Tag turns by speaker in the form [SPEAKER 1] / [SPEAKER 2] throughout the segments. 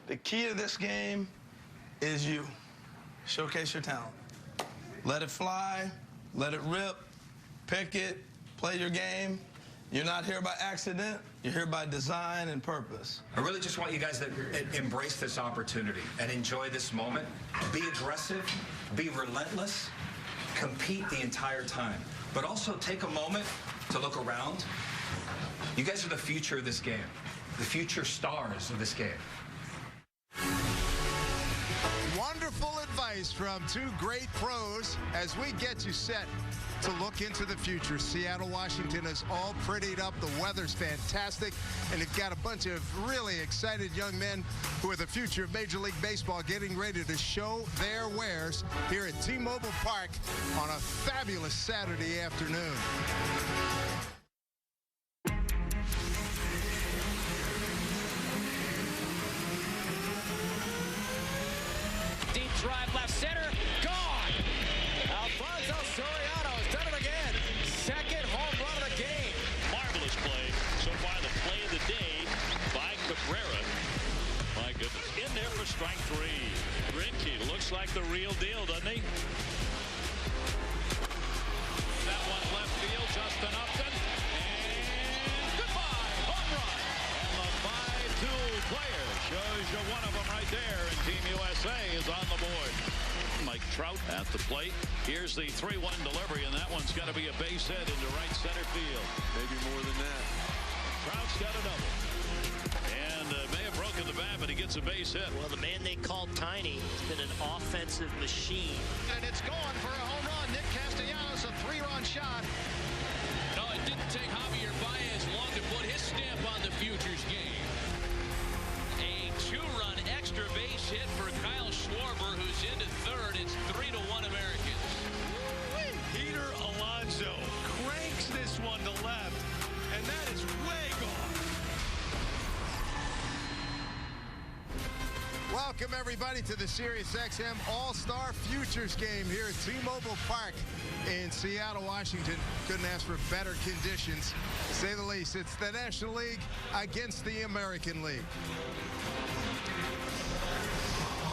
[SPEAKER 1] The key to this game is you. Showcase your talent. Let it fly, let it rip, pick it, play your game. You're not here by accident. You're here by design and purpose.
[SPEAKER 2] I really just want you guys to embrace this opportunity and enjoy this moment. Be aggressive, be relentless, compete the entire time. But also take a moment to look around. You guys are the future of this game, the future stars of this game.
[SPEAKER 3] Wonderful advice from two great pros as we get you set to look into the future. Seattle, Washington is all prettied up. The weather's fantastic, and they've got a bunch of really excited young men who are the future of Major League Baseball getting ready to show their wares here at T-Mobile Park on a fabulous Saturday afternoon.
[SPEAKER 4] Deep drive left center, gone! Alfonso Soriano's done it again. Second home run of the game.
[SPEAKER 5] Marvelous play. So far, the play of the day by Cabrera. My goodness. In there for strike three. Greinke looks like the real deal, doesn't he? That one left field, Justin Upton. And goodbye, home run. And the 5-2 player shows you one of them right there. And Team USA is on the board. Mike Trout at the plate. Here's the 3-1 delivery, and that one's got to be a base hit into right center field. Maybe more than that. Trout's got a double. And may have broken the bat, but he gets a base hit.
[SPEAKER 6] Well, the man they called Tiny has been an offensive machine.
[SPEAKER 4] And it's gone for a home run. Nick Castellanos, a 3-run shot.
[SPEAKER 5] No, it didn't take Javier Baez long to put his stamp on the futures game. A 2-run extra base hit for Kyle Schwarber, who's into third. It's 3-1 Americans. Peter Alonso cranks this one to left, and that is way gone.
[SPEAKER 3] Welcome, everybody, to the SiriusXM All-Star Futures game here at T-Mobile Park in Seattle, Washington. Couldn't ask for better conditions, to say the least. It's the National League against the American League.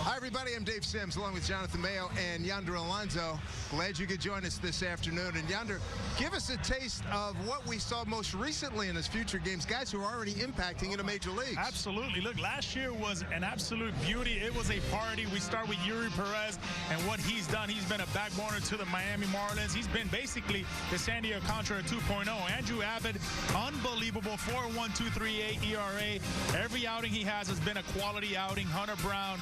[SPEAKER 3] Hi, everybody. I'm Dave Sims, along with Jonathan Mayo and Yonder Alonso. Glad you could join us this afternoon. And Yonder, give us a taste of what we saw most recently in his future games, guys who are already impacting in the major leagues.
[SPEAKER 7] Absolutely. Look, last year was an absolute beauty. It was a party. We start with Yuri Perez and what he's done. He's been a backboner to the Miami Marlins. He's been basically the Sandy Alcantara 2.0. Andrew Abbott, unbelievable, 4.1238 ERA. Every outing he has been a quality outing. Hunter Brown,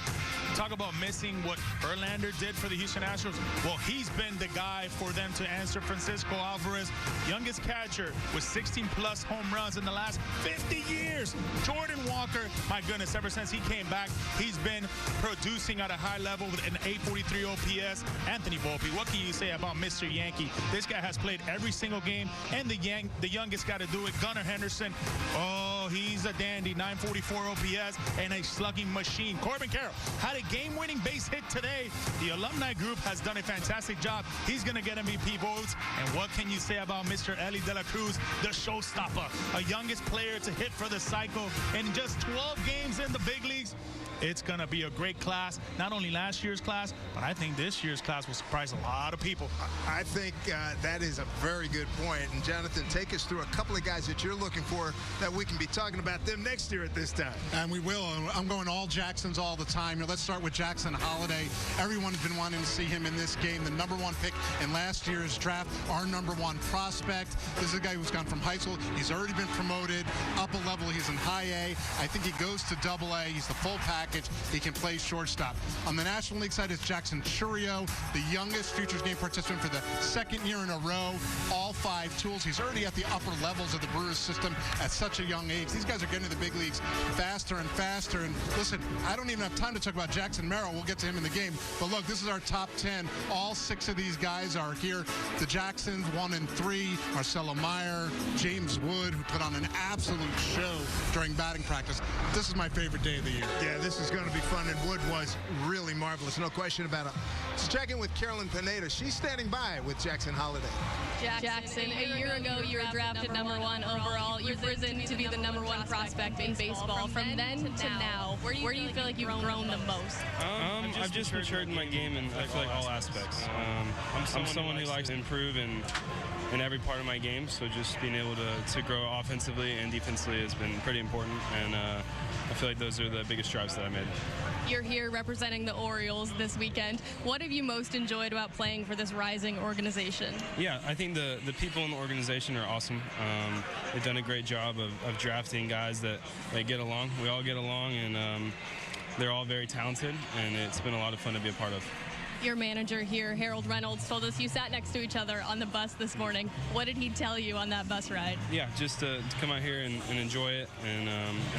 [SPEAKER 7] talk about missing what Verlander did for the Houston Astros. Well, he's been the guy for them to answer. Francisco Alvarez, youngest catcher with 16-plus home runs in the last 50 years. Jordan Walker, my goodness, ever since he came back, he's been producing at a high level with an 843 OPS. Anthony Volpe, what can you say about Mr. Yankee? This guy has played every single game, and the youngest got to do it. Gunnar Henderson, oh, he's a dandy, 944 OPS and a slugging machine. Corbin Carroll had a game-winning base hit today. The alumni group has done a fantastic job. He's going to get MVP votes. And what can you say about Mr. Ellie De La Cruz, the showstopper, a youngest player to hit for the cycle in just 12 games in the big leagues? It's going to be a great class. Not only last year's class, but I think this year's class will surprise a lot of people.
[SPEAKER 3] I think that is a very good point. And, Jonathan, take us through a couple of guys that you're looking for that we can be talking about them next year at this time.
[SPEAKER 8] And we will. I'm going all Jacksons all the time. Let's start with Jackson Holiday. Everyone's been wanting to see him in this game. The #1 pick in last year's draft, our #1 prospect. This is a guy who's gone from high school. He's already been promoted up a level. He's in high A. I think he goes to AA. He's the full package. He can play shortstop. On the National League side is Jackson Churio, the youngest futures game participant for the second year in a row. All 5 tools. He's already at the upper levels of the Brewers system at such a young age. These guys are getting to the big leagues faster and faster. And listen, I don't even have time to talk about Jackson Merrill. We'll get to him in the game. But look, this is our top 10. All 6 of these guys are here. The Jacksons, 1 and 3. Marcelo Meyer, James Wood, who put on an absolute show during batting practice. This is my favorite day of the year.
[SPEAKER 3] Yeah, this is going to be fun, and Wood was really marvelous, no question about it. Let's check in with Carolyn Pineda. She's standing by with Jackson Holiday.
[SPEAKER 9] Jackson, a year ago you were drafted #1 overall. You've risen to be the #1 prospect in baseball. From then to now, where do you feel like you've grown the most?
[SPEAKER 10] I've just matured in my game, and I feel like all aspects. I'm someone who likes to improve in every part of my game, so just being able to grow offensively and defensively has been pretty important, and I feel like those are the biggest strides that I made.
[SPEAKER 9] You're here representing the Orioles this weekend. What have you most enjoyed about playing for this rising organization?
[SPEAKER 10] Yeah, I think the people in the organization are awesome. They've done a great job of drafting guys that get along. We all get along, and they're all very talented, and it's been a lot of fun to be a part of.
[SPEAKER 9] Your manager here, Harold Reynolds, told us you sat next to each other on the bus this morning. What did he tell you on that bus ride?
[SPEAKER 10] Yeah, just to come out here and enjoy it and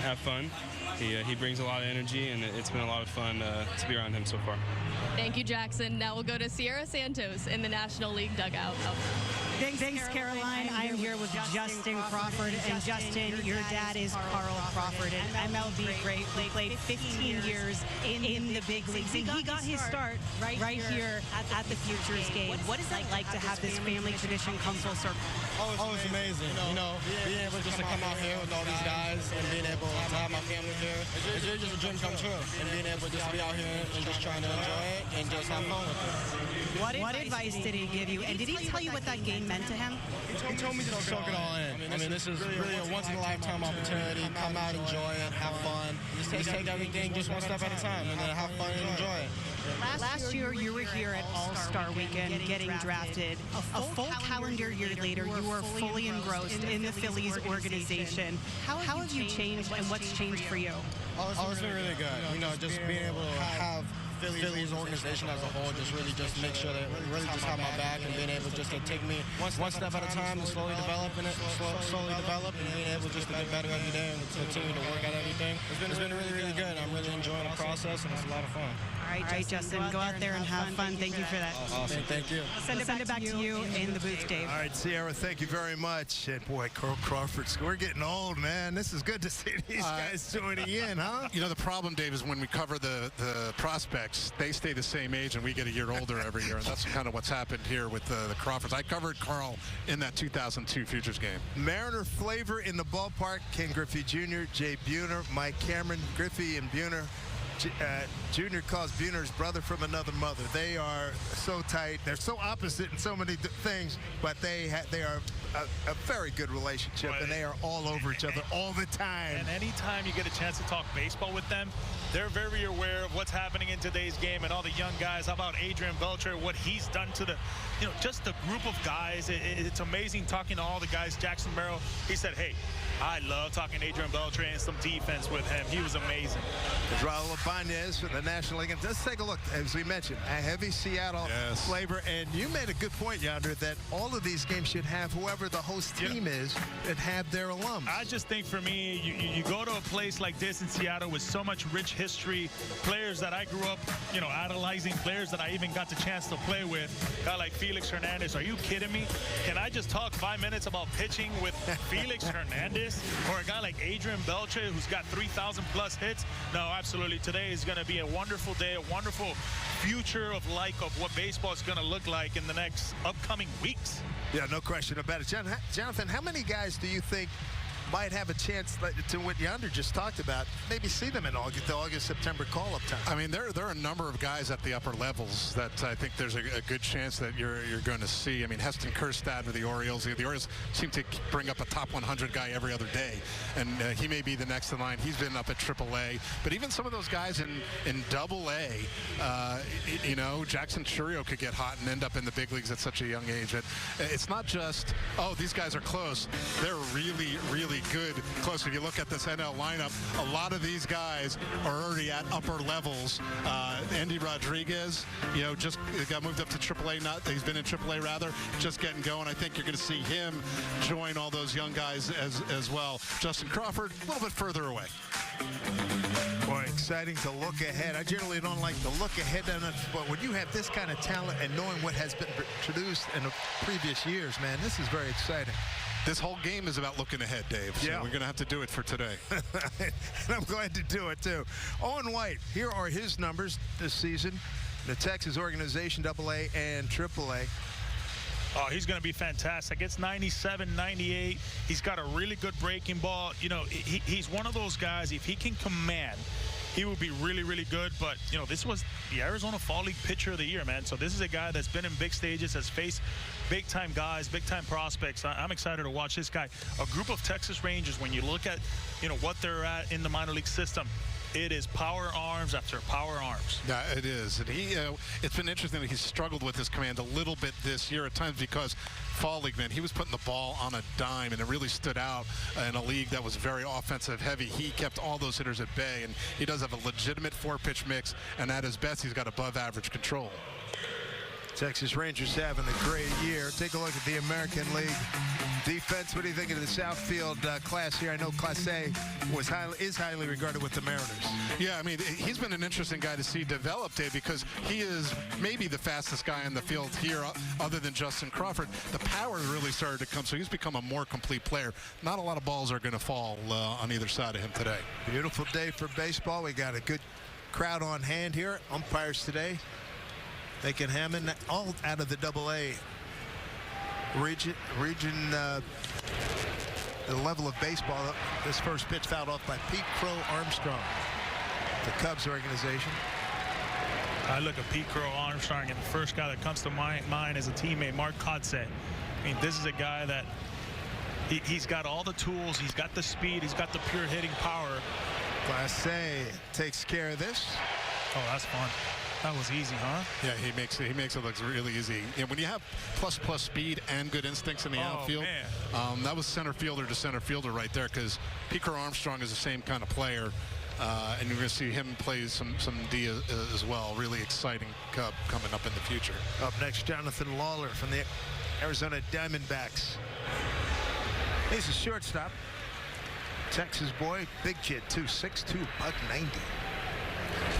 [SPEAKER 10] have fun. He brings a lot of energy, and it's been a lot of fun to be around him so far.
[SPEAKER 9] Thank you, Jackson. Now we'll go to Sierra Santos in the National League dugout.
[SPEAKER 11] Thanks, Caroline. I am here with Justin Crawford. And Justin, your dad is Carl Crawford, an MLB great. He played 15 years in the big leagues, and he got his start right here at the Futures game. What is it like to have this family tradition come full circle?
[SPEAKER 12] Oh, it's amazing. Being able just to come out here with all these guys and being able to have my family here, it's really just a dream come true. And being able to just be out here and just trying to enjoy it and just have fun with it.
[SPEAKER 11] What advice did he give you? And did he tell you what that game meant to him?
[SPEAKER 12] He told me to soak it all in. I mean, this is really a once-in-a-lifetime opportunity. Come out, enjoy it, have fun. Just take everything just one step at a time and then have fun and enjoy it.
[SPEAKER 11] Last year, you were here at All-Star Weekend getting drafted. A full calendar year later, you were fully engrossed in the Phillies organization. How have you changed, and what's changed for you?
[SPEAKER 12] Oh, it's been really good. Just being able to have Phillies organization as a whole just really just make sure that really just have my back and being able just to take me one step at a time and slowly develop and being able just to get better every day and continue to work at everything. It's been really, really good. I'm really enjoying the process, and it's a lot of fun.
[SPEAKER 11] All right, Justin, go out there and have fun. Thank you for that.
[SPEAKER 12] Awesome, thank you.
[SPEAKER 11] Send it back to you in the booth, Dave.
[SPEAKER 3] All right, Sierra, thank you very much. And boy, Carl Crawford, we're getting old, man. This is good to see these guys joining in, huh?
[SPEAKER 8] The problem, Dave, is when we cover the prospects, they stay the same age and we get a year older every year, and that's kind of what's happened here with the Crawfords. I covered Carl in that 2002 Futures game.
[SPEAKER 3] Mariner flavor in the ballpark. Ken Griffey Jr., Jay Buhner, Mike Cameron, Griffey and Buhner. Junior calls Buhner's brother from another mother. They are so tight. They're so opposite in so many things, but they are a very good relationship, and they are all over each other all the time.
[SPEAKER 7] And anytime you get a chance to talk baseball with them, they're very aware of what's happening in today's game and all the young guys. How about Adrian Beltre, what he's done to the, just the group of guys. It's amazing talking to all the guys. Jackson Merrill, he said, hey, I love talking to Adrian Beltre and some defense with him. He was amazing.
[SPEAKER 3] There's Raul Ibañez for the National League. And let's take a look, as we mentioned, a heavy Seattle flavor. And you made a good point, Yonder, that all of these games should have whoever the host team is that have their alums.
[SPEAKER 7] I just think for me, you go to a place like this in Seattle with so much rich history, players that I grew up, idolizing, players that I even got the chance to play with, a guy like Felix Hernandez. Are you kidding me? Can I just talk 5 minutes about pitching with Felix Hernandez? Or a guy like Adrian Beltre, who's got 3,000 plus hits? No, absolutely. Today is going to be a wonderful day, a wonderful future of what baseball is going to look like in the next upcoming weeks.
[SPEAKER 3] Yeah, no question about it. Jonathan, how many guys do you think might have a chance to what Yonder just talked about, maybe see them in the August-September call-up time?
[SPEAKER 8] I mean, there are a number of guys at the upper levels that I think there's a good chance that you're going to see. I mean, Heston Kjerstad with the Orioles. The Orioles seem to bring up a top 100 guy every other day, and he may be the next in line. He's been up at AAA. But even some of those guys in AA, Jackson Chourio could get hot and end up in the big leagues at such a young age. It's not just, these guys are close. They're really, really good close. If you look at this NL lineup, a lot of these guys are already at upper levels. Andy Rodriguez, just got moved up to AAA. He's been in AAA rather, just getting going. I think you're going to see him join all those young guys as well. Justin Crawford, a little bit further away.
[SPEAKER 3] Boy, exciting to look ahead. I generally don't like to look ahead on it, but when you have this kind of talent and knowing what has been produced in the previous years, man, this is very exciting.
[SPEAKER 8] This whole game is about looking ahead, Dave. So we're going to have to do it for today.
[SPEAKER 3] And I'm glad to do it, too. Owen White, here are his numbers this season. The Texas organization, AA and AAA.
[SPEAKER 7] Oh, he's going to be fantastic. It's 97, 98. He's got a really good breaking ball. You know, he's one of those guys, if he can command, he will be really, really good. But, you know, this was the Arizona Fall League Pitcher of the Year, man. So this is a guy that's been in big stages, has faced big-time guys, big-time prospects. I'm excited to watch this guy. A group of Texas Rangers, when you look at, you know, what they're at in the minor league system, it is power arms after power arms.
[SPEAKER 8] Yeah, it is. And it's been interesting that he's struggled with his command a little bit this year at times because Fall League, man, he was putting the ball on a dime, and it really stood out in a league that was very offensive heavy. He kept all those hitters at bay, and he does have a legitimate 4-pitch mix, and at his best, he's got above average control.
[SPEAKER 3] Texas Rangers having a great year. Take a look at the American League defense. What do you think of the Southfield class here? I know Class A is highly regarded with the Mariners.
[SPEAKER 8] Yeah, I mean, he's been an interesting guy to see develop, Dave, because he is maybe the fastest guy on the field here other than Justin Crawford. The power really started to come, so he's become a more complete player. Not a lot of balls are going to fall on either side of him today.
[SPEAKER 3] Beautiful day for baseball. We got a good crowd on hand here. Umpires today. They can Hammond all out of the AA region the level of baseball. This first pitch fouled off by Pete Crow Armstrong, the Cubs organization.
[SPEAKER 7] I look at Pete Crow Armstrong, and the first guy that comes to my mind is a teammate, Mark Kotze. I mean, this is a guy that he's got all the tools. He's got the speed. He's got the pure hitting power.
[SPEAKER 3] Class A takes care of this.
[SPEAKER 7] Oh, that's fun. That was easy, huh?
[SPEAKER 8] Yeah, he makes it look really easy. And when you have plus speed and good instincts in the outfield, that was center fielder to center fielder right there, because Pete Crow Armstrong is the same kind of player. And you're going to see him play some D as well. Really exciting Cub coming up in the future.
[SPEAKER 3] Up next, Jonathan Lawler from the Arizona Diamondbacks. He's a shortstop. Texas boy, big kid, 2'6", 290.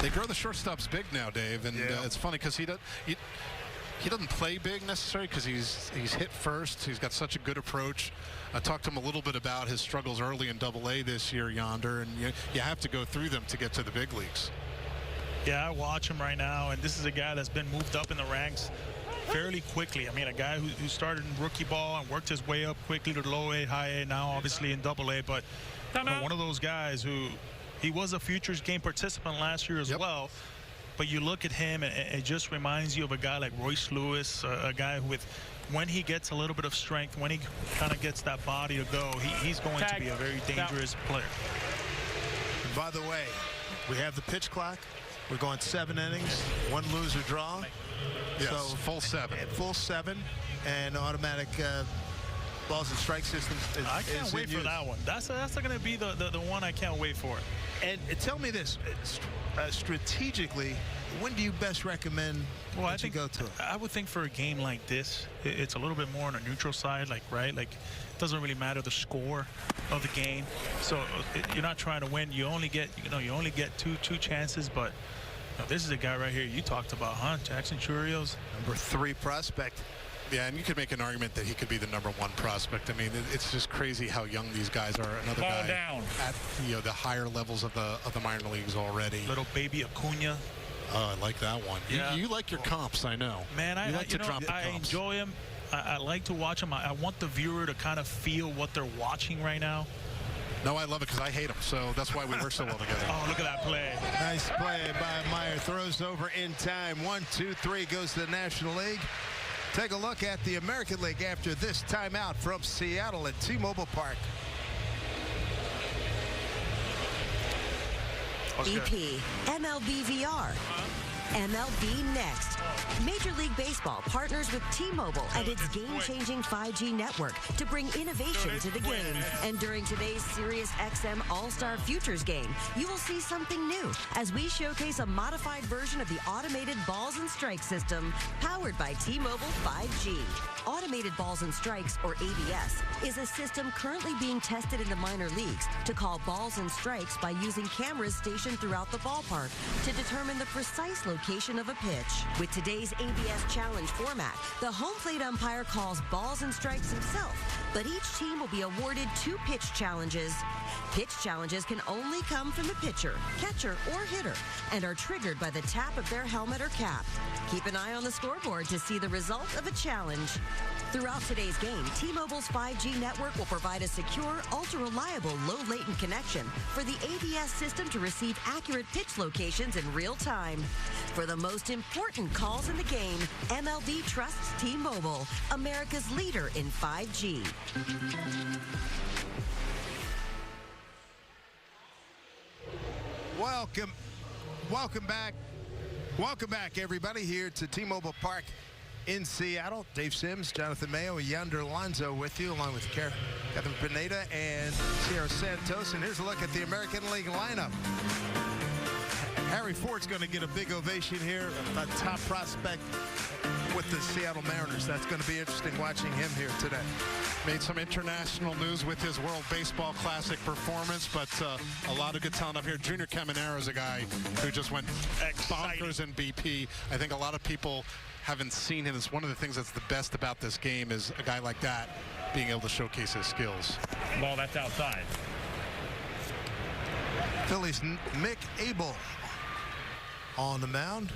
[SPEAKER 8] They grow the shortstops big now, Dave, and it's funny because he doesn't play big necessarily because he's hit first. He's got such a good approach. I talked to him a little bit about his struggles early in AA this year, Yonder, and you have to go through them to get to the big leagues.
[SPEAKER 7] Yeah, I watch him right now, and this is a guy that's been moved up in the ranks fairly quickly. I mean, a guy who started in rookie ball and worked his way up quickly to low A, high A, now obviously in AA, but one of those guys who he was a Futures game participant last year as well. But you look at him, and it just reminds you of a guy like Royce Lewis, a guy with, when he gets a little bit of strength, when he kind of gets that body to go, he's going to be a very dangerous player.
[SPEAKER 3] And by the way, we have the pitch clock. We're going 7 innings, 1 loser draw.
[SPEAKER 8] Yes,
[SPEAKER 3] so
[SPEAKER 8] full 7.
[SPEAKER 3] Full 7, and automatic balls and strike system is
[SPEAKER 7] I can't wait for that one. That's going to be the one I can't wait for.
[SPEAKER 3] And tell me this, strategically, when do you best recommend that you go to it?
[SPEAKER 7] I would think for a game like this, it's a little bit more on a neutral side, like it doesn't really matter the score of the game. So you're not trying to win. You only get two chances, but this is a guy right here you talked about, huh? Jackson Churios,
[SPEAKER 3] number 3 prospect.
[SPEAKER 8] Yeah, and you could make an argument that he could be the number 1 prospect. I mean, it's just crazy how young these guys are. Another guy
[SPEAKER 7] down
[SPEAKER 8] at the higher levels of the minor leagues already.
[SPEAKER 7] Little baby Acuna.
[SPEAKER 8] Oh, I like that one.
[SPEAKER 7] Yeah.
[SPEAKER 8] You like your comps, I know.
[SPEAKER 7] Man, I enjoy him. I like to watch him. I want the viewer to kind of feel what they're watching right now.
[SPEAKER 8] No, I love it because I hate him, so that's why we work so well together.
[SPEAKER 7] Oh, look at that play.
[SPEAKER 3] Nice play by Meyer. Throws over in time. 1, 2, 3 goes to the National League. Take a look at the American League after this timeout from Seattle at T-Mobile Park.
[SPEAKER 13] EP, MLB VR, MLB Next. Major League Baseball partners with T-Mobile and its game-changing 5G network to bring innovation to the game. And during today's SiriusXM All-Star Futures game, you will see something new as we showcase a modified version of the automated balls and strikes system powered by T-Mobile 5G. Automated balls and strikes, or ABS, is a system currently being tested in the minor leagues to call balls and strikes by using cameras stationed throughout the ballpark to determine the precise location of a pitch. With today's ABS challenge format, the home plate umpire calls balls and strikes himself, but each team will be awarded 2 pitch challenges. Pitch challenges can only come from the pitcher, catcher, or hitter and are triggered by the tap of their helmet or cap. Keep an eye on the scoreboard to see the result of a challenge. Throughout today's game, T-Mobile's 5G network will provide a secure, ultra-reliable, low-latent connection for the ABS system to receive accurate pitch locations in real time. For the most important calls in the game, MLB trusts T-Mobile, America's leader in 5G.
[SPEAKER 3] Welcome back, everybody, here to T-Mobile Park in Seattle. Dave Sims, Jonathan Mayo, Yonder Alonzo with you, along with Catherine Pineda and Sierra Santos. And here's a look at the American League lineup. Harry Ford's going to get a big ovation here, a top prospect with the Seattle Mariners. That's going to be interesting watching him here today.
[SPEAKER 8] Made some international news with his World Baseball Classic performance, but a lot of good talent up here. Junior Caminero is a guy who just went bonkers in BP. I think a lot of people haven't seen him. It's one of the things that's the best about this game is a guy like that being able to showcase his skills.
[SPEAKER 7] Ball that's outside.
[SPEAKER 3] Phillies' Mick Abel on the mound.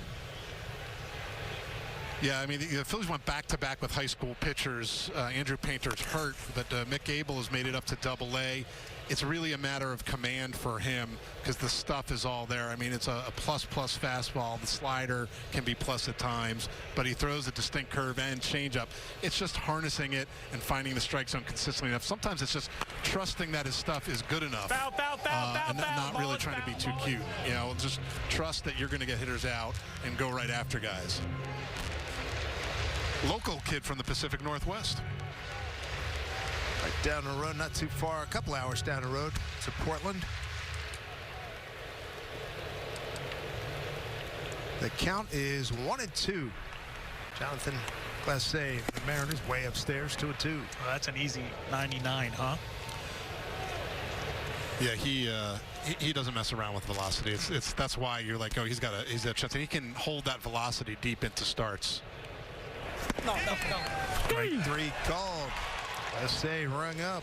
[SPEAKER 8] Yeah, I mean, the Phillies went back-to-back with high school pitchers. Andrew Painter's hurt, but Mick Abel has made it up to Double-A. It's really a matter of command for him because the stuff is all there. I mean, it's a plus-plus fastball. The slider can be plus at times, but he throws a distinct curve and changeup. It's just harnessing it and finding the strike zone consistently enough. Sometimes it's just trusting that his stuff is good enough and not really trying to be too cute. You know, just trust that you're going to get hitters out and go right after guys. Local kid from the Pacific Northwest.
[SPEAKER 3] Right down the road, not too far, a couple hours down the road to Portland. The count is 1-2. Jonathan Classe, the Mariners way upstairs, 2-2.
[SPEAKER 7] Well, that's an easy 99, huh?
[SPEAKER 8] Yeah, he doesn't mess around with velocity. That's why you're like, oh, he's got a chance, and he can hold that velocity deep into starts.
[SPEAKER 12] No.
[SPEAKER 3] Strike 3 called. Classe rung up.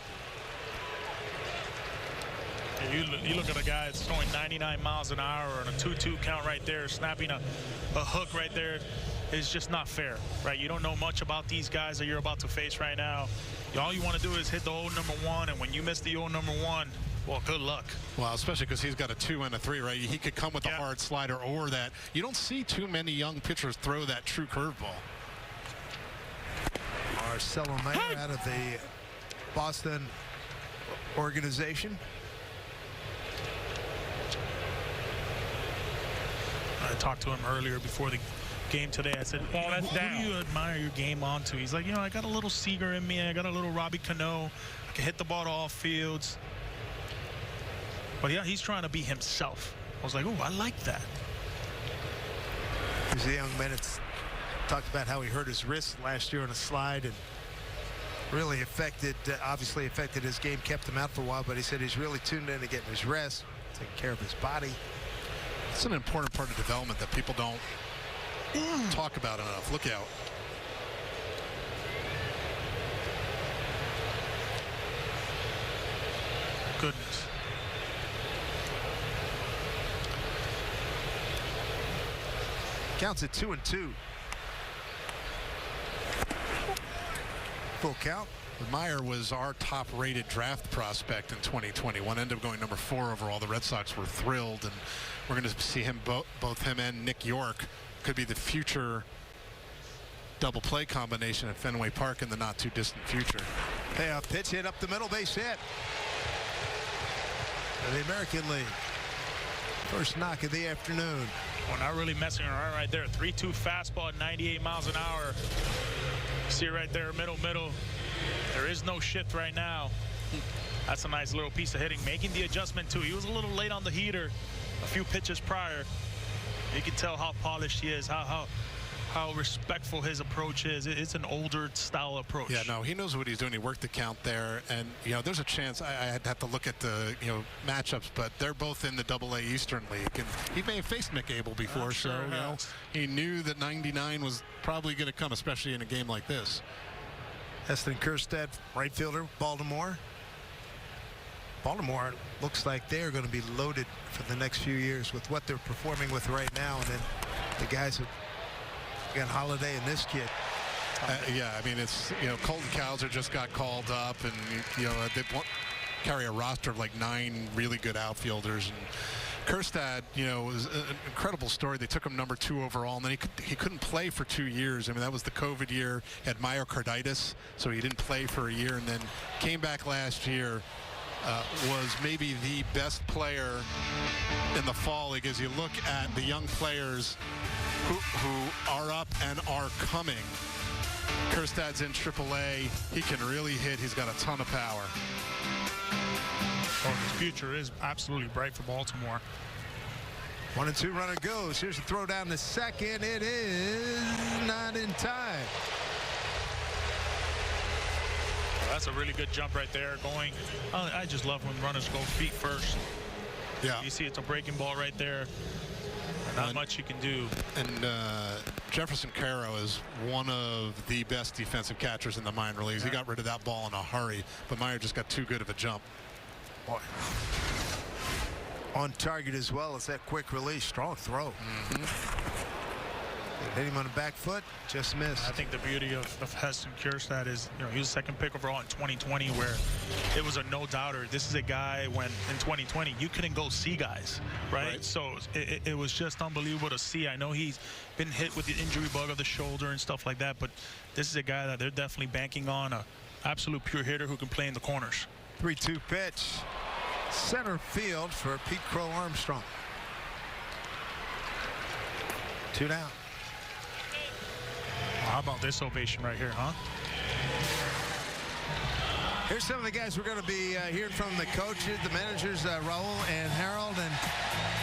[SPEAKER 7] You look at a guy that's throwing 99 miles an hour and a 2-2 count right there, snapping a hook right there. It's just not fair, right? You don't know much about these guys that you're about to face right now. All you want to do is hit the old number 1, and when you miss the old number 1, well, good luck.
[SPEAKER 8] Well, especially because he's got a 2 and a 3, right? He could come with a hard slider or that. You don't see too many young pitchers throw that true curveball.
[SPEAKER 3] Marcelo Mayer out of the Boston organization.
[SPEAKER 7] I talked to him earlier before the game today. I said, who do you admire your game onto? He's like, I got a little Seager in me. I got a little Robbie Cano. I can hit the ball to all fields. But yeah, he's trying to be himself. I was like, oh, I like that.
[SPEAKER 3] He's a young man. It's talked about how he hurt his wrist last year on a slide and really obviously affected his game, kept him out for a while, but he said he's really tuned in to getting his rest, taking care of his body.
[SPEAKER 8] It's an important part of development that people don't talk about enough. Look out.
[SPEAKER 7] Goodness.
[SPEAKER 3] Counts at 2-2. Full count.
[SPEAKER 8] Meyer was our top-rated draft prospect in 2021. Ended up going number 4 overall. The Red Sox were thrilled, and we're going to see him, both him and Nick York, could be the future double play combination at Fenway Park in the not-too-distant future.
[SPEAKER 3] Payoff pitch hit up the middle, base hit. The American League. First knock of the afternoon.
[SPEAKER 7] Well, not really messing around right there. 3-2 fastball at 98 miles an hour. See it right there, middle. There is no shift right now. That's a nice little piece of hitting. Making the adjustment, too. He was a little late on the heater a few pitches prior. You can tell how polished he is, how respectful his approach is. It's an older style approach.
[SPEAKER 8] Yeah, no, he knows what he's doing. He worked the count there, and there's a chance. I'd have to look at the matchups, but they're both in the Double-A Eastern League, and he may have faced Mick Abel before, so he knew that 99 was probably going to come, especially in a game like this.
[SPEAKER 3] Heston Kjerstad, right fielder, Baltimore. Baltimore looks like they're going to be loaded for the next few years with what they're performing with right now. And then the guys have got Holiday and this kid.
[SPEAKER 8] Yeah, I mean, it's, Colton Cowser just got called up, and, they carry a roster of like 9 really good outfielders. And Kjerstad, was an incredible story. They took him number 2 overall, and then he couldn't play for 2 years. I mean, that was the COVID year. He had myocarditis, so he didn't play for a year, and then came back last year. Was maybe the best player in the fall league. As you look at the young players who are up and are coming, Kjerstad's in AAA. He can really hit. He's got a ton of power.
[SPEAKER 7] Oh, his future is absolutely bright for Baltimore.
[SPEAKER 3] 1-2 runner goes. Here's a throw down to second. It is not in time.
[SPEAKER 7] That's a really good jump right there going. I just love when runners go feet first.
[SPEAKER 8] Yeah.
[SPEAKER 7] You see it's a breaking ball right there. Not much you can do.
[SPEAKER 8] And Jefferson Caro is one of the best defensive catchers in the minor leagues. He got rid of that ball in a hurry, but Meyer just got too good of a jump.
[SPEAKER 3] Boy. On target as well as that quick release. Strong throw. Hit him on the back foot, just missed.
[SPEAKER 7] I think the beauty of Heston Kjerstad is, he was second pick overall in 2020, where it was a no-doubter. This is a guy when in 2020 you couldn't go see guys, right? So it was just unbelievable to see. I know he's been hit with the injury bug of the shoulder and stuff like that, but this is a guy that they're definitely banking on, a absolute pure hitter who can play in the corners.
[SPEAKER 3] 3-2 pitch, center field for Pete Crow Armstrong. 2 down.
[SPEAKER 7] How about this ovation right here, huh?
[SPEAKER 3] Here's some of the guys we're going to be hearing from, the coaches, the managers, Raul and Harold, and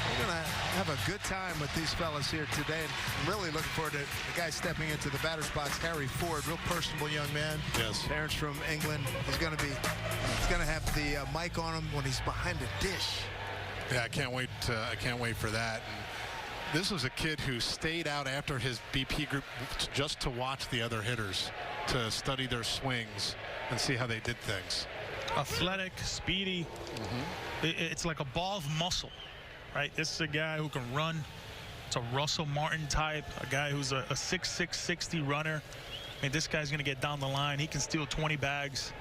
[SPEAKER 3] we're going to have a good time with these fellas here today. And I'm really looking forward to the guy stepping into the batter's box, Harry Ford, real personable young man.
[SPEAKER 8] Yes.
[SPEAKER 3] Parents from England. He's going to have the mic on him when he's behind the dish.
[SPEAKER 8] Yeah, I can't wait for that. And this was a kid who stayed out after his BP group just to watch the other hitters, to study their swings and see how they did things.
[SPEAKER 7] Athletic, speedy. It's like a ball of muscle, right? This is a guy who can run. It's a Russell Martin type, a guy who's a 6'6", 60 runner. I mean, this guy's going to get down the line. He can steal 20 bags.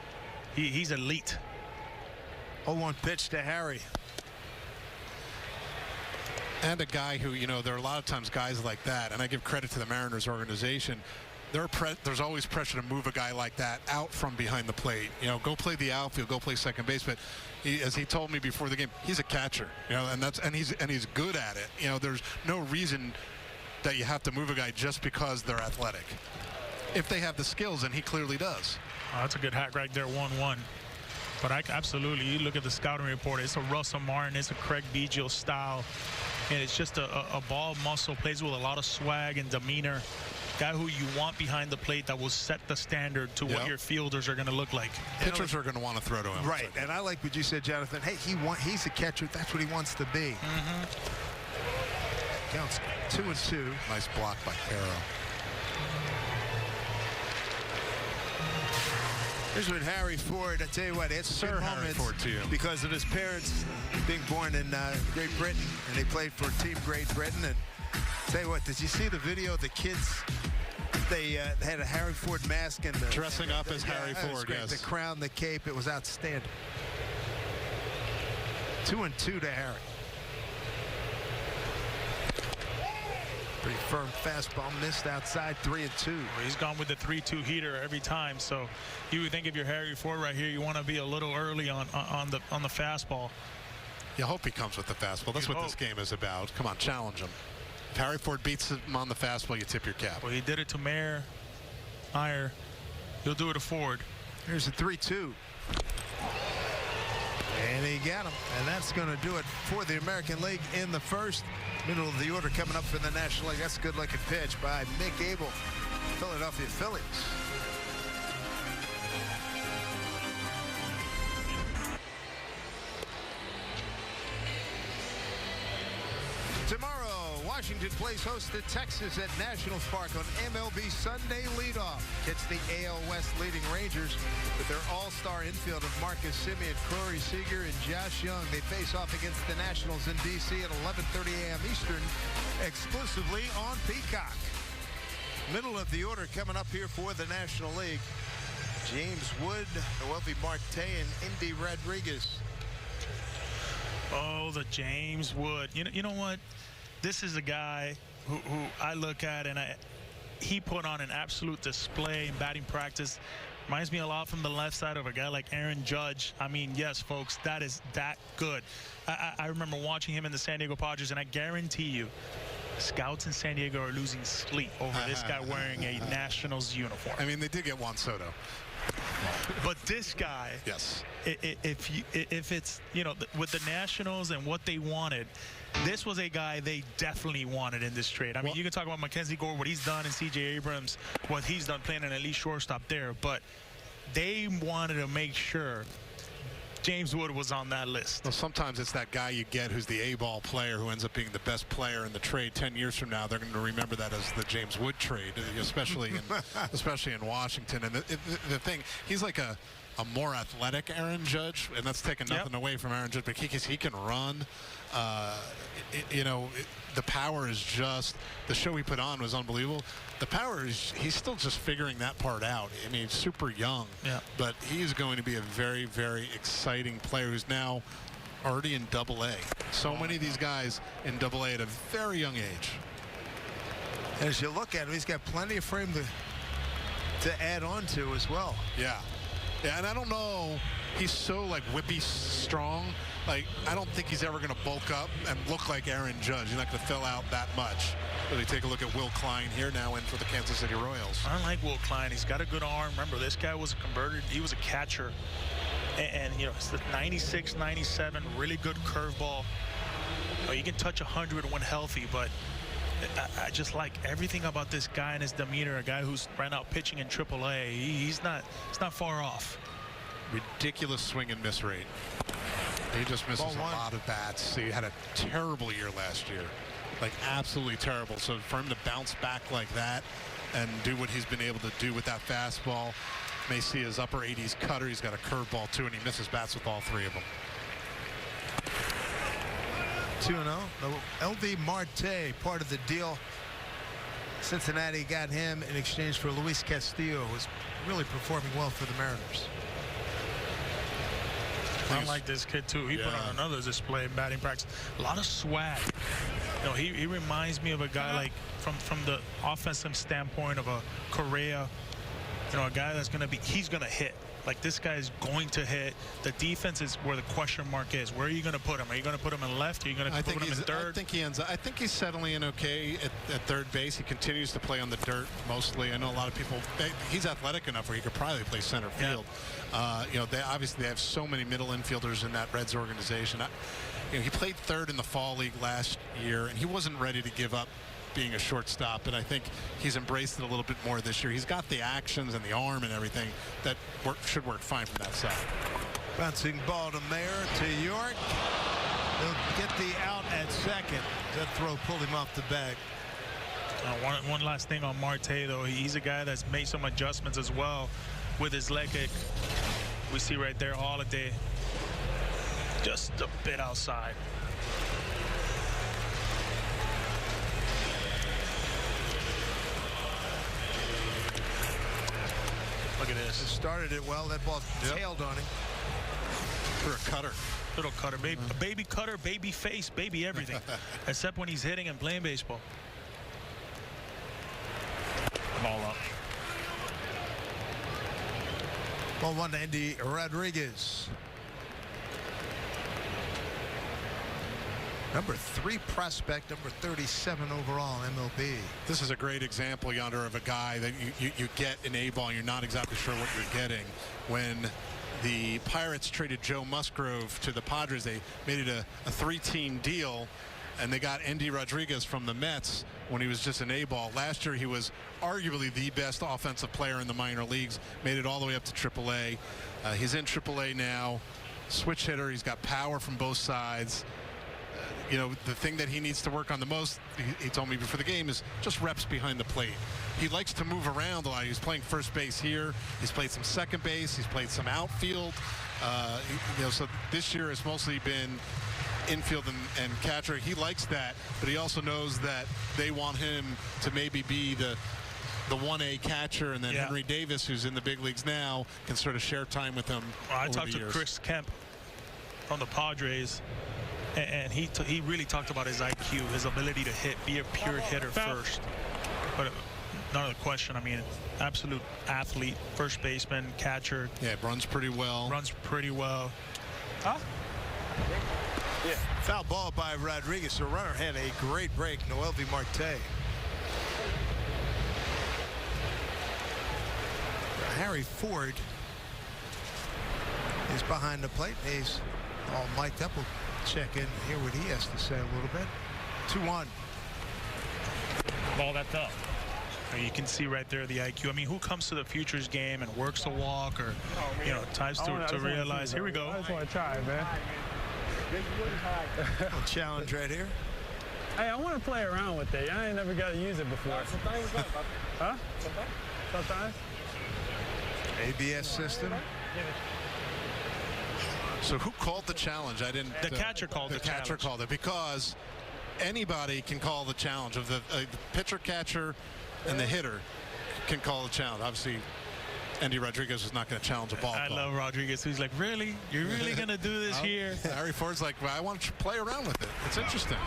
[SPEAKER 7] He's elite.
[SPEAKER 3] 0-1 pitch to Harry.
[SPEAKER 8] And a guy who, there are a lot of times guys like that, and I give credit to the Mariners organization, there's always pressure to move a guy like that out from behind the plate. Go play the outfield, go play second base. But as he told me before the game, he's a catcher, and he's good at it. There's no reason that you have to move a guy just because they're athletic. If they have the skills, and he clearly does.
[SPEAKER 7] Oh, that's a good hack right there, 1-1. But absolutely, you look at the scouting report, it's a Russell Martin, it's a Craig Biggio style. And it's just a ball muscle, plays with a lot of swag and demeanor. Guy who you want behind the plate that will set the standard to what your fielders are going to look like.
[SPEAKER 8] Pitchers are going to want to throw to him.
[SPEAKER 3] Right, and I like what you said, Jonathan. Hey, he's a catcher. That's what he wants to be. Counts 2-2.
[SPEAKER 8] Nice block by Caro.
[SPEAKER 3] Here's what Harry Ford, I tell you what, it's
[SPEAKER 8] Sir Harry Ford to you.
[SPEAKER 3] Because of his parents being born in Great Britain, and they played for Team Great Britain. And tell you what, did you see the video of the kids? They had a Harry Ford mask and
[SPEAKER 8] dressing up as Harry Ford. Yes,
[SPEAKER 3] the crown, the cape, it was outstanding. 2-2 to Harry. Pretty firm fastball, missed outside, 3-2.
[SPEAKER 7] Well, he's gone with the 3-2 heater every time. So you would think if you're Harry Ford right here, you want to be a little early on the fastball.
[SPEAKER 8] You hope he comes with the fastball. That's what this game is about. Come on, challenge him. If Harry Ford beats him on the fastball, you tip your cap.
[SPEAKER 7] Well, he did it to Meyer. He'll do it to Ford.
[SPEAKER 3] Here's a 3-2. And he got him. And that's going to do it for the American League in the first. Middle of the order coming up for the National League. That's a good-looking pitch by Mick Abel, Philadelphia Phillies. Tomorrow, Washington plays host to Texas at Nationals Park on MLB Sunday leadoff. It's the AL West leading Rangers with their all-star infield of Marcus Semien, Corey Seager, and Josh Young. They face off against the Nationals in D.C. at 11:30 a.m. Eastern, exclusively on Peacock. Middle of the order coming up here for the National League. James Wood, Raul Marte, and Indy Rodriguez.
[SPEAKER 7] Oh, the James Wood. You know what? This is a guy who I look at, and he put on an absolute display in batting practice. Reminds me a lot from the left side of a guy like Aaron Judge. I mean, yes, folks, that is that good. I remember watching him in the San Diego Padres, and I guarantee you, scouts in San Diego are losing sleep over this guy wearing a Nationals uniform.
[SPEAKER 8] I mean, they did get Juan Soto.
[SPEAKER 7] But this guy,
[SPEAKER 8] yes,
[SPEAKER 7] if it's, with the Nationals and what they wanted, this was a guy they definitely wanted in this trade. I mean, you can talk about Mackenzie Gore, what he's done, and C.J. Abrams, what he's done playing an elite shortstop there, but they wanted to make sure James Wood was on that list.
[SPEAKER 8] Well, sometimes it's that guy you get who's the A-ball player who ends up being the best player in the trade. 10 years from now, they're going to remember that as the James Wood trade, especially in Washington. And the thing, he's like a more athletic Aaron Judge, and that's taking nothing away from Aaron Judge, but he can run. The power is just, the show he put on was unbelievable. The power is, he's still just figuring that part out. I mean, he's super young, but he's going to be a very, very exciting player who's now already in Double-A. So many of these guys in Double-A at a very young age.
[SPEAKER 3] And as you look at him, he's got plenty of frame to add on to as well.
[SPEAKER 8] Yeah, and I don't know, he's so like whippy strong. Like, I don't think he's ever going to bulk up and look like Aaron Judge. He's not going to fill out that much. Really take a look at Will Klein here now in for the Kansas City Royals.
[SPEAKER 7] I like Will Klein. He's got a good arm. Remember, this guy was a converted. He was a catcher. And it's the 96, 97, really good curveball. You can touch 100 when healthy, but I just like everything about this guy and his demeanor. A guy who's right now pitching in AAA. He's not far off.
[SPEAKER 8] Ridiculous swing and miss rate. He just misses a lot of bats. He had a terrible year last year, like absolutely terrible. So for him to bounce back like that and do what he's been able to do with that fastball, may see his upper 80s cutter. He's got a curveball too, and he misses bats with all three of them.
[SPEAKER 3] 2-0. LV Marte, part of the deal. Cincinnati got him in exchange for Luis Castillo, who's really performing well for the Mariners.
[SPEAKER 7] I like this kid too. He put on another display in batting practice. A lot of swag. He reminds me of a guy like from the offensive standpoint of a Correa. A guy that's he's gonna hit. Like, this guy is going to hit. The defense is where the question mark is. Where are you going to put him? Are you going to put him in left? Are you going to put him in third?
[SPEAKER 8] I think he's settling in okay at third base. He continues to play on the dirt mostly. I know a lot of people. He's athletic enough where he could probably play center field. They obviously have so many middle infielders in that Reds organization. He played third in the fall league last year, and he wasn't ready to give up being a shortstop, and I think he's embraced it a little bit more this year. He's got the actions and the arm and everything that should work fine from that side.
[SPEAKER 3] Bouncing ball to Mayer, to York. They'll get the out at second. That throw pulled him off the bag.
[SPEAKER 7] One last thing on Marte, though. He's a guy that's made some adjustments as well with his leg kick. We see right there, Holiday just a bit outside. Look at this.
[SPEAKER 3] It started it well. That ball tailed on him.
[SPEAKER 8] For a cutter.
[SPEAKER 7] Little cutter. Baby cutter, baby face, baby everything. Except when he's hitting and playing baseball. Ball up.
[SPEAKER 3] Ball one to Indy Rodriguez. Number 3 prospect, number 37 overall MLB.
[SPEAKER 8] This is a great example, Yonder, of a guy that you get in A-ball and you're not exactly sure what you're getting. When the Pirates traded Joe Musgrove to the Padres, they made it a 3-team deal, and they got Indy Rodriguez from the Mets when he was just an A-ball. Last year, he was arguably the best offensive player in the minor leagues, made it all the way up to AAA. He's in AAA now, switch hitter. He's got power from both sides. You know, the thing that he needs to work on the most, he told me before the game, is just reps behind the plate. He likes to move around a lot. He's playing first base here. He's played some second base. He's played some outfield. You know, so this year has mostly been infield and catcher. He likes that, but he also knows that they want him to maybe be the 1A catcher, and then Henry Davis, who's in the big leagues now, can sort of share time with him.
[SPEAKER 7] Well, I talked to Chris Kemp from the Padres, and he really talked about his IQ, his ability to hit, be a pure hitter first. But none of the question. I mean, absolute athlete, first baseman, catcher.
[SPEAKER 8] Yeah, runs pretty well.
[SPEAKER 7] Huh?
[SPEAKER 3] Yeah. Foul ball by Rodriguez. The runner had a great break. Noelvi Marte. Harry Ford is behind the plate. He's all mic'd up. We'll check in, hear what he has to say a little bit. 2-1.
[SPEAKER 7] Ball that's up. You can see right there the IQ. I mean, who comes to the futures game and works the walk, or times to realize, here we go.
[SPEAKER 14] I just want to try, man.
[SPEAKER 3] A challenge right here.
[SPEAKER 14] Hey, I want to play around with it. I ain't never got to use it before. Huh? Sometimes.
[SPEAKER 3] ABS system.
[SPEAKER 8] So who called the challenge? I didn't.
[SPEAKER 7] The catcher called the challenge.
[SPEAKER 8] catcher called it, because anybody can call the challenge. Of the pitcher, catcher, and the hitter can call the challenge. Obviously, Andy Rodriguez is not going to challenge a ball.
[SPEAKER 7] I love Rodriguez. He's like, really? You're really going to do this here?
[SPEAKER 8] Harry Ford's like, well, I want to play around with it. It's interesting.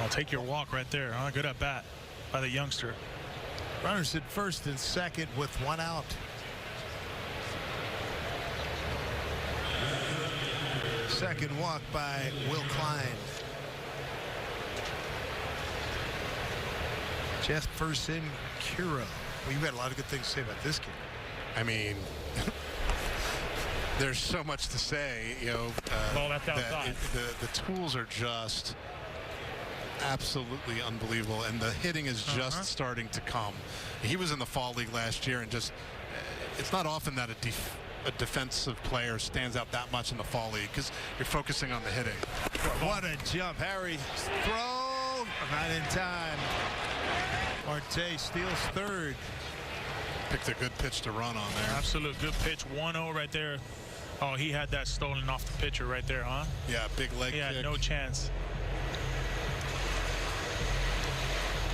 [SPEAKER 7] I'll take your walk right there. Huh? Good at bat by the youngster.
[SPEAKER 3] Runners at first and second with 1 out. Second walk by Will Klein. Jefferson Curo. Well, you've got a lot of good things to say about this kid.
[SPEAKER 8] I mean, there's so much to say. The tools are just absolutely unbelievable, and the hitting is just starting to come. He was in the fall league last year, and just it's not often that a defensive player stands out that much in the fall league, because you're focusing on the hitting.
[SPEAKER 3] What a jump. Harry throw, not in time. Marte steals third.
[SPEAKER 8] Picked a good pitch to run on there.
[SPEAKER 7] Absolute good pitch. 1-0 right there. Oh, he had that stolen off the pitcher right there, huh?
[SPEAKER 8] Yeah, big leg kick.
[SPEAKER 7] He had no chance.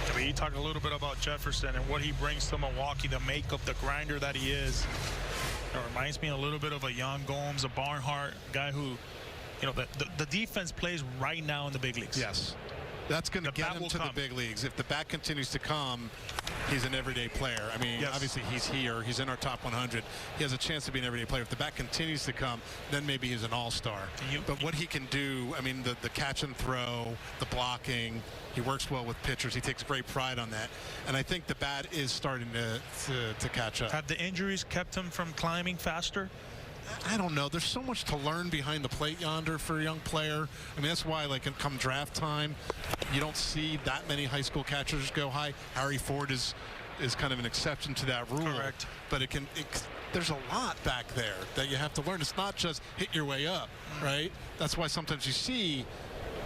[SPEAKER 7] I mean, you talk a little bit about Jefferson and what he brings to Milwaukee, the makeup, the grinder that he is. It reminds me a little bit of a Jan Gomes, a Barnhart, guy who, the defense plays right now in the big leagues.
[SPEAKER 8] Yes. That's going to get him to the big leagues. If the bat continues to come, he's an everyday player. I mean, obviously he's here. He's in our top 100. He has a chance to be an everyday player. If the bat continues to come, then maybe he's an all-star. But what he can do, I mean, the catch and throw, the blocking, he works well with pitchers. He takes great pride on that. And I think the bat is starting to catch up.
[SPEAKER 7] Have the injuries kept him from climbing faster?
[SPEAKER 8] I don't know. There's so much to learn behind the plate yonder for a young player. I mean, that's why, like, come draft time, you don't see that many high school catchers go high. Harry Ford is kind of an exception to that rule.
[SPEAKER 7] Correct.
[SPEAKER 8] But there's a lot back there that you have to learn. It's not just hit your way up, right? That's why sometimes you see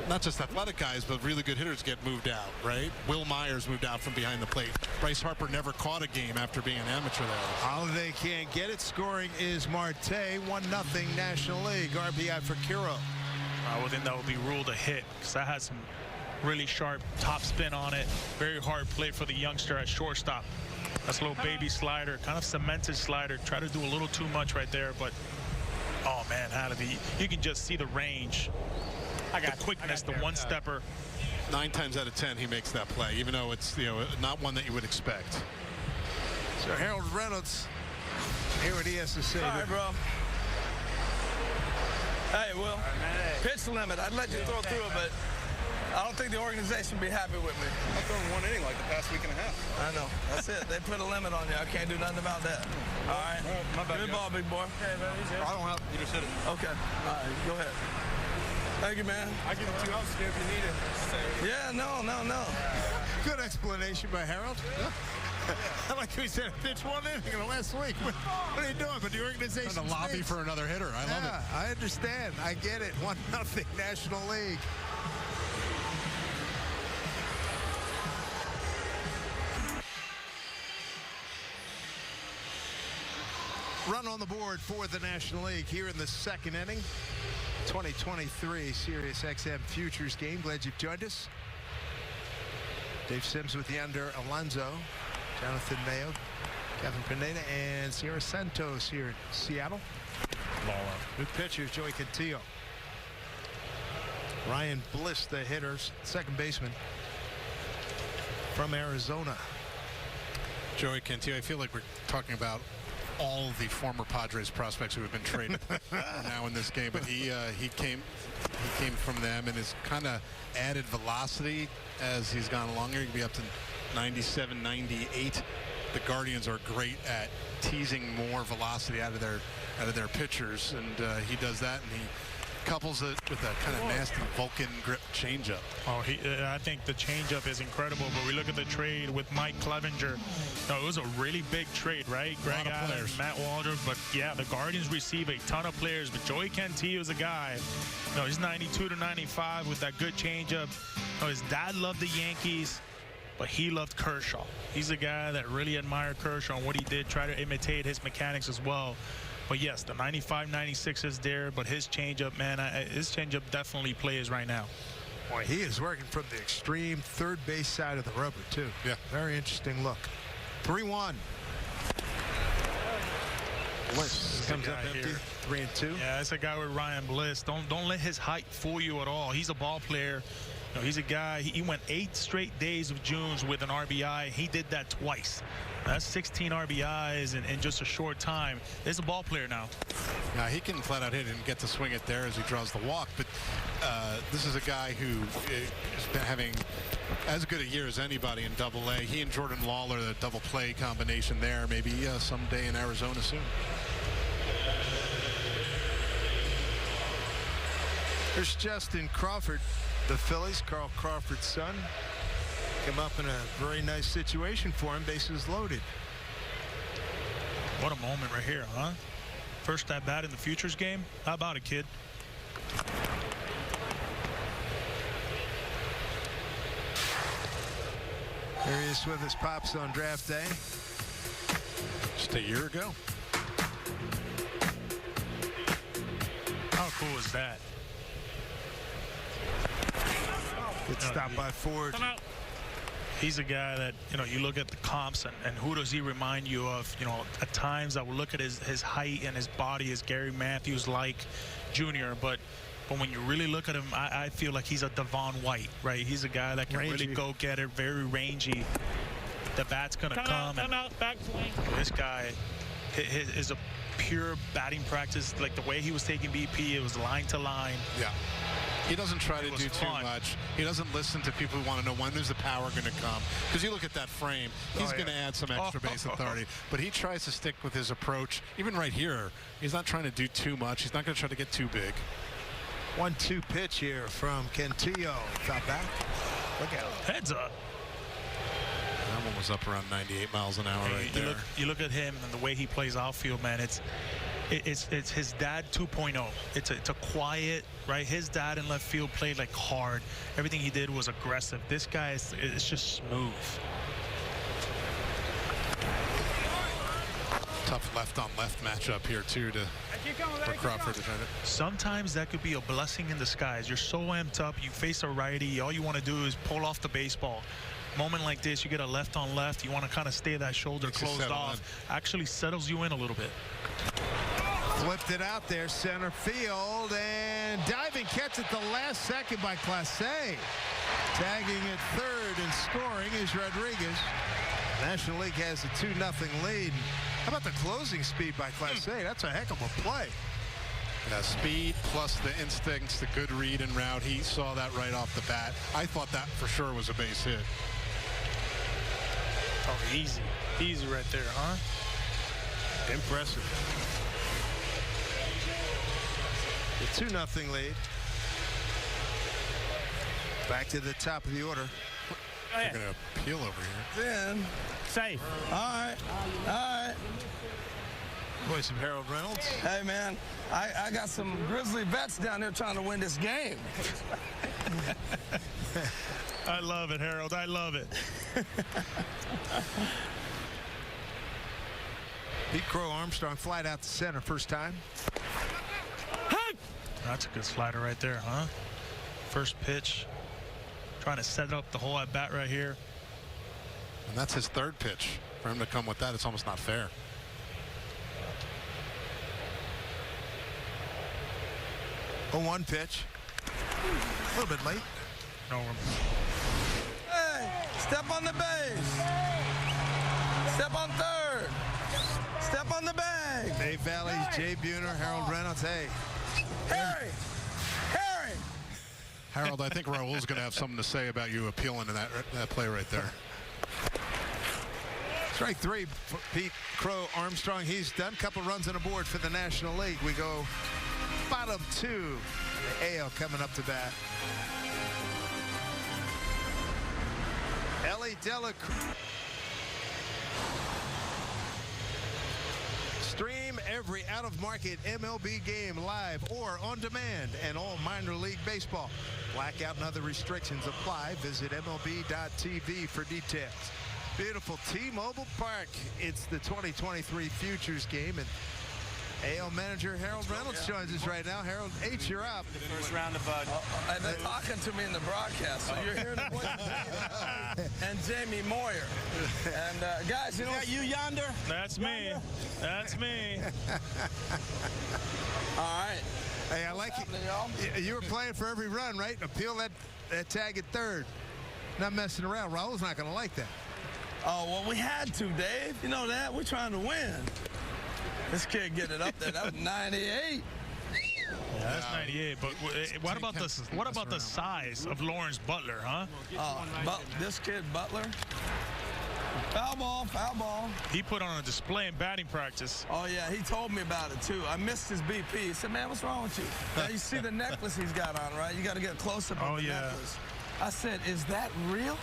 [SPEAKER 8] not just athletic guys, but really good hitters get moved out, right? Will Myers moved out from behind the plate. Bryce Harper never caught a game after being an amateur there.
[SPEAKER 3] Holiday can't get it. Scoring is Marte. 1-0 National League. RBI for Curo.
[SPEAKER 7] Well, then that would be ruled a hit, because that had some really sharp top spin on it. Very hard play for the youngster at shortstop. That's a little baby slider, kind of cemented slider. Try to do a little too much right there, but oh man, you can just see the range. The quickness, the one-stepper.
[SPEAKER 8] 9 times out of 10 he makes that play, even though it's not one that you would expect.
[SPEAKER 3] So Harold Reynolds, hear what he has to say.
[SPEAKER 1] All right, bro. Hey, Will. Pitch limit. I'd let you throw through it, but I don't think the organization would be happy with me.
[SPEAKER 15] I've thrown 1 inning like the past week and a half.
[SPEAKER 1] I know. That's it. They put a limit on you. I can't do nothing about that. All right.
[SPEAKER 15] My bad.
[SPEAKER 1] Good ball, big boy.
[SPEAKER 15] Okay, man. I don't have. You just hit it.
[SPEAKER 1] Okay. All right. Go ahead. Thank you, man.
[SPEAKER 15] I give it 2 outs if you need it.
[SPEAKER 1] Yeah, no.
[SPEAKER 3] Good explanation by Harold. Like we said, pitch one inning in the last week. What are you doing? But the organization
[SPEAKER 8] trying to lobby for another hitter. I love it.
[SPEAKER 3] I understand. I get it. 1-0 National League. Run on the board for the National League here in the second inning. 2023 SiriusXM Futures game. Glad you've joined us. Dave Sims with the under Alonzo, Jonathan Mayo, Kevin Pineda, and Sierra Santos here in Seattle. Ball up. New pitcher, Joey Cantillo. Ryan Bliss, the hitters, second baseman from Arizona.
[SPEAKER 8] Joey Cantillo, I feel like we're talking about all the former Padres prospects who have been traded now in this game, but he came from them and has kind of added velocity as he's gone along here. He can be up to 97, 98. The Guardians are great at teasing more velocity out of their pitchers, and he does that, and he couples it with a kind of nasty Vulcan grip changeup.
[SPEAKER 7] Oh, I think the changeup is incredible, but we look at the trade with Mike Clevenger. No, it was a really big trade, right? Greg Adams, Matt Waldrop, but yeah, the Guardians receive a ton of players, but Joey Cantillo is a guy. No, he's 92 to 95 with that good changeup. No, his dad loved the Yankees, but he loved Kershaw. He's a guy that really admired Kershaw and what he did, try to imitate his mechanics as well. But yes, the 95, 96 is there, but his changeup, man, his changeup definitely plays right now.
[SPEAKER 3] Boy, he is working from the extreme third base side of the rubber, too. Yeah. Very interesting look. 3-1. Bliss comes up empty. 3-2.
[SPEAKER 7] Yeah, that's a guy with Ryan Bliss. Don't let his height fool you at all. He's a ball player. You know, he's a guy, he went 8 straight days of Junes with an RBI. He did that twice. That's 16 RBIs in just a short time. There's a ball player now.
[SPEAKER 8] Now, he can flat out hit and get the swing it there as he draws the walk, but this is a guy who has been having as good a year as anybody in Double-A. He and Jordan Lawler, the double play combination there, maybe someday in Arizona soon.
[SPEAKER 3] There's Justin Crawford, the Phillies, Carl Crawford's son. Came up in a very nice situation for him, bases loaded.
[SPEAKER 7] What a moment right here, huh? First at bat in the Futures game. How about it, kid?
[SPEAKER 3] Here he is with his pops on draft day.
[SPEAKER 8] Just a year ago.
[SPEAKER 7] How cool is that?
[SPEAKER 3] Good stop by Ford.
[SPEAKER 7] He's a guy that, you know, you look at the comps and who does he remind you of? You know, at times I would look at his height and his body as Gary Matthews-like Jr., but when you really look at him, I feel like he's a Devon White, right? He's a guy that can really go get it, very rangy. The bat's going to come.
[SPEAKER 14] Back swing.
[SPEAKER 7] This guy is a pure batting practice. Like the way he was taking BP, it was line to line.
[SPEAKER 8] Yeah. He doesn't try to do too much. He doesn't listen to people who want to know when is the power going to come. Because you look at that frame, he's going to add some extra base authority. But he tries to stick with his approach. Even right here, he's not trying to do too much. He's not going to try to get too big.
[SPEAKER 3] 1-2 pitch here from Cantillo. Foul back. Look out.
[SPEAKER 7] Heads up.
[SPEAKER 8] That one was up around 98 miles an hour right there.
[SPEAKER 7] You look at him and the way he plays outfield, man. It's his dad 2.0. It's a quiet, right? His dad in left field played like hard. Everything he did was aggressive. This guy is just smooth.
[SPEAKER 8] Tough left-on-left matchup here too for Crawford to try to.
[SPEAKER 7] Sometimes that could be a blessing in disguise. You're so amped up. You face a righty. All you want to do is pull off the baseball. Moment like this, you get a left-on-left. You want to kind of stay that shoulder closed off. Actually settles you in a little bit.
[SPEAKER 3] Flipped it out there, center field, and diving catch at the last second by Clase. Tagging at third and scoring is Rodriguez. National League has a 2-0 lead. How about the closing speed by Clase? That's a heck of a play.
[SPEAKER 8] Yeah, speed plus the instincts, the good read and route. He saw that right off the bat. I thought that for sure was a base hit.
[SPEAKER 7] Oh, easy. Easy right there, huh?
[SPEAKER 3] Impressive. The 2-0 lead. Back to the top of the order.
[SPEAKER 8] They're going to appeal over here.
[SPEAKER 1] Then.
[SPEAKER 14] Safe.
[SPEAKER 1] All right. All right.
[SPEAKER 3] Voice of Harold Reynolds.
[SPEAKER 1] Hey, man, I got some Grizzly vets down there trying to win this game.
[SPEAKER 7] I love it, Harold. I love it.
[SPEAKER 3] Pete Crow Armstrong flied out to center first time.
[SPEAKER 7] That's a good slider right there, huh? First pitch. Trying to set up the whole at bat right here.
[SPEAKER 8] And that's his third pitch. For him to come with that, it's almost not fair.
[SPEAKER 3] A 1 pitch. A little bit late.
[SPEAKER 7] No room.
[SPEAKER 1] Hey, step on the base. Step on third. Step on the bag.
[SPEAKER 3] Dave Valley, Jay Buhner, Harold Reynolds. Hey.
[SPEAKER 1] Harry. Harry.
[SPEAKER 8] Harold, I think Raul's going to have something to say about you appealing to that play right there.
[SPEAKER 3] Strike 3 for Pete Crow Armstrong. He's done a couple runs on the board for the National League. We go bottom 2. AL coming up to bat. Ellie Delacruz. Stream every out-of-market MLB game live or on demand and all minor league baseball. Blackout and other restrictions apply. Visit MLB.tv for details. Beautiful T-Mobile Park. It's the 2023 Futures game, and AL manager Harold Reynolds joins us right now. Harold, 8, you're up.
[SPEAKER 14] The first round of
[SPEAKER 1] And they're talking to me in the broadcast, so you're hearing the voice and Jamie Moyer. And guys, you know
[SPEAKER 14] you yonder?
[SPEAKER 7] That's me. That's me.
[SPEAKER 1] All right.
[SPEAKER 3] Hey, I like it. You were playing for every run, right? Appeal that tag at third. Not messing around. Raul's not going to like that.
[SPEAKER 1] Oh, well, we had to, Dave. You know that? We're trying to win. This kid get it up there. That was 98.
[SPEAKER 7] Yeah, that's 98. But what about the size of Lawrence Butler, huh?
[SPEAKER 1] This kid Butler. Foul ball, foul ball.
[SPEAKER 7] He put on a display in batting practice.
[SPEAKER 1] Oh yeah, he told me about it too. I missed his BP. He said, "Man, what's wrong with you?" Now you see the necklace he's got on, right? You got to get a close up of the necklace. I said, "Is that real?"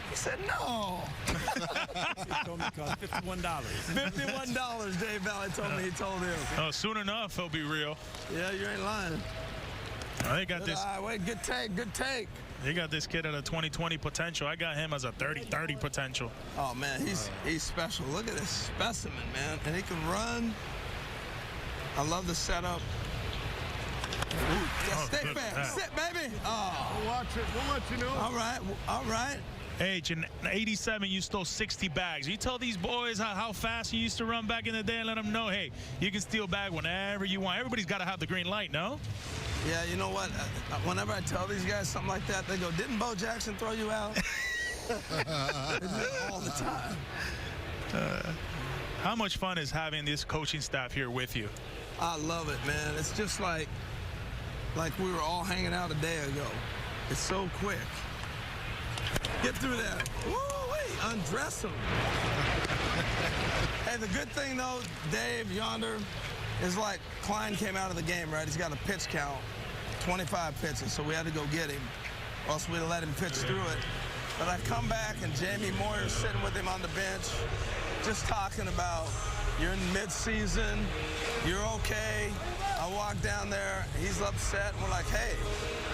[SPEAKER 1] He said, "No."
[SPEAKER 14] He told me it cost $51.
[SPEAKER 1] $51, Dave Valley told me he told him.
[SPEAKER 7] Oh, soon enough, he'll be real.
[SPEAKER 1] Yeah, you ain't lying.
[SPEAKER 7] Oh, they got this.
[SPEAKER 1] Wait, good take, good take.
[SPEAKER 7] They got this kid at a 20-20 potential. I got him as a 30-30 potential.
[SPEAKER 1] Oh, man, he's special. Look at this specimen, man. And he can run. I love the setup. Ooh, stay back. Sit, baby. Oh.
[SPEAKER 3] We'll watch it. We'll let you know.
[SPEAKER 1] All right. All right.
[SPEAKER 7] H, in 87, you stole 60 bags. You tell these boys how fast you used to run back in the day and let them know, hey, you can steal bag whenever you want. Everybody's got to have the green light, no?
[SPEAKER 1] Yeah, you know what? Whenever I tell these guys something like that, they go, "Didn't Bo Jackson throw you out?" All the time.
[SPEAKER 7] How much fun is having this coaching staff here with you?
[SPEAKER 1] I love it, man. It's just like we were all hanging out a day ago. It's so quick. Get through that. Woo, wait, undress him. Hey, the good thing, though, Dave, yonder, is like Klein came out of the game, right? He's got a pitch count, 25 pitches, so we had to go get him, or else we'd have let him pitch through it. But I come back, and Jamie Moyer's sitting with him on the bench, just talking about, you're in mid-season, you're okay. I walk down there, he's upset, and we're like, hey,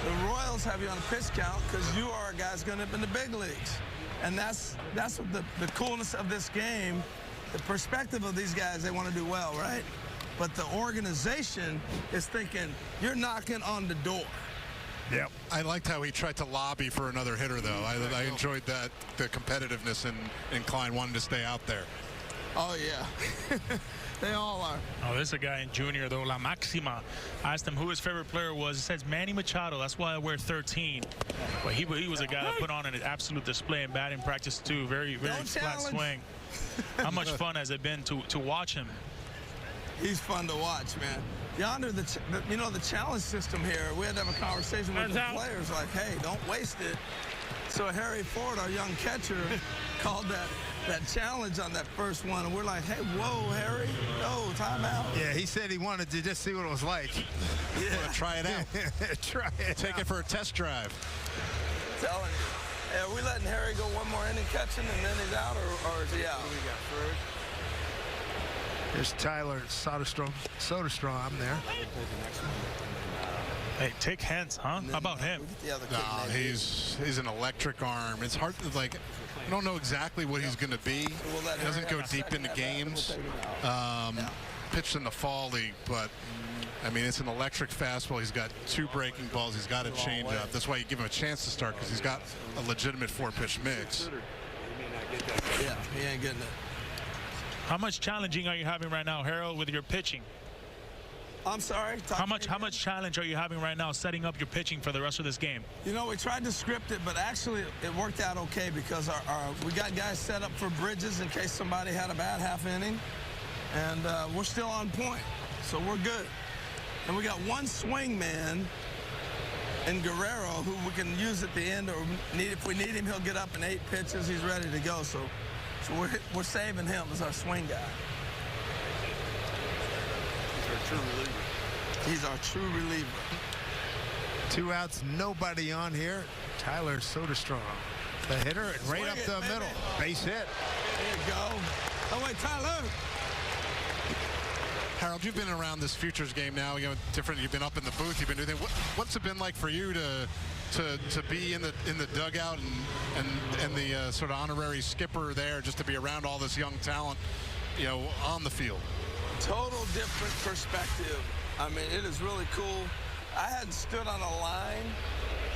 [SPEAKER 1] the Royals have you on a pitch count because you are a guy's going up in the big leagues. And that's what the coolness of this game, the perspective of these guys, they want to do well, right? But the organization is thinking, you're knocking on the door.
[SPEAKER 8] Yep. I liked how he tried to lobby for another hitter, though. I enjoyed that, the competitiveness in Klein wanting to stay out there.
[SPEAKER 1] Oh, yeah. They all are.
[SPEAKER 7] Oh, there's a guy in junior, though, La Maxima. I asked him who his favorite player was. He says Manny Machado. That's why I wear 13. But he was a guy that put on an absolute display in batting practice, too. Very flat swing. How much fun has it been to watch him?
[SPEAKER 1] He's fun to watch, man. Yonder, the challenge system here, we had to have a conversation with the players like, hey, don't waste it. So Harry Ford, our young catcher, called that challenge on that first one, and we're like, hey, whoa, Harry, no, timeout.
[SPEAKER 3] Yeah, he said he wanted to just see what it was like.
[SPEAKER 1] Yeah.
[SPEAKER 8] Try it out.
[SPEAKER 3] Try it.
[SPEAKER 8] Take it for a test drive.
[SPEAKER 1] Telling you. Hey, are we letting Harry go one more inning catching and then he's out, or is he out?
[SPEAKER 3] What do we got first? Here's Tyler Soderstrom there.
[SPEAKER 7] Hey, take hands, huh? How about him?
[SPEAKER 8] No, he's an electric arm. It's hard to, like, I don't know exactly what he's going to be. He doesn't go deep into games. Pitched in the fall league, but I mean, it's an electric fastball. He's got 2 breaking balls. He's got a changeup. That's why you give him a chance to start, because he's got a legitimate 4-pitch mix.
[SPEAKER 1] Yeah, he ain't getting it.
[SPEAKER 7] How much challenging are you having right now, Harold, with your pitching?
[SPEAKER 1] I'm sorry?
[SPEAKER 7] How much challenge are you having right now setting up your pitching for the rest of this game?
[SPEAKER 1] You know, we tried to script it, but actually it worked out okay because we got guys set up for bridges in case somebody had a bad half inning. And we're still on point, so we're good. And we got one swing man in Guerrero who we can use at the end, or if we need him, he'll get up in 8 pitches. He's ready to go. So we're saving him as our swing guy. He's our true reliever.
[SPEAKER 3] 2 outs, nobody on here. Tyler Soderstrom, the hitter, and right up the middle. Base hit.
[SPEAKER 1] There you go. Oh, wait, Tyler.
[SPEAKER 8] Harold, you've been around this futures game now. You know, different. You've been up in the booth. You've been doing. What's it been like for you to be in the dugout and the sort of honorary skipper there, just to be around all this young talent, you know, on the field?
[SPEAKER 1] Total different perspective. I mean, it is really cool. I hadn't stood on a line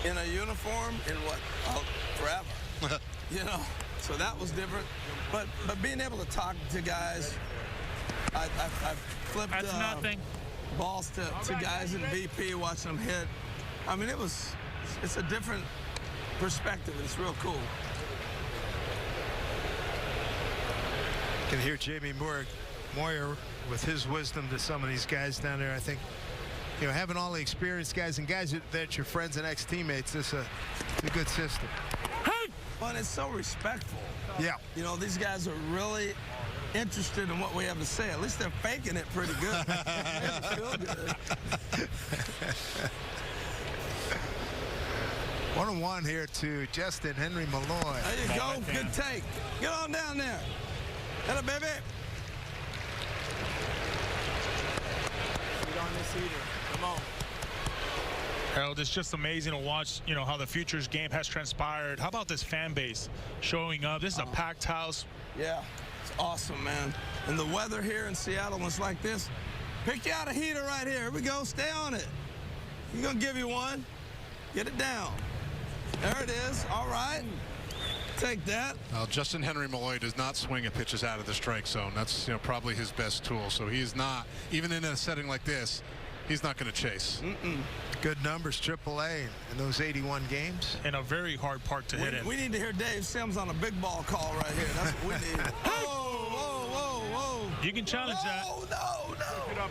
[SPEAKER 1] in a uniform in forever. You know, so that was different. But being able to talk to guys. I flipped balls to guys in BP, watching them hit. I mean, it's a different perspective. It's real cool.
[SPEAKER 3] You can hear Jamie Moyer with his wisdom to some of these guys down there. I think, you know, having all the experienced guys and guys that your friends and ex-teammates, it's a good system.
[SPEAKER 1] But it's so respectful.
[SPEAKER 3] Yeah.
[SPEAKER 1] You know, these guys are really interested in what we have to say. At least they're faking it pretty good. They feel good.
[SPEAKER 3] 1-1 here to Justin Henry Malloy.
[SPEAKER 1] There you go. Good take. Get on down there. Hello, baby.
[SPEAKER 12] Get on this heater. Come on.
[SPEAKER 7] Harold, it's just amazing to watch, you know, how the futures game has transpired. How about this fan base showing up? This is a packed house.
[SPEAKER 1] Yeah, it's awesome, man. And the weather here in Seattle was like this. Pick you out a heater right here. Here we go. Stay on it. He's going to give you one. Get it down. There it is. All right. Take that.
[SPEAKER 8] Well, Justin Henry Malloy does not swing at pitches out of the strike zone. That's, you know, probably his best tool. So he's not, even in a setting like this, he's not going to chase.
[SPEAKER 3] Good numbers, AAA in those 81 games.
[SPEAKER 7] In a very hard park to hit in.
[SPEAKER 1] We need to hear Dave Sims on a big ball call right here. That's what we need. Whoa, whoa, whoa, whoa.
[SPEAKER 7] You can challenge that.
[SPEAKER 1] Oh, no. We'll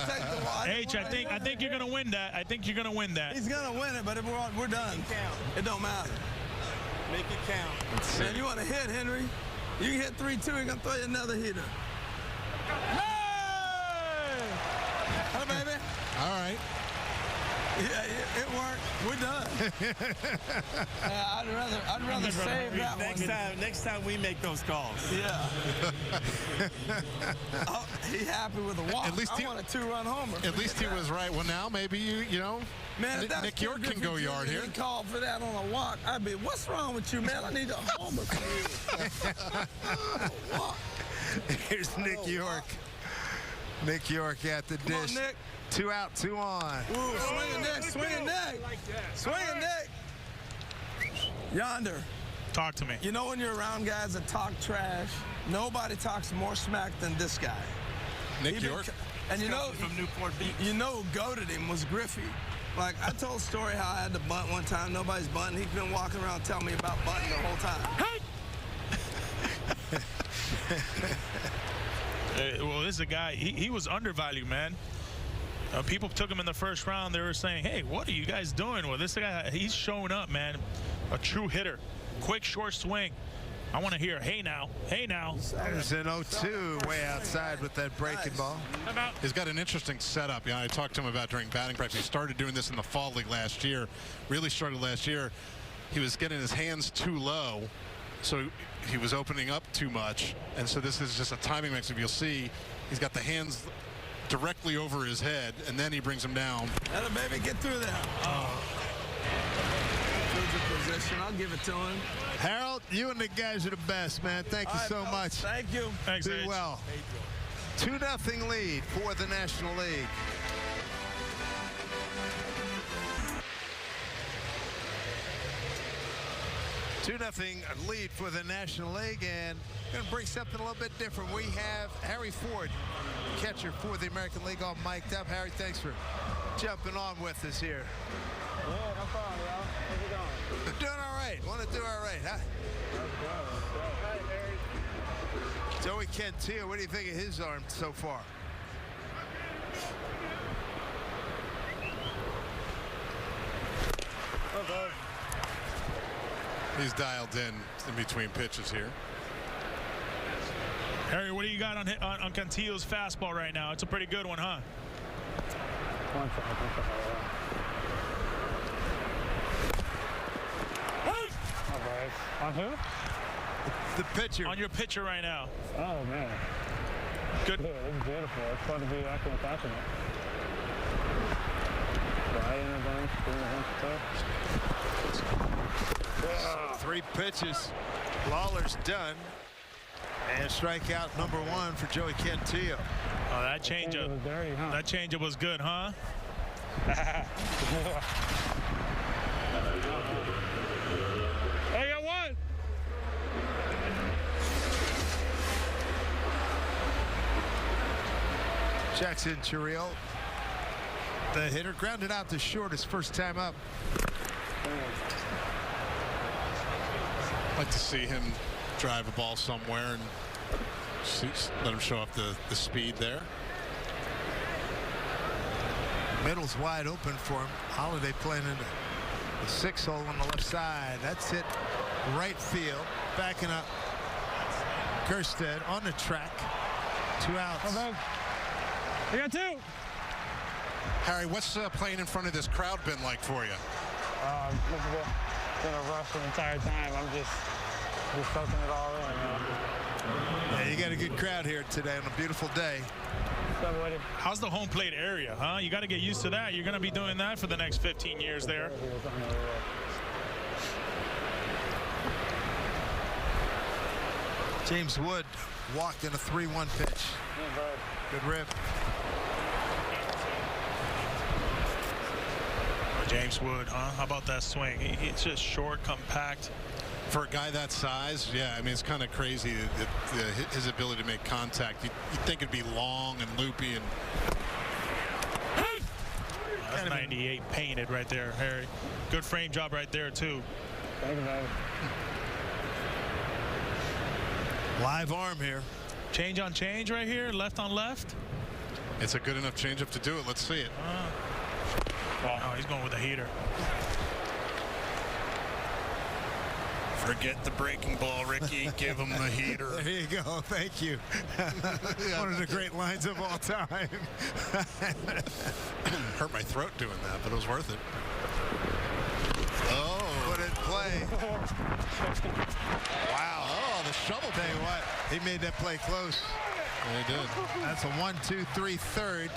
[SPEAKER 1] take the watch.
[SPEAKER 7] H, I think you're going to win that. I think you're going to win that.
[SPEAKER 1] He's going to win it, but if we're done. It don't matter.
[SPEAKER 12] Make it count.
[SPEAKER 1] Man, you want to hit, Henry? You can hit 3-2. He's going to throw you another heater. Hello, baby.
[SPEAKER 8] All right.
[SPEAKER 1] Yeah, it worked. We're done. I'd rather save that one.
[SPEAKER 12] Next time we make those calls.
[SPEAKER 1] Yeah. Oh, he happy with a walk.
[SPEAKER 8] At least
[SPEAKER 1] I want a 2-run homer.
[SPEAKER 8] At least he was right. Well, now maybe you know.
[SPEAKER 1] Man,
[SPEAKER 8] Nick York can go yard here.
[SPEAKER 1] He called for that on a walk. I'd be, what's wrong with you, man? I need a homer for you. Walk.
[SPEAKER 3] Here's Nick York. Nick York at the dish.
[SPEAKER 1] On, Nick.
[SPEAKER 3] 2 out, 2 on.
[SPEAKER 1] Ooh, swinging Nick, swinging Nick. Swinging Nick. Yonder.
[SPEAKER 7] Talk to me.
[SPEAKER 1] You know when you're around guys that talk trash, nobody talks more smack than this guy.
[SPEAKER 8] Nick York.
[SPEAKER 1] And you know,
[SPEAKER 12] from Newport Beach.
[SPEAKER 1] You know who goated him was Griffey. Like, I told a story how I had to bunt one time. Nobody's bunting. He's been walking around telling me about bunting the whole time.
[SPEAKER 7] Well, this is a guy, he was undervalued, man. People took him in the first round. They were saying, hey, what are you guys doing? Well, this guy, he's showing up, man. A true hitter. Quick, short swing. I want to hear, hey now, hey now.
[SPEAKER 3] There's an 0-2 way outside with that breaking ball.
[SPEAKER 8] He's got an interesting setup. You know, I talked to him about during batting practice. He started doing this in the fall league last year. Really struggled last year. he was getting his hands too low, so he was opening up too much. And so this is just a timing mix. If you'll see, he's got the hands directly over his head, and then he brings him down.
[SPEAKER 1] Let him, baby, get through there. Oh. Position. I'll give it to him.
[SPEAKER 3] Harold, you and the guys are the best, man. Thank you so much.
[SPEAKER 1] Thank you.
[SPEAKER 7] Thanks,
[SPEAKER 3] Be well. 2-0 lead for the National League. Two nothing lead for the National League, and going to bring something a little bit different. We have Harry Ford, catcher for the American League, all mic'd up. Harry, thanks for jumping on with us here.
[SPEAKER 14] Yeah, no problem, y'all. How's it going?
[SPEAKER 3] Doing all right. Want to do all right, huh?
[SPEAKER 14] Let's go.
[SPEAKER 3] Joey Cantillo, what do you think of his arm so far?
[SPEAKER 14] Okay.
[SPEAKER 8] He's dialed in between pitches here.
[SPEAKER 7] Harry, what do you got on Cantillo's fastball right now? It's a pretty good one, huh?
[SPEAKER 14] One second. All right. On who?
[SPEAKER 3] The pitcher.
[SPEAKER 7] On your pitcher right now.
[SPEAKER 14] Oh, man.
[SPEAKER 7] Good.
[SPEAKER 14] Dude, it's beautiful. It's fun to be actually catching it. Right in a bunch, doing a bunch of stuff.
[SPEAKER 3] Yeah. 3 pitches. Lawler's done. And strikeout number 1 for Joey Cantillo.
[SPEAKER 7] Oh, that changeup. That changeup was good, huh?
[SPEAKER 14] I got one.
[SPEAKER 3] Jackson Churriel, the hitter, grounded out to short his first time up.
[SPEAKER 8] I'd like to see him drive a ball somewhere and let him show off the speed there.
[SPEAKER 3] Middle's wide open for him. Holiday playing in the 6-hole on the left side. That's it. Right field. Backing up. Kerstead on the track. 2 outs.
[SPEAKER 14] I got 2.
[SPEAKER 8] Harry, what's playing in front of this crowd been like for you?
[SPEAKER 14] It's been a rush the entire time. I'm just soaking it all in.
[SPEAKER 3] Yeah, you got a good crowd here today on a beautiful day.
[SPEAKER 7] How's the home plate area, huh? You got to get used to that. You're going to be doing that for the next 15 years there.
[SPEAKER 3] James Wood walked in a 3-1 pitch. Good rip.
[SPEAKER 7] James Wood, huh? How about that swing? It's just short, compact.
[SPEAKER 8] For a guy that size, yeah, I mean, it's kind of crazy that his ability to make contact. You'd think it'd be long and loopy and.
[SPEAKER 7] That's 98 painted right there, Harry. Good frame job right there, too.
[SPEAKER 3] Live arm here.
[SPEAKER 7] Change on change right here, left on left.
[SPEAKER 8] It's a good enough changeup to do it. Let's see it.
[SPEAKER 7] Oh, he's going with a heater.
[SPEAKER 8] Forget the breaking ball, Ricky. Give him the heater.
[SPEAKER 3] There you go. Thank you. One of the great lines of all time.
[SPEAKER 8] Hurt my throat doing that, but it was worth it. Oh.
[SPEAKER 3] Put it in play. Wow.
[SPEAKER 8] Oh, the shovel.
[SPEAKER 3] Tell you what, he made that play close.
[SPEAKER 8] Yeah, he did.
[SPEAKER 3] That's a 1-2-3 third.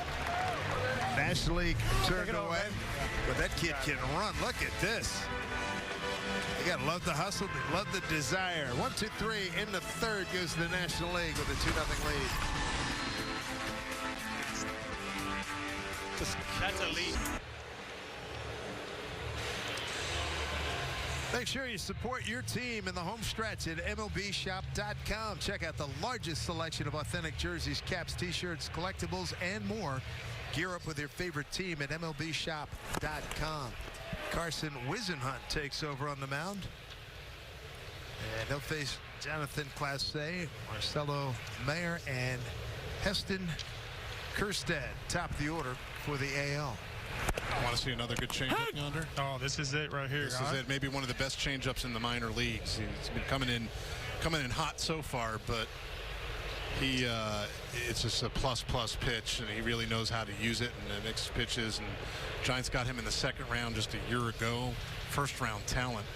[SPEAKER 3] National League turned away. But that kid can run. Look at this. You gotta love the hustle, love the desire. 1-2-3 in the third goes to the National League with a 2-0 lead.
[SPEAKER 7] That's a lead.
[SPEAKER 3] Make sure you support your team in the home stretch at MLBshop.com. Check out the largest selection of authentic jerseys, caps, t-shirts, collectibles, and more. Gear up with your favorite team at MLBshop.com. Carson Wisenhunt takes over on the mound. And he'll face Jonathan Classe, Marcelo Mayer, and Heston Kerstead. Top of the order for the AL.
[SPEAKER 8] Want to see another good changeup yonder?
[SPEAKER 7] Oh, this is it right here.
[SPEAKER 8] This is it. Maybe one of the best changeups in the minor leagues. He's been coming in hot so far, but it's just a plus pitch, and he really knows how to use it in the next pitches. And Giants got him in the second round just a year ago. First round talent.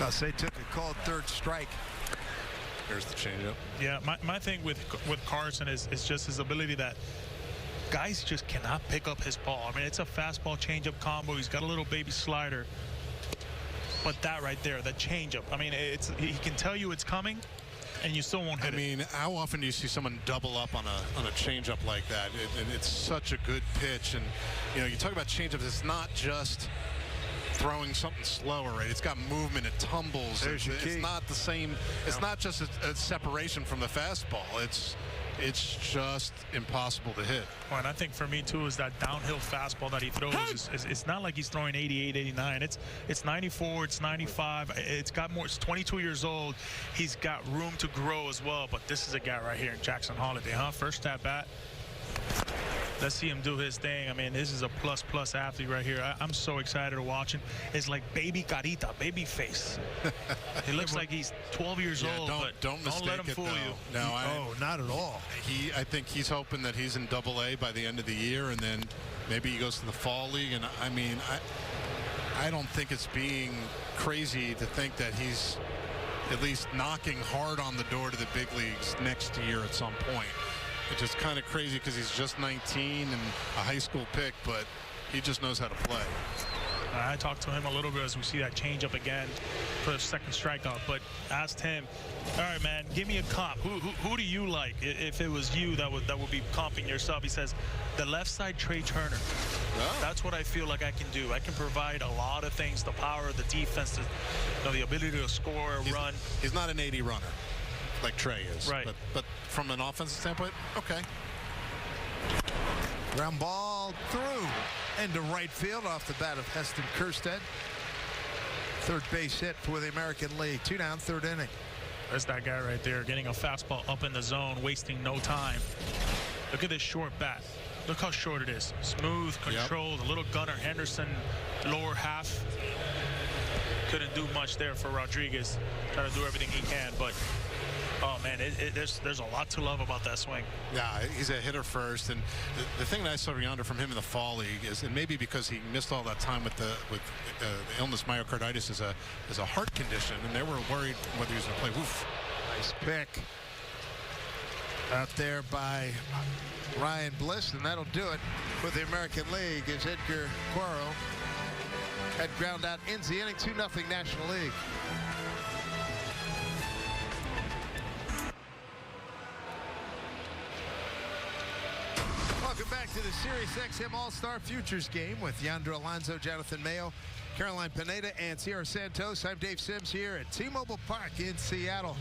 [SPEAKER 3] I'll say took a called third strike.
[SPEAKER 15] Here's the changeup.
[SPEAKER 7] Yeah, my thing with Carson is just his ability that guys just cannot pick up his ball. I mean, it's a fastball changeup combo. He's got a little baby slider. But that right there, that changeup, I mean, he can tell you it's coming, and you still won't hit it.
[SPEAKER 8] I mean, how often do you see someone double up on a changeup like that? And it's such a good pitch. And, you know, you talk about changeups, it's not just throwing something slower, right? It's got movement, it tumbles.
[SPEAKER 3] There's your key.
[SPEAKER 8] It's not the same. It's not just a separation from the fastball. It's just impossible to hit.
[SPEAKER 7] Well, and I think for me, too, is that downhill fastball that he throws. It's not like he's throwing 88, 89. It's 94, it's 95. It's got more. It's 22 years old. He's got room to grow as well. But this is a guy right here, Jackson Holiday, huh? First at bat. Let's see him do his thing. I mean, this is a plus athlete right here. I'm so excited to watch him. It's like baby carita, baby face. He looks like he's 12 years old, but don't let him fool you.
[SPEAKER 8] No,
[SPEAKER 3] not at all.
[SPEAKER 8] I think he's hoping that he's in Double-A by the end of the year, and then maybe he goes to the fall league. And I mean, I don't think it's being crazy to think that he's at least knocking hard on the door to the big leagues next year at some point. It's just kind of crazy because he's just 19 and a high school pick, but he just knows how to play.
[SPEAKER 7] I talked to him a little bit as we see that change up again for the second strikeout, but asked him, all right, man, give me a comp. Who do you like? If it was you that would be comping yourself, he says, the left side Trey Turner. Oh. That's what I feel like I can do. I can provide a lot of things, the power, the defense, the ability to score, run.
[SPEAKER 8] He's not an 80 runner like Trey is.
[SPEAKER 7] Right.
[SPEAKER 8] But from an offensive standpoint, okay.
[SPEAKER 3] Ground ball through into right field off the bat of Heston Kjerstad. Third base hit for the American League. 2 down, third inning.
[SPEAKER 7] There's that guy right there getting a fastball up in the zone, wasting no time. Look at this short bat. Look how short it is. Smooth, controlled, a little gunner. Henderson, lower half. Couldn't do much there for Rodriguez. Try to do everything he can, but oh man, there's a lot to love about that swing.
[SPEAKER 8] Yeah, he's a hitter first, and the thing that I saw yonder from him in the fall league is, and maybe because he missed all that time with the illness, myocarditis is a heart condition, and they were worried whether he was going to play. Woof.
[SPEAKER 3] Nice pick out there by Ryan Bliss, and that'll do it for the American League as Edgar Quero had ground out, ends the inning. 2-0 National League. Welcome back to the SiriusXM All-Star Futures game with Yandra Alonso, Jonathan Mayo, Caroline Pineda, and Sierra Santos. I'm Dave Sims here at T-Mobile Park in Seattle.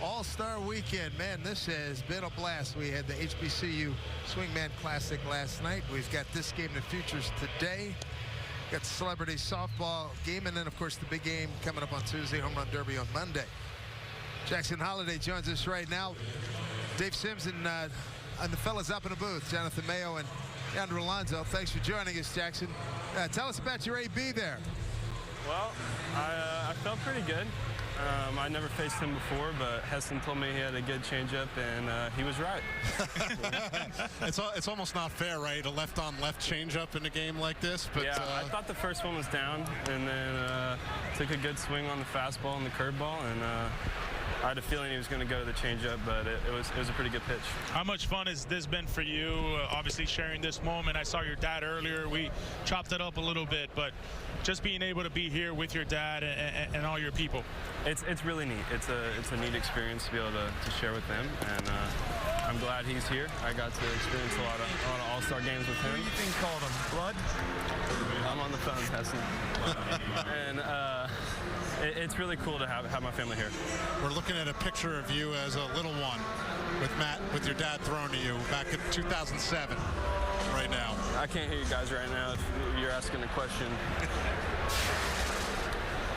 [SPEAKER 3] All-Star Weekend. Man, this has been a blast. We had the HBCU Swingman Classic last night. We've got this game in futures today. Got the Celebrity Softball game, and then, of course, the big game coming up on Tuesday, Home Run Derby on Monday. Jackson Holiday joins us right now. Dave Sims and the fellas up in the booth, Jonathan Mayo and Yandra Alonso. Thanks for joining us, Jackson. Tell us about your AB there.
[SPEAKER 10] Well, I felt pretty good. I never faced him before, but Heston told me he had a good changeup, and he was right.
[SPEAKER 8] It's almost not fair, right? A left-on-left changeup in a game like this. But
[SPEAKER 10] yeah, I thought the first one was down, and then took a good swing on the fastball and the curveball, and I had a feeling he was going to go to the changeup, but it was a pretty good pitch.
[SPEAKER 7] How much fun has this been for you? Obviously sharing this moment. I saw your dad earlier. We chopped it up a little bit, but just being able to be here with your dad and all your people.
[SPEAKER 10] It's really neat. It's a neat experience to be able to share with them, and I'm glad he's here. I got to experience a lot of All-Star games with him.
[SPEAKER 3] Who do you think called him? Blood?
[SPEAKER 10] I'm on the phone, Heston. And it's really cool to have my family here.
[SPEAKER 8] We're looking at a picture of you as a little one with your dad throwing to you back in 2007 right now.
[SPEAKER 10] I can't hear you guys right now if you're asking a question.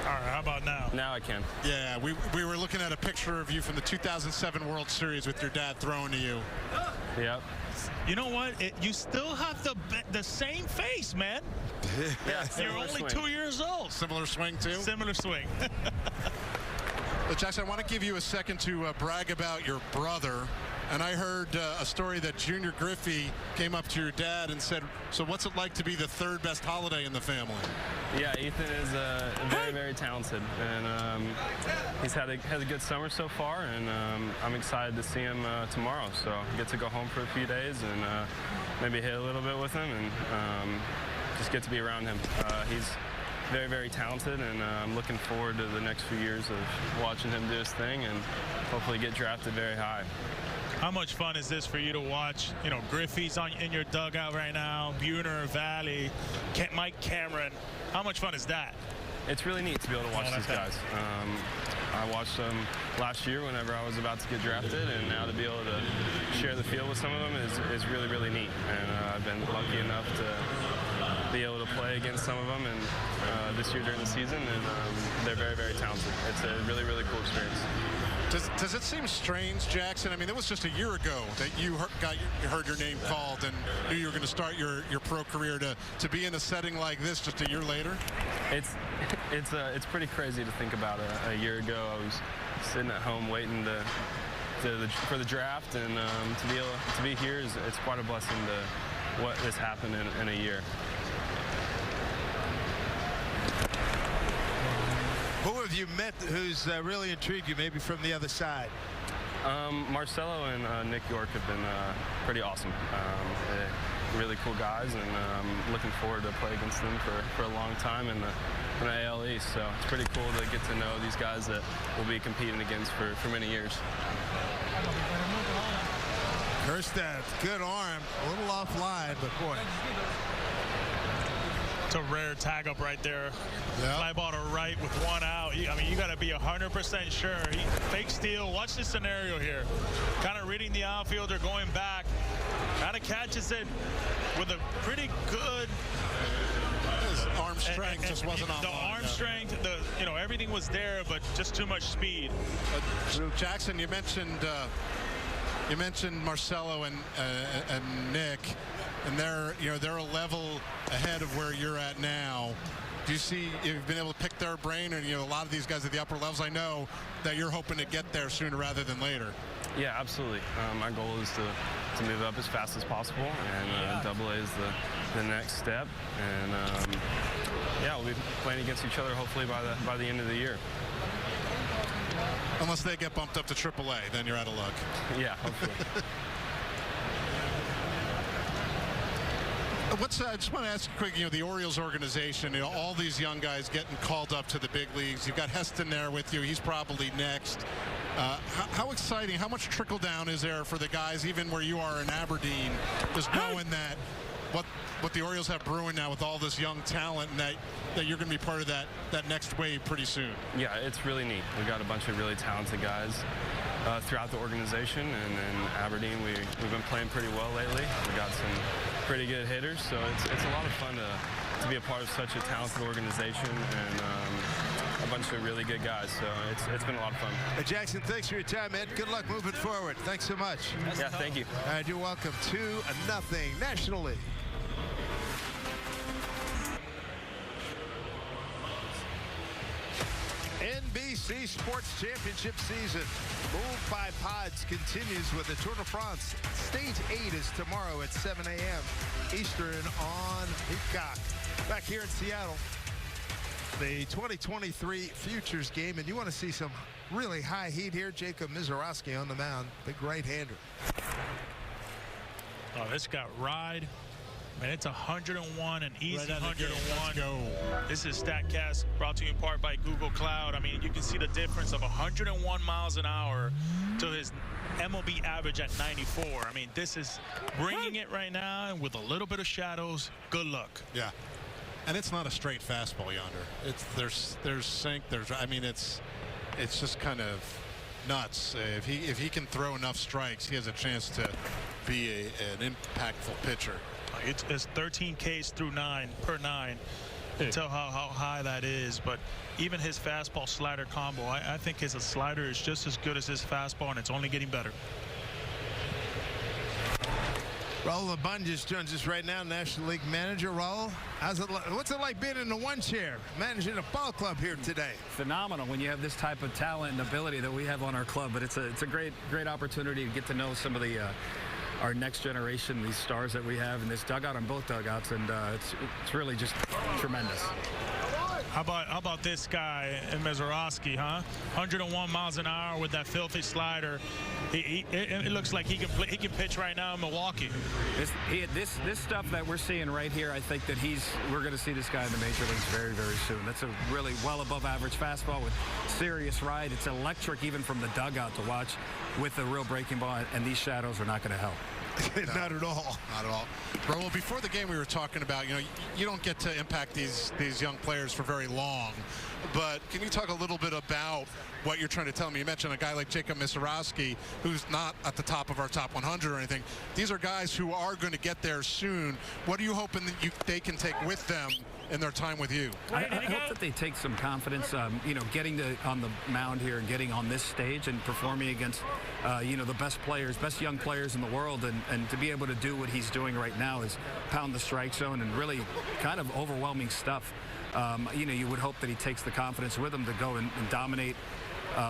[SPEAKER 7] All right, how about now?
[SPEAKER 10] Now I can.
[SPEAKER 8] Yeah, we were looking at a picture of you from the 2007 World Series with your dad throwing to you.
[SPEAKER 10] Yep.
[SPEAKER 7] You know what? You still have the same face, man.
[SPEAKER 10] Yeah,
[SPEAKER 7] you're only
[SPEAKER 10] swing.
[SPEAKER 7] 2 years old.
[SPEAKER 8] Similar swing, too?
[SPEAKER 7] Similar swing.
[SPEAKER 8] But Jackson, I want to give you a second to brag about your brother. And I heard a story that Junior Griffey came up to your dad and said, so what's it like to be the third best Holiday in the family?
[SPEAKER 10] Yeah, Ethan is very, very talented, and he's had a good summer so far, and I'm excited to see him tomorrow. So I get to go home for a few days and maybe hit a little bit with him and just get to be around him. He's very, very talented, and I'm looking forward to the next few years of watching him do his thing and hopefully get drafted very high.
[SPEAKER 7] How much fun is this for you to watch? You know, Griffey's in your dugout right now, Buhner, Valley, Mike Cameron. How much fun is that?
[SPEAKER 10] It's really neat to be able to watch these guys. I watched them last year whenever I was about to get drafted, and now to be able to share the field with some of them is really, really neat. And I've been lucky enough to be able to play against some of them and this year during the season, and they're very, very talented. It's a really, really cool experience.
[SPEAKER 8] Does it seem strange, Jackson? I mean, it was just a year ago that you heard your name called and knew you were going to start your pro career. To be in a setting like this just a year later?
[SPEAKER 10] It's pretty crazy to think about. A year ago, I was sitting at home waiting for the draft, and to be here it's quite a blessing to what has happened in a year.
[SPEAKER 3] Who have you met who's really intrigued you, maybe from the other side?
[SPEAKER 10] Marcelo and Nick York have been pretty awesome. They're really cool guys, and I'm looking forward to play against them for a long time in the AL East. So it's pretty cool to get to know these guys that we'll be competing against for many years.
[SPEAKER 3] Kerstead, good arm, a little offline, but boy.
[SPEAKER 7] It's a rare tag up right there.
[SPEAKER 3] Yep.
[SPEAKER 7] Fly ball to right with one out. I mean, you got to be 100% sure. Fake steal. Watch the scenario here. Kind of reading the outfielder, going back. Kind of catches it with a pretty good.
[SPEAKER 8] His arm strength just wasn't on.
[SPEAKER 7] The arm strength, everything was there, but just too much speed.
[SPEAKER 8] Jackson, you mentioned Marcelo and Nick, and they're a level ahead of where you're at now. Do you see you've been able to pick their brain, and a lot of these guys at the upper levels? I know that you're hoping to get there sooner rather than later.
[SPEAKER 10] Yeah, absolutely. My goal is to move up as fast as possible, and Double A is the next step. And we'll be playing against each other hopefully by the end of the year.
[SPEAKER 8] Unless they get bumped up to AAA, then you're out of luck.
[SPEAKER 10] Yeah, hopefully.
[SPEAKER 8] I just want to ask you quick, the Orioles organization, all these young guys getting called up to the big leagues. You've got Heston there with you. He's probably next. How exciting, how much trickle down is there for the guys, even where you are in Aberdeen, just knowing that what the Orioles have brewing now with all this young talent, and that you're going to be part of that next wave pretty soon?
[SPEAKER 10] Yeah, it's really neat. We've got a bunch of really talented guys throughout the organization, and in Aberdeen we've been playing pretty well lately. We've got some pretty good hitters, so it's a lot of fun to be a part of such a talented organization and a bunch of really good guys. So it's been a lot of fun.
[SPEAKER 3] Hey, Jackson, thanks for your time, man. Good luck moving forward. Thanks so much.
[SPEAKER 10] Yeah, thank you.
[SPEAKER 3] All right, you're welcome. 2-0 National League. NBC Sports Championship season. Move by Pods continues with the Tour de France. Stage 8 is tomorrow at 7 a.m. Eastern on Peacock. Back here in Seattle, the 2023 Futures game, and you want to see some really high heat here. Jacob Mizorowski on the mound, big right-hander.
[SPEAKER 7] Oh, this got ride. Man, it's 101, an easy 101. This is StatCast, brought to you in part by Google Cloud. I mean, you can see the difference of 101 miles an hour to his MLB average at 94. I mean, this is bringing it right now, and with a little bit of shadows, good luck.
[SPEAKER 8] Yeah, and it's not a straight fastball yonder. There's sink. It's just kind of nuts. If he can throw enough strikes, he has a chance to be an impactful pitcher.
[SPEAKER 7] It's 13 Ks through 9 per 9. You can tell how high that is, but even his fastball slider combo, I think his slider is just as good as his fastball, and it's only getting better.
[SPEAKER 3] Raul Ibañez joins us right now, National League manager. Raul, what's it like being in the one chair, managing a ball club here today?
[SPEAKER 16] Phenomenal when you have this type of talent and ability that we have on our club. But it's a great opportunity to get to know some of the our next generation, these stars that we have in this dugout, on both dugouts, and it's really just tremendous.
[SPEAKER 7] How about this guy, Mizorowski, huh? 101 miles an hour with that filthy slider. It looks like he can pitch right now in Milwaukee.
[SPEAKER 16] This stuff that we're seeing right here, I think that we're going to see this guy in the major leagues very, very soon. That's a really well above average fastball with serious ride. It's electric even from the dugout to watch with a real breaking ball, and these shadows are not going to help.
[SPEAKER 3] Not at all.
[SPEAKER 8] Not at all. Raul, before the game we were talking about, you don't get to impact these young players for very long, but can you talk a little bit about what you're trying to tell me? You mentioned a guy like Jacob Mizorowski, who's not at the top of our top 100 or anything. These are guys who are going to get there soon. What are you hoping that they can take with them in their time with you?
[SPEAKER 16] I hope that they take some confidence, getting on the mound here and getting on this stage and performing against, the best young players in the world, and to be able to do what he's doing right now is pound the strike zone and really kind of overwhelming stuff. You would hope that he takes the confidence with him to go and dominate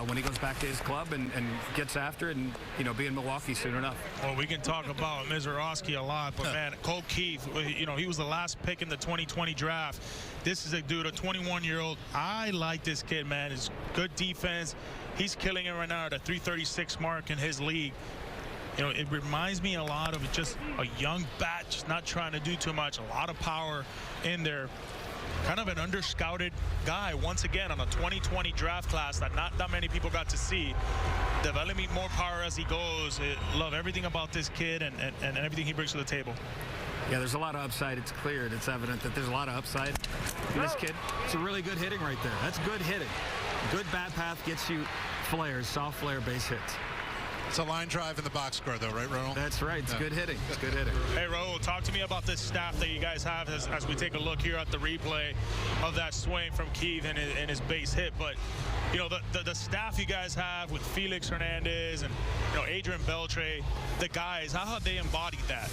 [SPEAKER 16] when he goes back to his club and gets after it and, be in Milwaukee soon enough.
[SPEAKER 7] Well, we can talk about Mizorowski a lot, but, man, Cole Keith, he was the last pick in the 2020 draft. This is a dude, a 21-year-old. I like this kid, man. It's good defense. He's killing it right now at a 336 mark in his league. It reminds me a lot of just a young bat, just not trying to do too much. A lot of power in there. Kind of an under-scouted guy, once again, on a 2020 draft class that not that many people got to see. Developing more power as he goes. Love everything about this kid and everything he brings to the table.
[SPEAKER 16] Yeah, there's a lot of upside. It's clear, it's evident that there's a lot of upside in this kid. It's a really good hitting right there. That's good hitting. Good bat path gets you flares, soft flare base hits.
[SPEAKER 8] It's a line drive in the box score, though, right, Raul?
[SPEAKER 16] That's right. It's good hitting. It's good hitting.
[SPEAKER 7] Hey, Raul, talk to me about this staff that you guys have as we take a look here at the replay of that swing from Keith and his base hit. But, the staff you guys have with Felix Hernandez and, Adrian Beltre, the guys, how have they embodied that?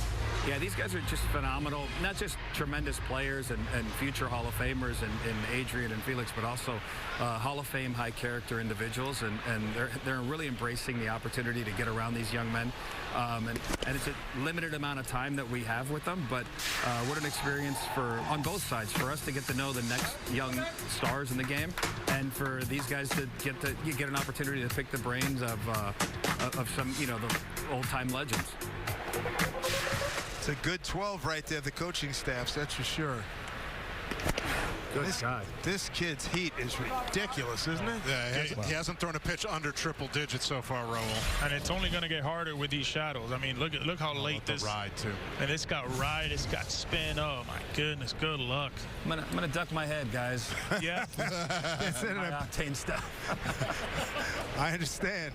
[SPEAKER 16] Yeah, these guys are just phenomenal. Not just tremendous players and future Hall of Famers in Adrian and Felix, but also Hall of Fame high character individuals, and they're really embracing the opportunity to get around these young men. And it's a limited amount of time that we have with them, but what an experience on both sides for us to get to know the next young stars in the game, and for these guys to get an opportunity to pick the brains of some the old-time legends.
[SPEAKER 3] It's a good 12 right there, the coaching staffs, that's for sure. This kid's heat is ridiculous, isn't it?
[SPEAKER 8] Yeah, he hasn't thrown a pitch under triple digits so far, Raul.
[SPEAKER 7] And it's only going to get harder with these shadows. I mean, look how late this
[SPEAKER 8] ride too.
[SPEAKER 7] And it's got ride, it's got spin. Oh my goodness, good luck.
[SPEAKER 16] I'm gonna duck my head, guys.
[SPEAKER 7] Yeah.
[SPEAKER 16] Octane stuff.
[SPEAKER 3] I understand.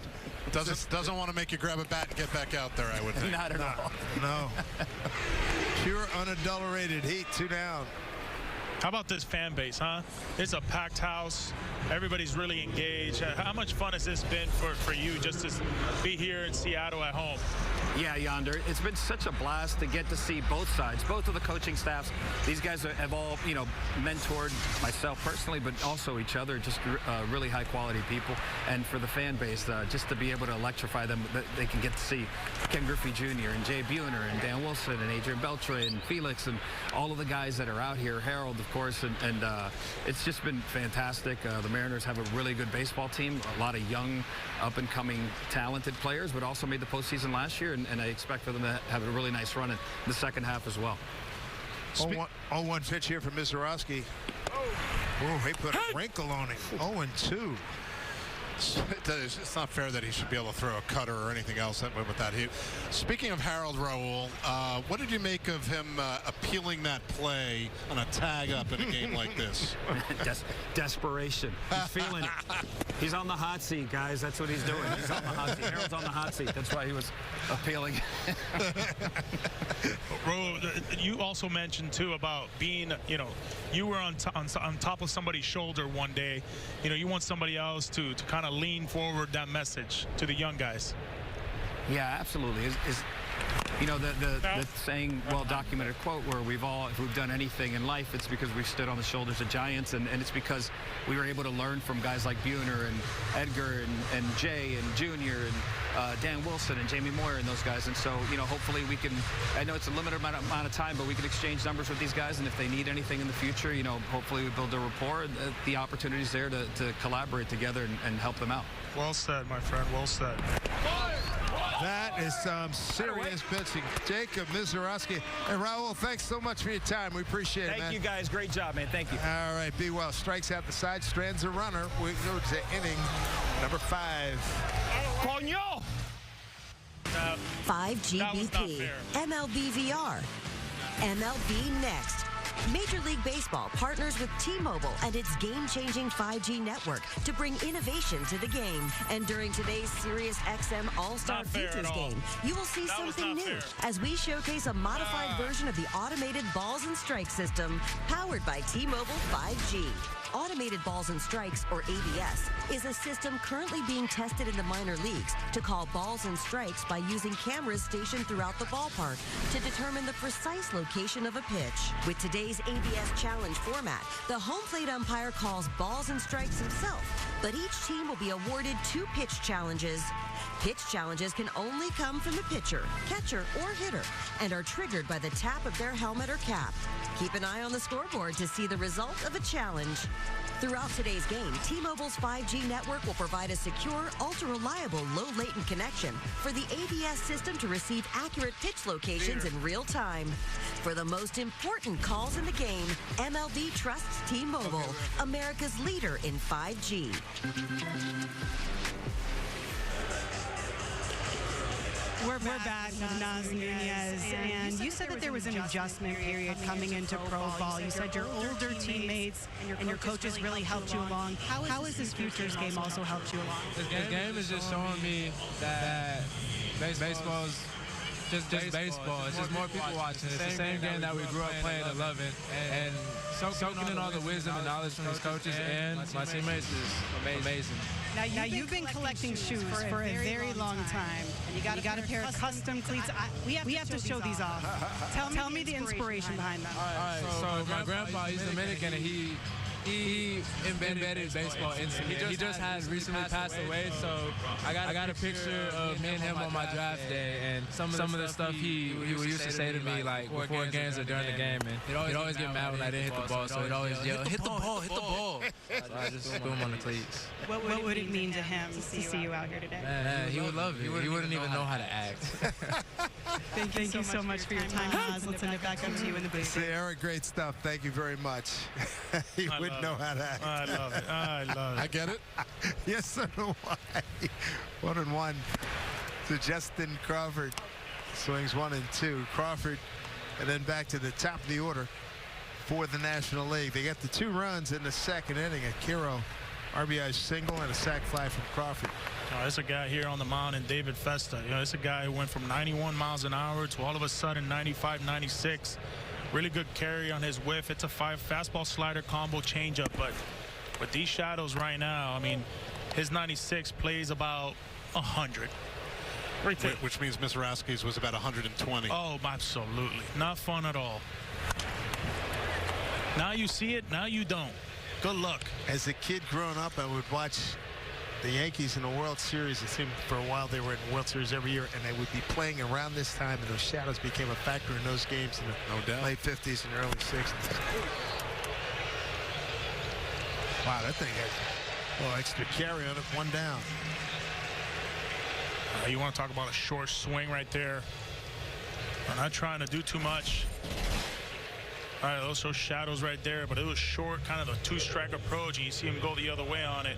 [SPEAKER 8] Doesn't want to make you grab a bat and get back out there, I would think.
[SPEAKER 16] Not at all.
[SPEAKER 3] No. Pure unadulterated heat, 2 down.
[SPEAKER 7] How about this fan base, huh? It's a packed house. Everybody's really engaged. How much fun has this been for you just to be here in Seattle at home?
[SPEAKER 16] Yeah, Yonder. It's been such a blast to get to see both sides, both of the coaching staffs. These guys have all, mentored myself personally, but also each other, just really high-quality people. And for the fan base, just to be able to electrify them, they can get to see Ken Griffey Jr. and Jay Buhner and Dan Wilson and Adrian Beltre and Felix and all of the guys that are out here, Harold, of course, and it's just been fantastic. The Mariners have a really good baseball team, a lot of young, up-and-coming, talented players, but also made the postseason last year, and I expect for them to have a really nice run in the second half as well.
[SPEAKER 3] 0-1 pitch here from Mizorowski. Oh, he put a wrinkle on him. 0-2.
[SPEAKER 8] It's not fair that he should be able to throw a cutter or anything else with that heat. Speaking of Harold, Raul, what did you make of him appealing that play on a tag up in a game like this?
[SPEAKER 16] Desperation. He's feeling it. He's on the hot seat, guys. That's what he's doing. He's on the hot seat. Harold's on the hot seat. That's why he was appealing.
[SPEAKER 7] Raul, you also mentioned too about being, you were on top of somebody's shoulder one day. You want somebody else to kind of lean forward that message to the young guys.
[SPEAKER 16] Yeah, absolutely. You know, the saying, well-documented quote where if we've done anything in life, it's because we've stood on the shoulders of giants, and it's because we were able to learn from guys like Buhner and Edgar and Jay and Junior and Dan Wilson and Jamie Moyer and those guys. And so, you know, hopefully we can, I know it's a limited amount of time, but we can exchange numbers with these guys, and if they need anything in the future, you know, hopefully we build a rapport, and the opportunity's there to collaborate together and help them out.
[SPEAKER 7] Well said, my friend, well said.
[SPEAKER 3] That is some serious pitching. Jacob Misiorowski. And Raul, thanks so much for your time. We appreciate it, man.
[SPEAKER 17] Thank you, guys. Great job, man. Thank you.
[SPEAKER 3] All right, be well. Strikes out the side, strands a runner. We go to inning number 5.
[SPEAKER 7] Coño!
[SPEAKER 13] 5GBP, MLB VR, MLB Next. Major League Baseball partners with T-Mobile and its game-changing 5G network to bring innovation to the game. And during today's SiriusXM All-Star Futures game, you will see something new as we showcase a modified version of the automated balls and strikes system powered by T-Mobile 5G. Automated Balls and Strikes, or ABS, is a system currently being tested in the minor leagues to call balls and strikes by using cameras stationed throughout the ballpark to determine the precise location of a pitch. With today's ABS challenge format, the home plate umpire calls balls and strikes himself, but each team will be awarded 2 pitch challenges. Pitch challenges can only come from the pitcher, catcher, or hitter and are triggered by the tap of their helmet or cap. Keep an eye on the scoreboard to see the result of a challenge. Throughout today's game, T-Mobile's 5G network will provide a secure, ultra-reliable, low-latent connection for the ABS system to receive accurate pitch locations in real time. For the most important calls in the game, MLB trusts T-Mobile, America's leader in 5G.
[SPEAKER 11] We're back with Naz Nunez, and you said that there was an adjustment period coming into pro ball. You said your older teammates and your coaches really helped you along. How has this Futures game also helped you along?
[SPEAKER 18] The game is just showing me that baseball is just baseball. It's just more people watching. It's the same game that we grew up playing and loving. And soaking in all the wisdom and knowledge from his coaches and my teammates is amazing.
[SPEAKER 11] Now you've been collecting shoes for a very long time. You got a pair of custom cleats. We have to show these off. Tell me the inspiration behind them.
[SPEAKER 18] All right, so my grandpa, he's Dominican, and he embedded baseball into me. He just had recently passed away, so I got a picture of me and him on my draft day, and some of the stuff he used to say to me like before games or during the game, and he'd always get mad when I didn't hit the ball, so he'd always yell, "Hit the ball, hit the ball." So I just threw him on the cleats.
[SPEAKER 11] What would it mean to him to see you out here today?
[SPEAKER 18] Man, he would love it. He wouldn't even know how to act.
[SPEAKER 11] Thank you so much for your time, Naz. Let's send it back up to you in the booth.
[SPEAKER 3] See, Eric, great stuff. Thank you very much. He wouldn't know how to act.
[SPEAKER 7] I love it. I love it.
[SPEAKER 3] I get it. Yes, so do I. 1-1 to Justin Crawford. Swings 1-2. Crawford, and then back to the top of the order for the National League. They got the 2 runs in the second inning. A Kiro RBI single and a sac fly from Crawford.
[SPEAKER 7] There's a guy here on the mound, and David Festa. You know, it's a guy who went from 91 miles an hour to all of a sudden 95, 96. Really good carry on his whiff. It's a fastball slider combo changeup, but with these shadows right now, I mean, his 96 plays about 100. Right there.
[SPEAKER 15] Which means Misiorowski's was about 120.
[SPEAKER 7] Oh, absolutely. Not fun at all. Now you see it, now you don't. Good luck.
[SPEAKER 3] As a kid growing up, I would watch the Yankees in the World Series. It seemed for a while they were in the World Series every year, and they would be playing around this time, and those shadows became a factor in those games in the late 50s and early 60s. Wow, that thing has a little extra carry on it. 1 down.
[SPEAKER 7] You want to talk about a short swing right there. I'm not trying to do too much. All right, those are shadows right there, but it was short, kind of a 2-strike approach, and you see him go the other way on it.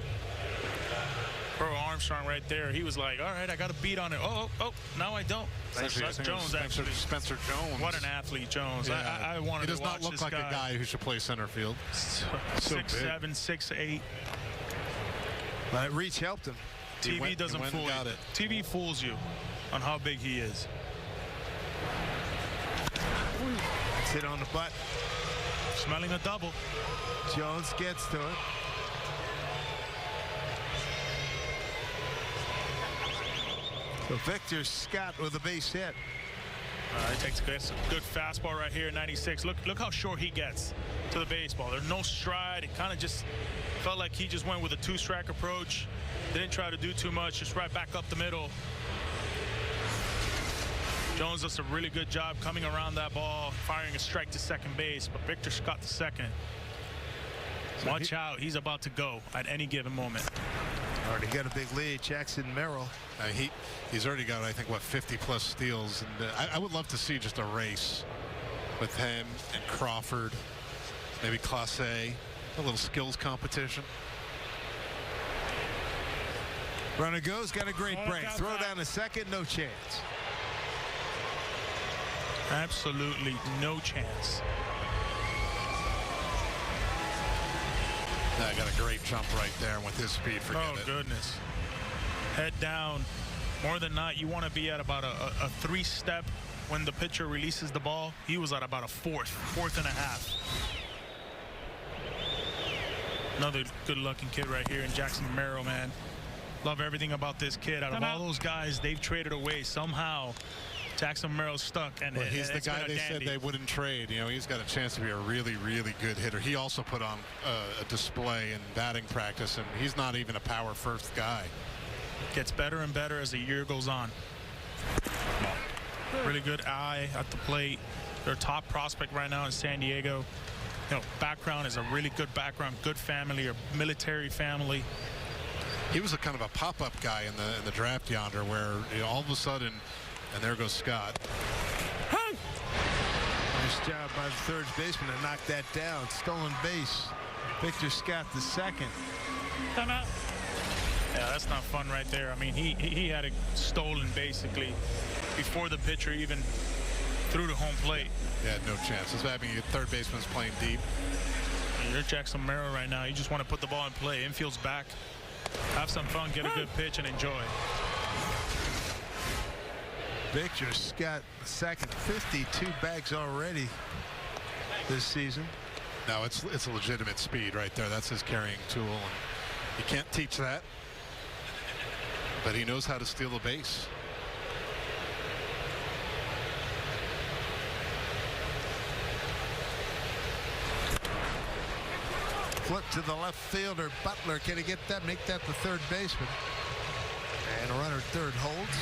[SPEAKER 7] Bro Armstrong right there, he was like, all right, I got a beat on it. Oh, now I don't. That's Jones, actually.
[SPEAKER 15] Spencer Jones.
[SPEAKER 7] What an athlete, Jones. Yeah. I wanted to watch this guy.
[SPEAKER 15] He does not look like a guy who should play center field.
[SPEAKER 7] 6'7", 6'8".
[SPEAKER 3] But reach helped him.
[SPEAKER 7] TV doesn't fool you. TV fools you on how big he is.
[SPEAKER 3] That's hit on the butt.
[SPEAKER 7] Smelling a double.
[SPEAKER 3] Jones gets to it. So Victor Scott with a base hit.
[SPEAKER 7] He takes a good fastball right here, 96. Look how short he gets to the baseball. There's no stride. It kind of just felt like he just went with a two-strike approach. Didn't try to do too much, just right back up the middle. Jones does a really good job coming around that ball, firing a strike to second base, but Victor Scott to second. Watch out, he's about to go at any given moment.
[SPEAKER 3] Already got a big lead, Jackson Merrill.
[SPEAKER 15] He's already got, I think, what, 50-plus steals. And I would love to see just a race with him and Crawford, maybe Clase, a little skills competition.
[SPEAKER 3] Runner goes, got a great break. Throw down to second, no chance.
[SPEAKER 7] Absolutely no chance.
[SPEAKER 15] I got a great jump right there, and with his speed, forget it.
[SPEAKER 7] Oh, goodness. Head down. More than not, you want to be at about a three-step when the pitcher releases the ball. He was at about a fourth and a half. Another good-looking kid right here in Jackson Merrill, man. Love everything about this kid. Out of all those guys they've traded away, somehow Jackson Merrill's stuck. And
[SPEAKER 15] well, he's the guy they said they wouldn't trade. You know, he's got a chance to be a really, really good hitter. He also put on a display in batting practice, and he's not even a power first guy.
[SPEAKER 7] Gets better and better as the year goes on. Really good eye at the plate. Their top prospect right now in San Diego. You know, background is a really good background, good family, a military family.
[SPEAKER 15] He was a kind of a pop-up guy in the draft yonder, where all of a sudden, and there goes Scott.
[SPEAKER 3] Nice job by the third baseman to knock that down. Stolen base. Victor Scott the second.
[SPEAKER 7] Timeout. Yeah, that's not fun right there. I mean, he had it stolen basically before the pitcher even threw to home plate.
[SPEAKER 15] Yeah, no chance. That's what happening. Your third baseman's playing deep.
[SPEAKER 7] You're Jackson Merrill right now. You just want to put the ball in play. Infield's back. Have some fun, get a good pitch, and enjoy.
[SPEAKER 3] Victor Scott second, 52 bags already this season.
[SPEAKER 15] No, it's a legitimate speed right there. That's his carrying tool. And you can't teach that, but he knows how to steal a base.
[SPEAKER 3] Flip to the left fielder, Butler. Can he get that? Make that the third baseman. And a runner third holds.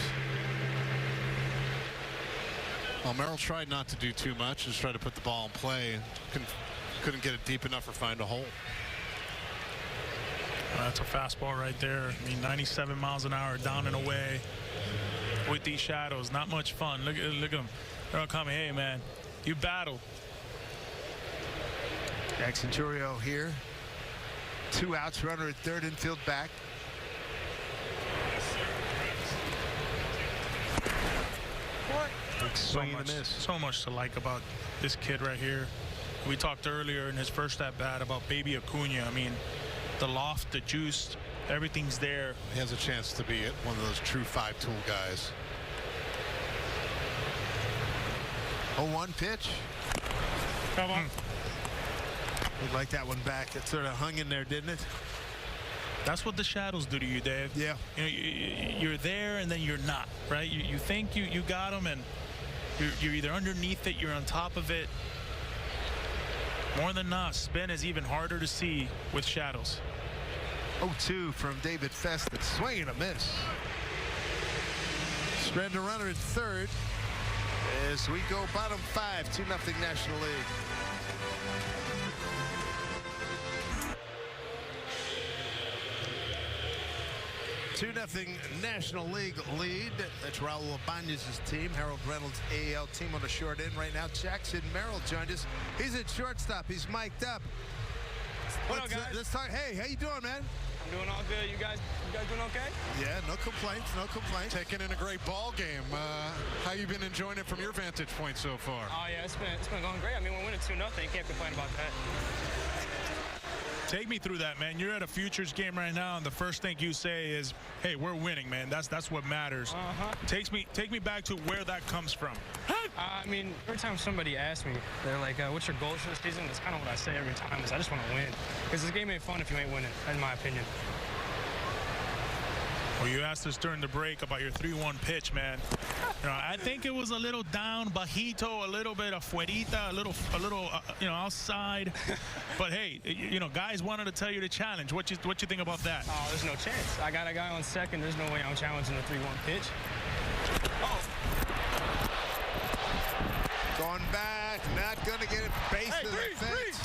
[SPEAKER 15] Well, Merrill tried not to do too much, just try to put the ball in play. Couldn't get it deep enough or find a hole.
[SPEAKER 7] That's a fastball right there. I mean, 97 miles an hour down and away with these shadows. Not much fun. Look at them. They're all coming. Hey, man, you battle.
[SPEAKER 3] Jackson Churio here. 2 outs, runner at third, infield back.
[SPEAKER 7] So much to like about this kid right here. We talked earlier in his first at bat about Baby Acuna. I mean, the loft, the juice, everything's there.
[SPEAKER 15] He has a chance to be one of those true 5-tool guys.
[SPEAKER 3] 0-1 pitch.
[SPEAKER 7] Come on.
[SPEAKER 3] We'd like that one back. It sort of hung in there, didn't it?
[SPEAKER 7] That's what the shadows do to you, Dave.
[SPEAKER 3] Yeah.
[SPEAKER 7] You know, you're there and then you're not, right? You think you got them, and you're either underneath it, you're on top of it. More than not, spin is even harder to see with shadows.
[SPEAKER 3] 0-2 from David Festus. Swing and a miss. Strand a runner at third as we go bottom 5, 2-0 National League. Two 2-0 National League lead. That's Raul Ibañez's team. Harold Reynolds AL team on the short end right now. Jackson Merrill joined us. He's at shortstop. He's mic'd up.
[SPEAKER 19] What up, guys?
[SPEAKER 3] Let's talk. Hey, how you doing, man?
[SPEAKER 19] I'm doing all good. You guys doing okay?
[SPEAKER 3] Yeah, no complaints, no complaints.
[SPEAKER 15] Taking in a great ball game. How you been enjoying it from your vantage point so far?
[SPEAKER 19] Oh yeah, it's been going great. I mean, we're winning 2-0. Can't complain about that.
[SPEAKER 7] Take me through that, man. You're at a Futures game right now, and the first thing you say is, "Hey, we're winning, man. That's what matters." Take me back to where that comes from.
[SPEAKER 19] I mean, every time somebody asks me, they're like, "What's your goals for the season?" That's kind of what I say every time. Is I just want to win, because this game ain't fun if you ain't winning, in my opinion.
[SPEAKER 7] Well, you asked us during the break about your 3-1 pitch, man. I think it was a little down, bajito, a little bit of fuerita, a little, outside. But hey, guys wanted to tell you the challenge. What you think about that?
[SPEAKER 19] Oh, there's no chance. I got a guy on second. There's no way I'm challenging the 3-1 pitch. Oh.
[SPEAKER 3] Going back, not going to get it base to the fence.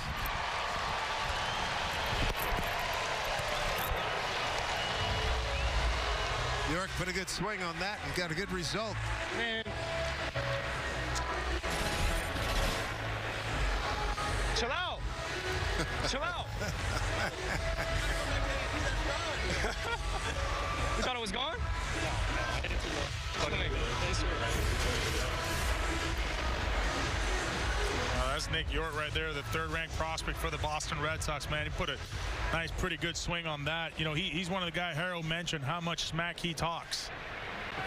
[SPEAKER 3] York put a good swing on that and got a good result.
[SPEAKER 19] Man. Chill out. Chill out. You thought it was gone?
[SPEAKER 7] That's Nick York right there, the third-ranked prospect for the Boston Red Sox, man. He put a nice, pretty good swing on that. He's one of the guys Harold mentioned how much smack he talks.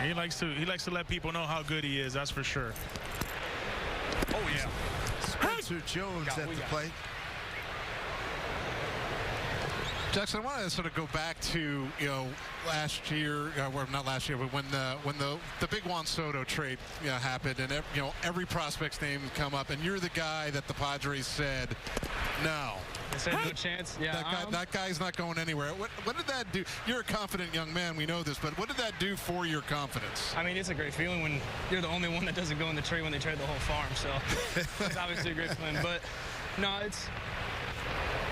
[SPEAKER 7] He likes to let people know how good he is, that's for sure.
[SPEAKER 19] Oh, yeah.
[SPEAKER 3] Spencer Jones at the plate.
[SPEAKER 15] Jackson, I want to sort of go back to last year, well, not last year, but when the big Juan Soto trade happened, and every prospect's name come up, and you're the guy that the Padres said no.
[SPEAKER 19] They said no chance. Yeah.
[SPEAKER 15] That guy's not going anywhere. What did that do? You're a confident young man, we know this, but what did that do for your confidence?
[SPEAKER 19] I mean, it's a great feeling when you're the only one that doesn't go in the trade when they trade the whole farm. So it's obviously a great feeling, but no,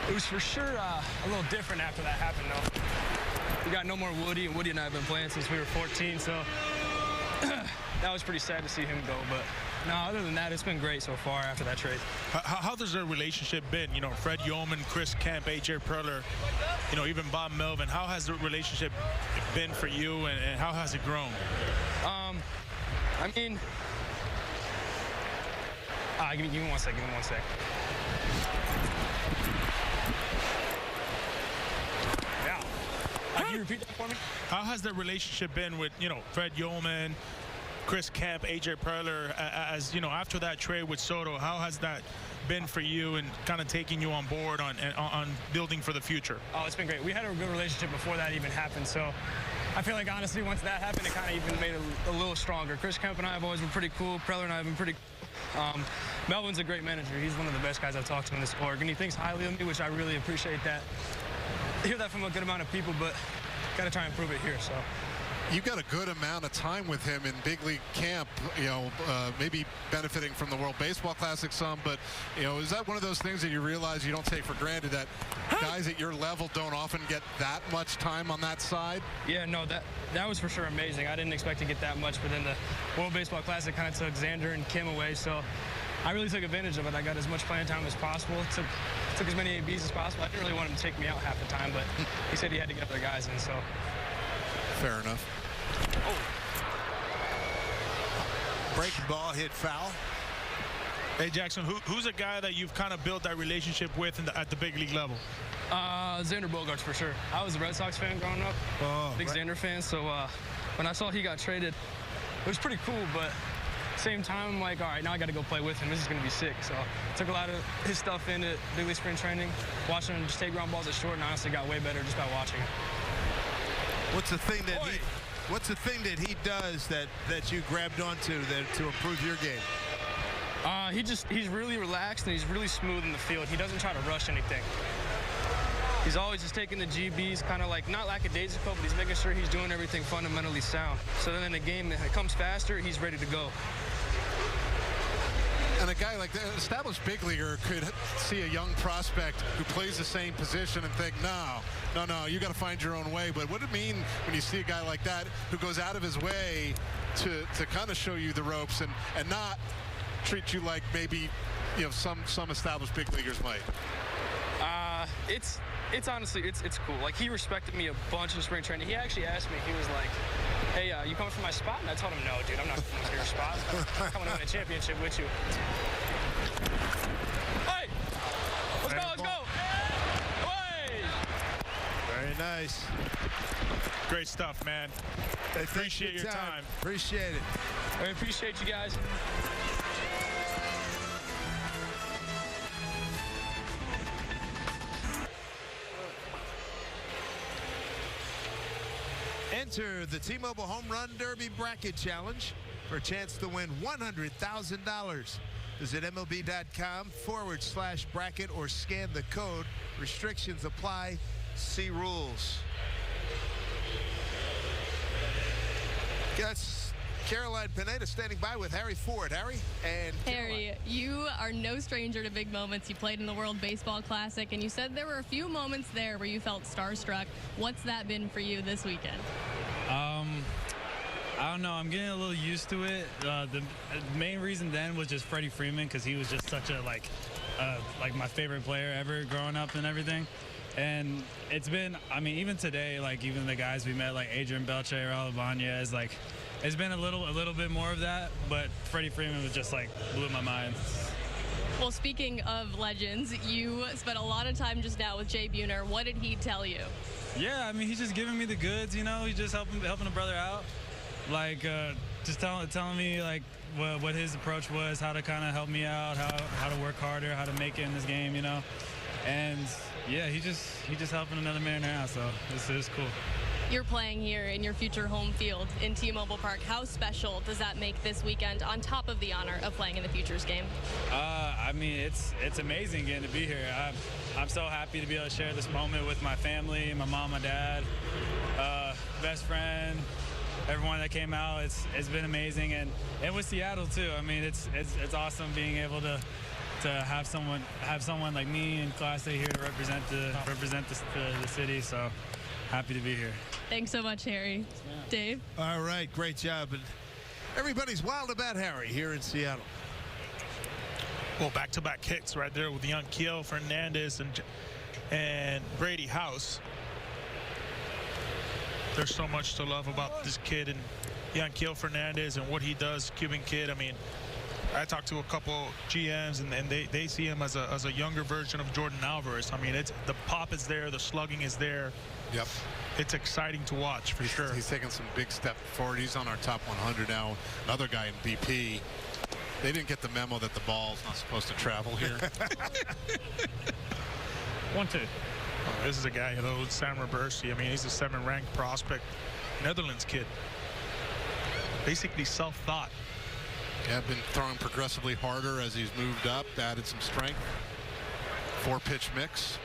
[SPEAKER 19] it was for sure a little different after that happened, though. We got no more Woody, and Woody and I have been playing since we were 14, so that was pretty sad to see him go. But no, other than that, it's been great so far after that trade.
[SPEAKER 7] How has their relationship been? Fred Yeoman, Chris Kemp, AJ Preller, even Bob Melvin. How has the relationship been for you, and how has it grown?
[SPEAKER 19] I mean, give me one second. Give me one second. Can you repeat that for me?
[SPEAKER 7] How has the relationship been with, Fred Yeoman, Chris Kemp, AJ Preller, as, after that trade with Soto? How has that been for you and kind of taking you on board on building for the future?
[SPEAKER 19] Oh, it's been great. We had a good relationship before that even happened, so I feel like, honestly, once that happened, it kind of even made it a little stronger. Chris Kemp and I have always been pretty cool. Preller and I have been pretty cool. Melvin's a great manager. He's one of the best guys I've talked to in this org, and he thinks highly of me, which I really appreciate that. I hear that from a good amount of people, but got to try and prove it here. So
[SPEAKER 15] you've got a good amount of time with him in big league camp, maybe benefiting from the World Baseball Classic some, but is that one of those things that you realize you don't take for granted, that guys at your level don't often get that much time on that side?
[SPEAKER 19] Yeah, no, that was for sure amazing. I didn't expect to get that much, but then the World Baseball Classic kind of took Xander and Kim away, so I really took advantage of it. I got as much playing time as possible. Took as many ABs as possible. I didn't really want him to take me out half the time, but he said he had to get other guys in, so.
[SPEAKER 15] Fair enough.
[SPEAKER 3] Oh. Breaking ball hit foul.
[SPEAKER 7] Hey, Jackson, who's a guy that you've kind of built that relationship with at the big league level?
[SPEAKER 19] Xander Bogaerts, for sure. I was a Red Sox fan growing up. Big Xander fan, so when I saw he got traded, it was pretty cool, but same time, I'm like, all right, now I got to go play with him. This is going to be sick. So took a lot of his stuff into big league spring training, watching him just take ground balls at short, and honestly got way better just by watching him.
[SPEAKER 3] What's the thing that he does that you grabbed onto to improve your game?
[SPEAKER 19] He's really relaxed and he's really smooth in the field. He doesn't try to rush anything. He's always just taking the GBs, kind of like not lackadaisical, but he's making sure he's doing everything fundamentally sound. So then in the game, if it comes faster, he's ready to go.
[SPEAKER 15] And a guy like that, an established big leaguer, could see a young prospect who plays the same position and think, no, you got to find your own way. But what does it mean when you see a guy like that who goes out of his way to kind of show you the ropes and not treat you like maybe some established big leaguers might?
[SPEAKER 19] It's honestly, it's cool. Like, he respected me a bunch in spring training. He actually asked me, he was like, hey, you coming from my spot? And I told him, no, dude, I'm not coming to your spot. I'm coming to win a championship with you. Hey! Let's go! Hey!
[SPEAKER 3] Very nice.
[SPEAKER 7] Great stuff, man.
[SPEAKER 3] Hey,
[SPEAKER 7] appreciate your time.
[SPEAKER 3] Appreciate it.
[SPEAKER 19] I appreciate you guys.
[SPEAKER 3] Enter the T-Mobile Home Run Derby Bracket Challenge for a chance to win $100,000. Visit MLB.com/bracket or scan the code. Restrictions apply. See rules. Guess Caroline Pineda standing by with Harry Ford. Harry and
[SPEAKER 9] Harry, you are no stranger to big moments. You played in the World Baseball Classic, and you said there were a few moments there where you felt starstruck. What's that been for you this weekend?
[SPEAKER 20] I don't know. I'm getting a little used to it. The main reason then was just Freddie Freeman, because he was just such a like my favorite player ever growing up and everything. And it's been, I mean, even today, like even the guys we met, like Adrian Beltre, Raul Ibañez, like it's been a little bit more of that. But Freddie Freeman was just like blew my mind.
[SPEAKER 9] Well, speaking of legends, you spent a lot of time just now with Jay Buhner. What did he tell you?
[SPEAKER 20] Yeah, I mean, he's just giving me the goods, you know. He's just helping a brother out. Like, just telling me, like, what his approach was, how to kind of help me out, how to work harder, how to make it in this game, you know. And, yeah, he just helping another man out, so this is cool.
[SPEAKER 9] You're playing here in your future home field in T-Mobile Park. How special does that make this weekend on top of the honor of playing in the Futures game?
[SPEAKER 20] I mean, it's amazing getting to be here. I'm so happy to be able to share this moment with my family, my mom, my dad, best friend, everyone that came out. It's been amazing, and with Seattle too. I mean, it's awesome being able to have someone like me in Class A here to represent the city. So happy to be here.
[SPEAKER 9] Thanks so much, Harry. Dave.
[SPEAKER 3] All right, great job. And everybody's wild about Harry here in Seattle.
[SPEAKER 7] Well, back-to-back hits right there with Yanquiel Fernandez and Brady House. There's so much to love about this kid and Yanquiel Fernandez and what he does, Cuban kid. I mean, I talked to a couple GMs and they see him as a younger version of Jordan Alvarez. I mean, the pop is there, the slugging is there.
[SPEAKER 15] Yep.
[SPEAKER 7] It's exciting to watch for sure.
[SPEAKER 15] He's taking some big step forward. He's on our top 100 now. Another guy in BP. They didn't get the memo that the ball's not supposed to travel here.
[SPEAKER 7] 1-2. Oh, this is a guy who knows Sam Robersi. I mean, he's a 7th-ranked prospect, Netherlands kid. Basically self-thought.
[SPEAKER 15] Yeah, been throwing progressively harder as he's moved up, added some strength. 4-pitch mix.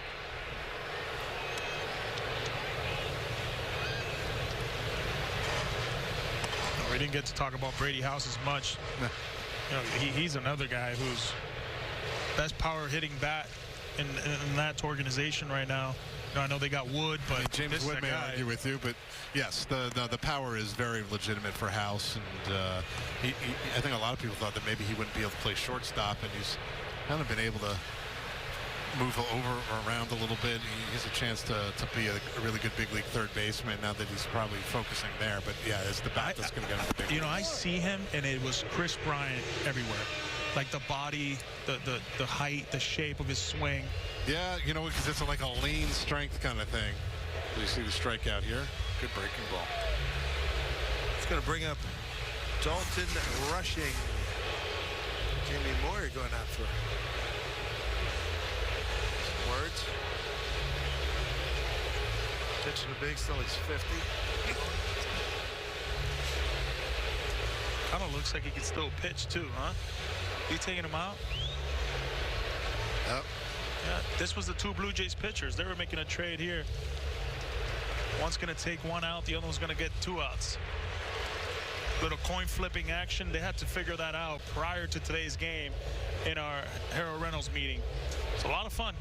[SPEAKER 7] We didn't get to talk about Brady House as much. You know, he's another guy who's best power hitting bat in that organization right now. You know, I know they got Wood, but
[SPEAKER 15] James Wood may argue with you, but yes, the power is very legitimate for House, and I think a lot of people thought that maybe he wouldn't be able to play shortstop, and he's kind of been able to move over or around a little bit. He has a chance to be a really good big league third baseman now that he's probably focusing there. But yeah, it's the bat that's going to get him big.
[SPEAKER 7] You know, I see him, and it was Chris Bryant everywhere. Like the body, the height, the shape of his swing.
[SPEAKER 15] Yeah, you know, because it's like a lean strength kind of thing. You see the strikeout here. Good breaking ball.
[SPEAKER 3] It's going to bring up Dalton Rushing. Jamie Moyer going out for words. Pitching the big, still he's 50.
[SPEAKER 7] Kind of looks like he can still pitch too, huh? You taking him out?
[SPEAKER 3] Yep.
[SPEAKER 7] Yeah, this was the 2 Blue Jays pitchers. They were making a trade here. One's going to take 1 out, the other one's going to get 2 outs. Little coin flipping action. They had to figure that out prior to today's game in our Harold Reynolds meeting. It's a lot of fun.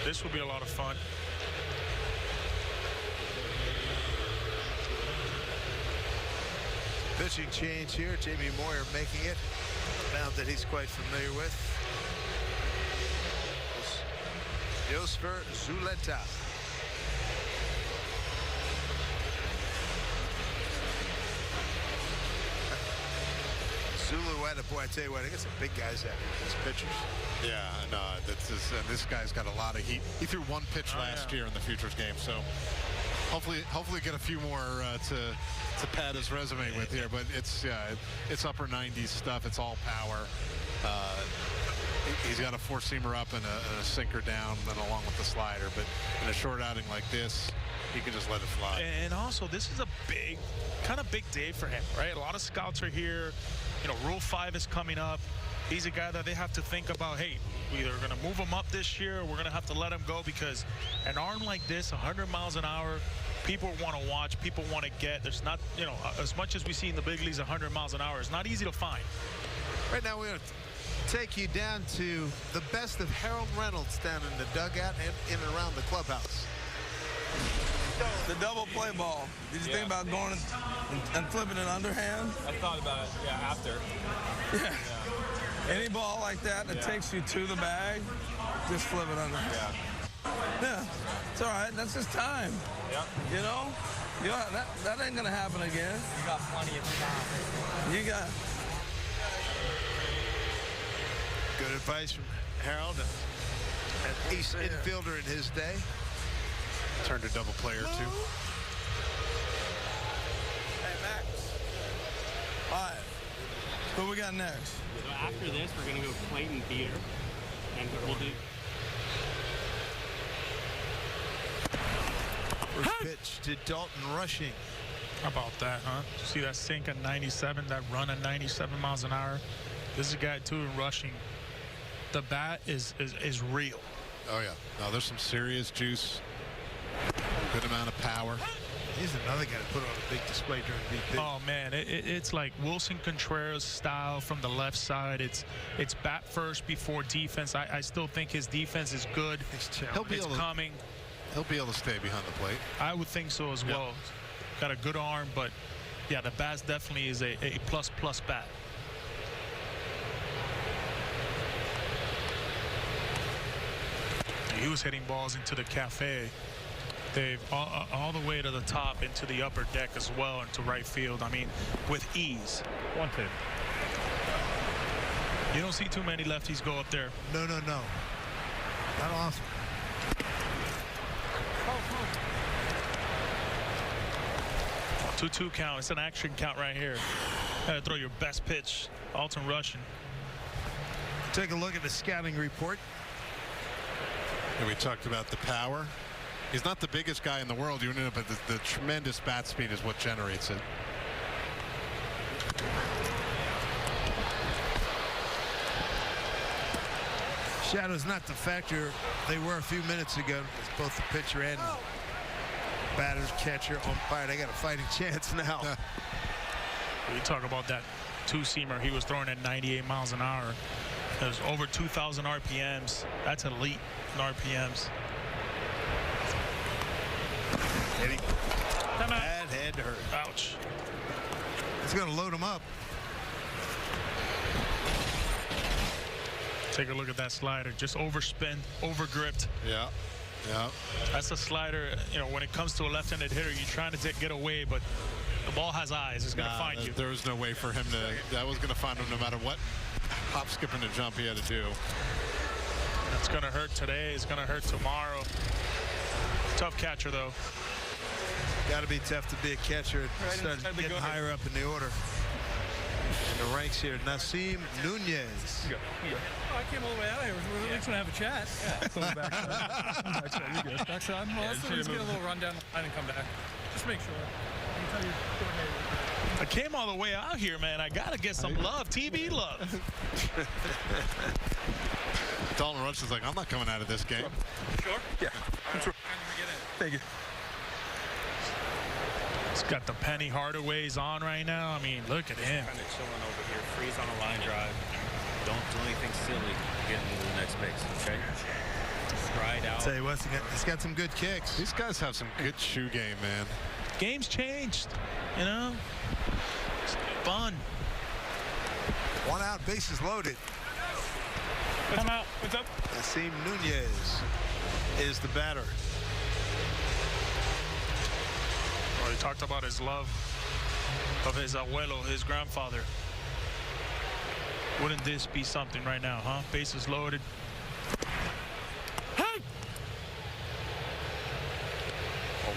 [SPEAKER 7] This will be a lot of fun.
[SPEAKER 3] Pitching change here. Jamie Moyer making it. Mound that he's quite familiar with. Josper Zuleta. Zulueta, boy, I tell you what, I got some big guys out here, these pitchers.
[SPEAKER 15] Yeah, no, this guy's got a lot of heat. He threw 1 pitch last year in the Futures game, so hopefully get a few more to pad his resume with here. But it's upper 90s stuff. It's all power. He's got a four-seamer up and a sinker down, then along with the slider. But in a short outing like this, he can just let it fly.
[SPEAKER 7] And also, this is a kind of big day for him, right? A lot of scouts are here. You know, Rule 5 is coming up. He's a guy that they have to think about, hey, we're either going to move him up this year or we're going to have to let him go, because an arm like this, 100 miles an hour, people want to watch, people want to get. There's not, you know, as much as we see in the big leagues, 100 miles an hour is not easy to find.
[SPEAKER 3] Right now, we're going to take you down to the best of Harold Reynolds down in the dugout and in and around the clubhouse.
[SPEAKER 1] The double play ball. Did you think about going and flipping it underhand?
[SPEAKER 10] I thought about it, after.
[SPEAKER 1] Yeah. Any ball like that takes you to the bag, just flip it underhand. Yeah, it's all right. That's just time.
[SPEAKER 10] Yep.
[SPEAKER 1] You know? That ain't going to happen again.
[SPEAKER 10] You got plenty of time.
[SPEAKER 1] You got...
[SPEAKER 3] Good advice from Harold, an ace infielder in his day.
[SPEAKER 15] Turned to double player, too.
[SPEAKER 1] Hey, Max. All right. What we got next?
[SPEAKER 10] So after this, we're going to go Clayton Theater, and we'll do...
[SPEAKER 3] First pitch to Dalton Rushing.
[SPEAKER 7] How about that, huh? See that sink at 97, that run at 97 miles an hour? This is a guy, too, in rushing. The bat is real.
[SPEAKER 15] Oh, yeah. No, there's some serious juice. Good amount of power.
[SPEAKER 3] He's another guy to put on a big display during BP.
[SPEAKER 7] Oh, man, it's like Wilson Contreras style from the left side. It's bat first before defense. I still think his defense is good. It's coming.
[SPEAKER 15] He'll be able to stay behind the plate.
[SPEAKER 7] I would think so as well. Got a good arm, but, yeah, the bat definitely is a plus bat. He was hitting balls into the cafe. They've all the way to the top into the upper deck as well, into right field. I mean, with ease.
[SPEAKER 10] 1-2.
[SPEAKER 7] You don't see too many lefties go up there.
[SPEAKER 3] No. Not often.
[SPEAKER 7] 2-2 count. It's an action count right here. Gotta throw your best pitch. Dalton Rushing.
[SPEAKER 3] Take a look at the scouting report.
[SPEAKER 15] And we talked about the power. He's not the biggest guy in the world, but the tremendous bat speed is what generates it.
[SPEAKER 3] Shadows not the factor they were a few minutes ago. It's both the pitcher and batters, catcher, umpire. They got a fighting chance now.
[SPEAKER 7] We talk about that two-seamer he was throwing at 98 miles an hour. It was over 2,000 RPMs. That's elite in RPMs.
[SPEAKER 3] Hitting. That had to hurt.
[SPEAKER 7] Ouch.
[SPEAKER 3] It's going to load him up.
[SPEAKER 7] Take a look at that slider. Just overspin, overgripped.
[SPEAKER 15] Yeah.
[SPEAKER 7] That's a slider. You know, when it comes to a left-handed hitter, you're trying to get away, but the ball has eyes. It's going to find you.
[SPEAKER 15] There was no way for him to. That was going to find him no matter what hop, skip, and a jump he had to do.
[SPEAKER 7] It's going to hurt today. It's going to hurt tomorrow. Tough catcher, though.
[SPEAKER 3] Got to be tough to be a catcher. Start getting higher up in the order. In the ranks here, Nasim Nunez.
[SPEAKER 14] I came all the way out here. We're just going to have a chat. Backside. You good? Backside? Well, let's get a little rundown and come back. Just make sure.
[SPEAKER 7] I came all the way out here, man. I got to get some love, TV love.
[SPEAKER 15] Dalton Rushing's like, I'm not coming out of this game.
[SPEAKER 14] Sure?
[SPEAKER 7] Yeah. Thank you. He's got the Penny Hardaways on right now. I mean, look at him.
[SPEAKER 21] Kind of chilling over here. Freeze on a line drive. Don't do anything silly. Get into the next base, okay? Stride out.
[SPEAKER 3] Tell you what, he's got some good kicks.
[SPEAKER 15] These guys have some good shoe game, man.
[SPEAKER 7] Game's changed, you know? It's fun.
[SPEAKER 3] One out, bases loaded.
[SPEAKER 7] Come out. What's up?
[SPEAKER 3] Nasim Nunez is the batter.
[SPEAKER 7] Well, he talked about his love of his abuelo, his grandfather. Wouldn't this be something right now, huh? Bases loaded.
[SPEAKER 3] Hey!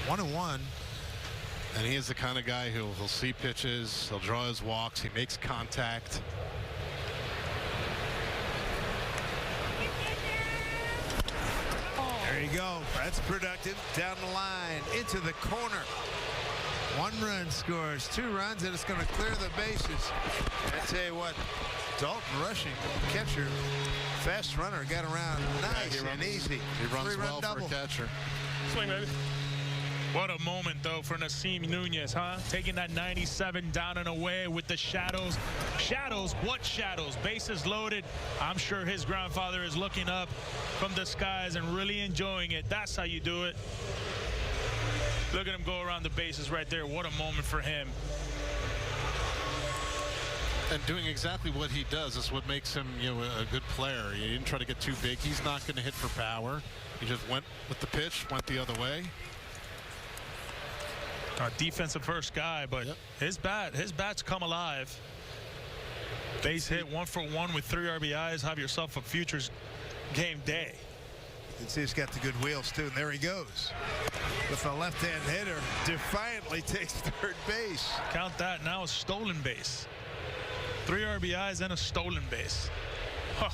[SPEAKER 3] Well, 1-1.
[SPEAKER 15] And he is the kind of guy who'll see pitches, he'll draw his walks, he makes contact.
[SPEAKER 3] There you go. That's productive. Down the line, into the corner. 1 run scores, 2 runs, and it's going to clear the bases. And I tell you what, Dalton rushing, catcher, fast runner, got around nice and easy.
[SPEAKER 15] He runs
[SPEAKER 3] 3-run
[SPEAKER 15] well
[SPEAKER 3] double.
[SPEAKER 15] for a catcher.
[SPEAKER 7] Swing, baby. What a moment, though, for Nasim Nunez, huh? Taking that 97 down and away with the shadows. Shadows? What shadows? Bases loaded. I'm sure his grandfather is looking up from the skies and really enjoying it. That's how you do it. Look at him go around the bases right there. What a moment for him.
[SPEAKER 15] And doing exactly what he does is what makes him, a good player. He didn't try to get too big. He's not going to hit for power. He just went with the pitch, went the other way.
[SPEAKER 7] A defensive first guy, but his bat's come alive. Base hit, 1 for 1 with 3 RBIs. Have yourself a futures game day.
[SPEAKER 3] You can see he's got the good wheels too, and there he goes. With a left-hand hitter, defiantly takes third base.
[SPEAKER 7] Count that, now a stolen base. 3 RBIs and a stolen base. Huh.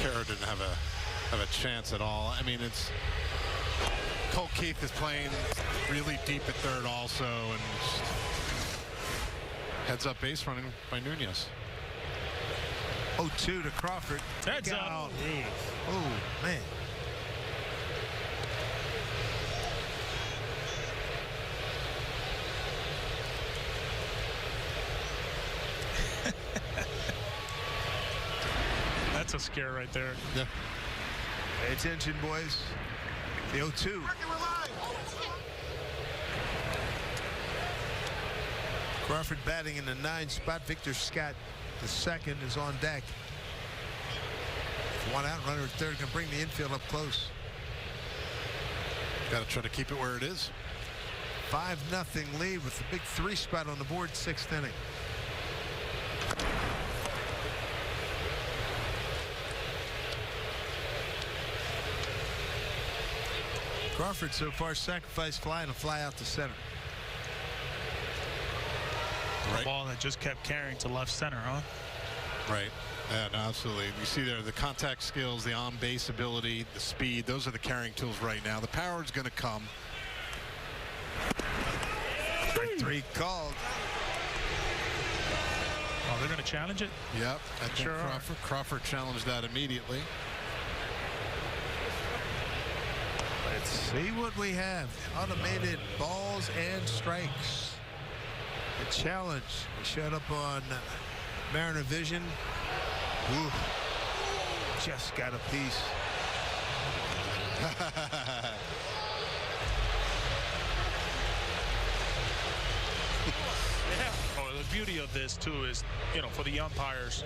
[SPEAKER 15] Kara didn't have a chance at all. I mean, it's Cole Keith is playing really deep at third also, and heads up base running by Nunez.
[SPEAKER 3] 0-2 to Crawford.
[SPEAKER 7] Heads up.
[SPEAKER 3] Oh, man.
[SPEAKER 7] That's a scare right there.
[SPEAKER 15] Yeah.
[SPEAKER 3] Pay attention, boys. The 0-2. Crawford batting in the 9 spot. Victor Scott, the second, is on deck. 1 out, runner at third, can bring the infield up close.
[SPEAKER 15] Got to try to keep it where it is.
[SPEAKER 3] 5-0 lead with the big 3 spot on the board, 6th inning. Crawford so far sacrificed fly and a fly out to center.
[SPEAKER 7] A ball that just kept carrying to left center, huh?
[SPEAKER 15] Right. Yeah, no, absolutely. You see there the contact skills, the on-base ability, the speed. Those are the carrying tools right now. The power is going to come.
[SPEAKER 3] Strike 3 called.
[SPEAKER 7] Oh, they're going to challenge it?
[SPEAKER 15] Yep. I think
[SPEAKER 7] Sure
[SPEAKER 15] Crawford challenged that immediately.
[SPEAKER 3] Let's see what we have. Automated balls and strikes. The challenge showed up on Mariner Vision. Ooh, just got a piece.
[SPEAKER 7] Oh, the beauty of this too is, for the umpires,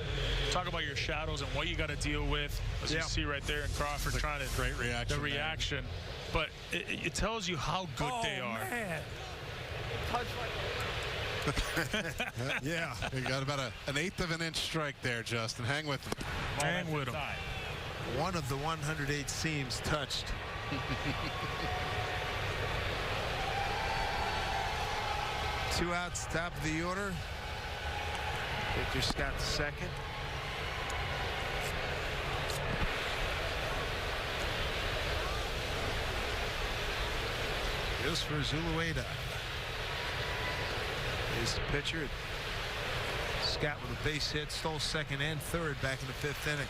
[SPEAKER 7] talk about your shadows and what you got to deal with. As you see right there in Crawford trying to
[SPEAKER 15] great reaction.
[SPEAKER 7] The reaction, but it tells you how good they are.
[SPEAKER 3] Man. Yeah.
[SPEAKER 15] You got about an 1/8 of an inch strike there, Justin. Hang with him.
[SPEAKER 7] Hang with him.
[SPEAKER 3] One of the 108 seams touched. 2 outs, top of the order. Victor Scott the second. Goes for Zulueta. Here's the pitcher. Scott with a base hit, stole second and third back in the 5th inning.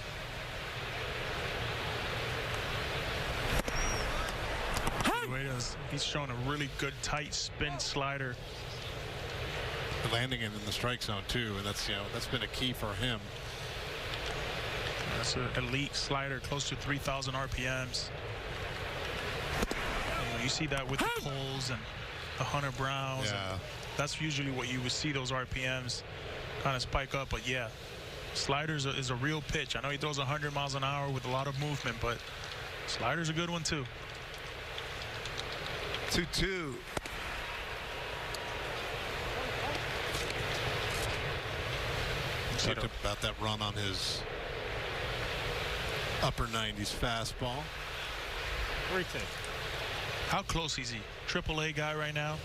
[SPEAKER 7] He's showing a really good tight spin slider.
[SPEAKER 15] Landing him in the strike zone too, and that's been a key for him.
[SPEAKER 7] That's an elite slider, close to 3,000 RPMs. You see that with the Coles and the Hunter Browns.
[SPEAKER 15] Yeah.
[SPEAKER 7] That's usually what you would see, those RPMs kind of spike up. But yeah, sliders is a real pitch. I know he throws 100 miles an hour with a lot of movement, but slider's a good one too.
[SPEAKER 3] 2-2.
[SPEAKER 15] Talked about that run on his upper 90s fastball.
[SPEAKER 7] 3-2. How close is he? AAA guy right now?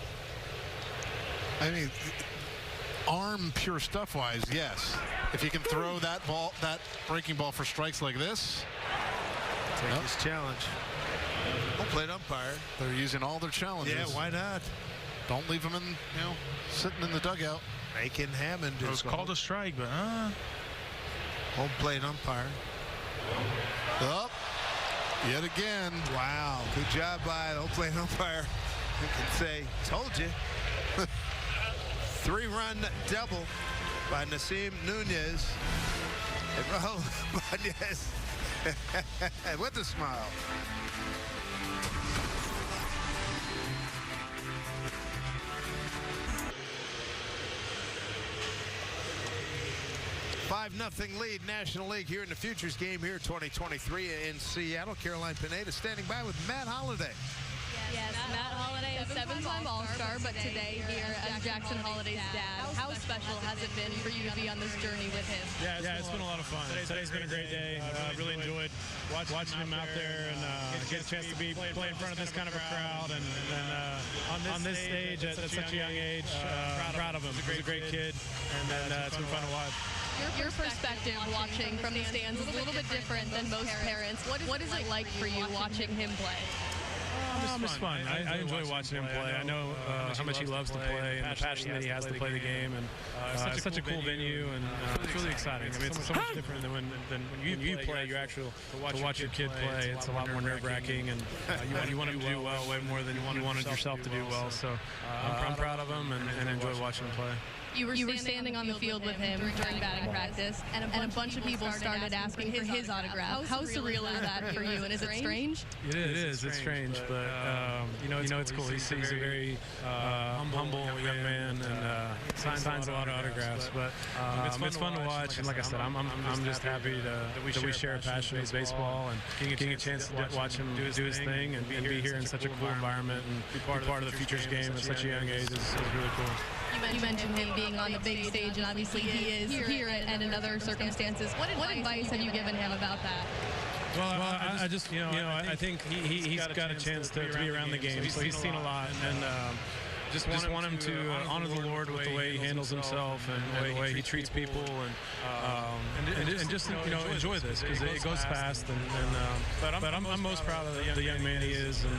[SPEAKER 15] I mean, arm pure stuff wise, yes. If you can throw that breaking ball for strikes like this,
[SPEAKER 3] Take this challenge. Home plate umpire.
[SPEAKER 15] They're using all their challenges.
[SPEAKER 3] Yeah, why not?
[SPEAKER 15] Don't leave them in, sitting in the dugout.
[SPEAKER 3] Making Hammond.
[SPEAKER 7] It was called a strike, but
[SPEAKER 3] home plate umpire.
[SPEAKER 15] Up. Yet again.
[SPEAKER 3] Wow. Good job by the home plate umpire. You can say, told you. 3-run double by Nasim Nunez. And Raul Ibañez with a smile. Nothing lead, National League here in the Futures game here 2023 in Seattle. Caroline Pineda standing by with Matt Holliday.
[SPEAKER 9] Yes, Matt Holliday, a 7-time All-Star, but today here as Jackson Holiday's dad. How special has it been for you to be on this journey with him?
[SPEAKER 2] Yeah, it's been a lot of fun. Today's been a great day. Really enjoyed watching him out there and get a chance to play in front of this kind of a crowd and on this stage at such a young age. Proud of him. He's a great kid, and it's been fun to watch.
[SPEAKER 9] Your perspective watching from the stands is a little bit different than most parents. What is it like for you watching him play?
[SPEAKER 2] It's fun. I enjoy watching him play. I know how much he loves to play and the passion that he has to play the game. And it's such a cool venue, and it's really exciting. I mean, it's so much different than when you play. You actually to watch your kid play. It's a lot more nerve-wracking, and you want him to do well way more than you wanted yourself to do well. So I'm proud of him and enjoy watching him play.
[SPEAKER 9] You were standing on the field with him during batting practice, and a bunch of people started asking for his autograph. How surreal is that for you, and is it strange?
[SPEAKER 2] It is. It's strange, but it's cool. He's a very humble young man and signs a lot of autographis. But it's fun to watch, and like I said, I'm just happy that we share a passion of baseball and getting a chance to watch him do his thing and be here in such a cool environment and be part of the Futures game at such a young age is really cool.
[SPEAKER 9] You mentioned him being on the big stage, and obviously he is here and in other circumstances. What advice have you given him about that?
[SPEAKER 2] Well, I just, I think he's got a chance to be around the game, so he's seen a lot, and just want him to honor the Lord with the way he handles himself and the way he treats people, and just enjoy this because it goes fast. But I'm most proud of the young man he is and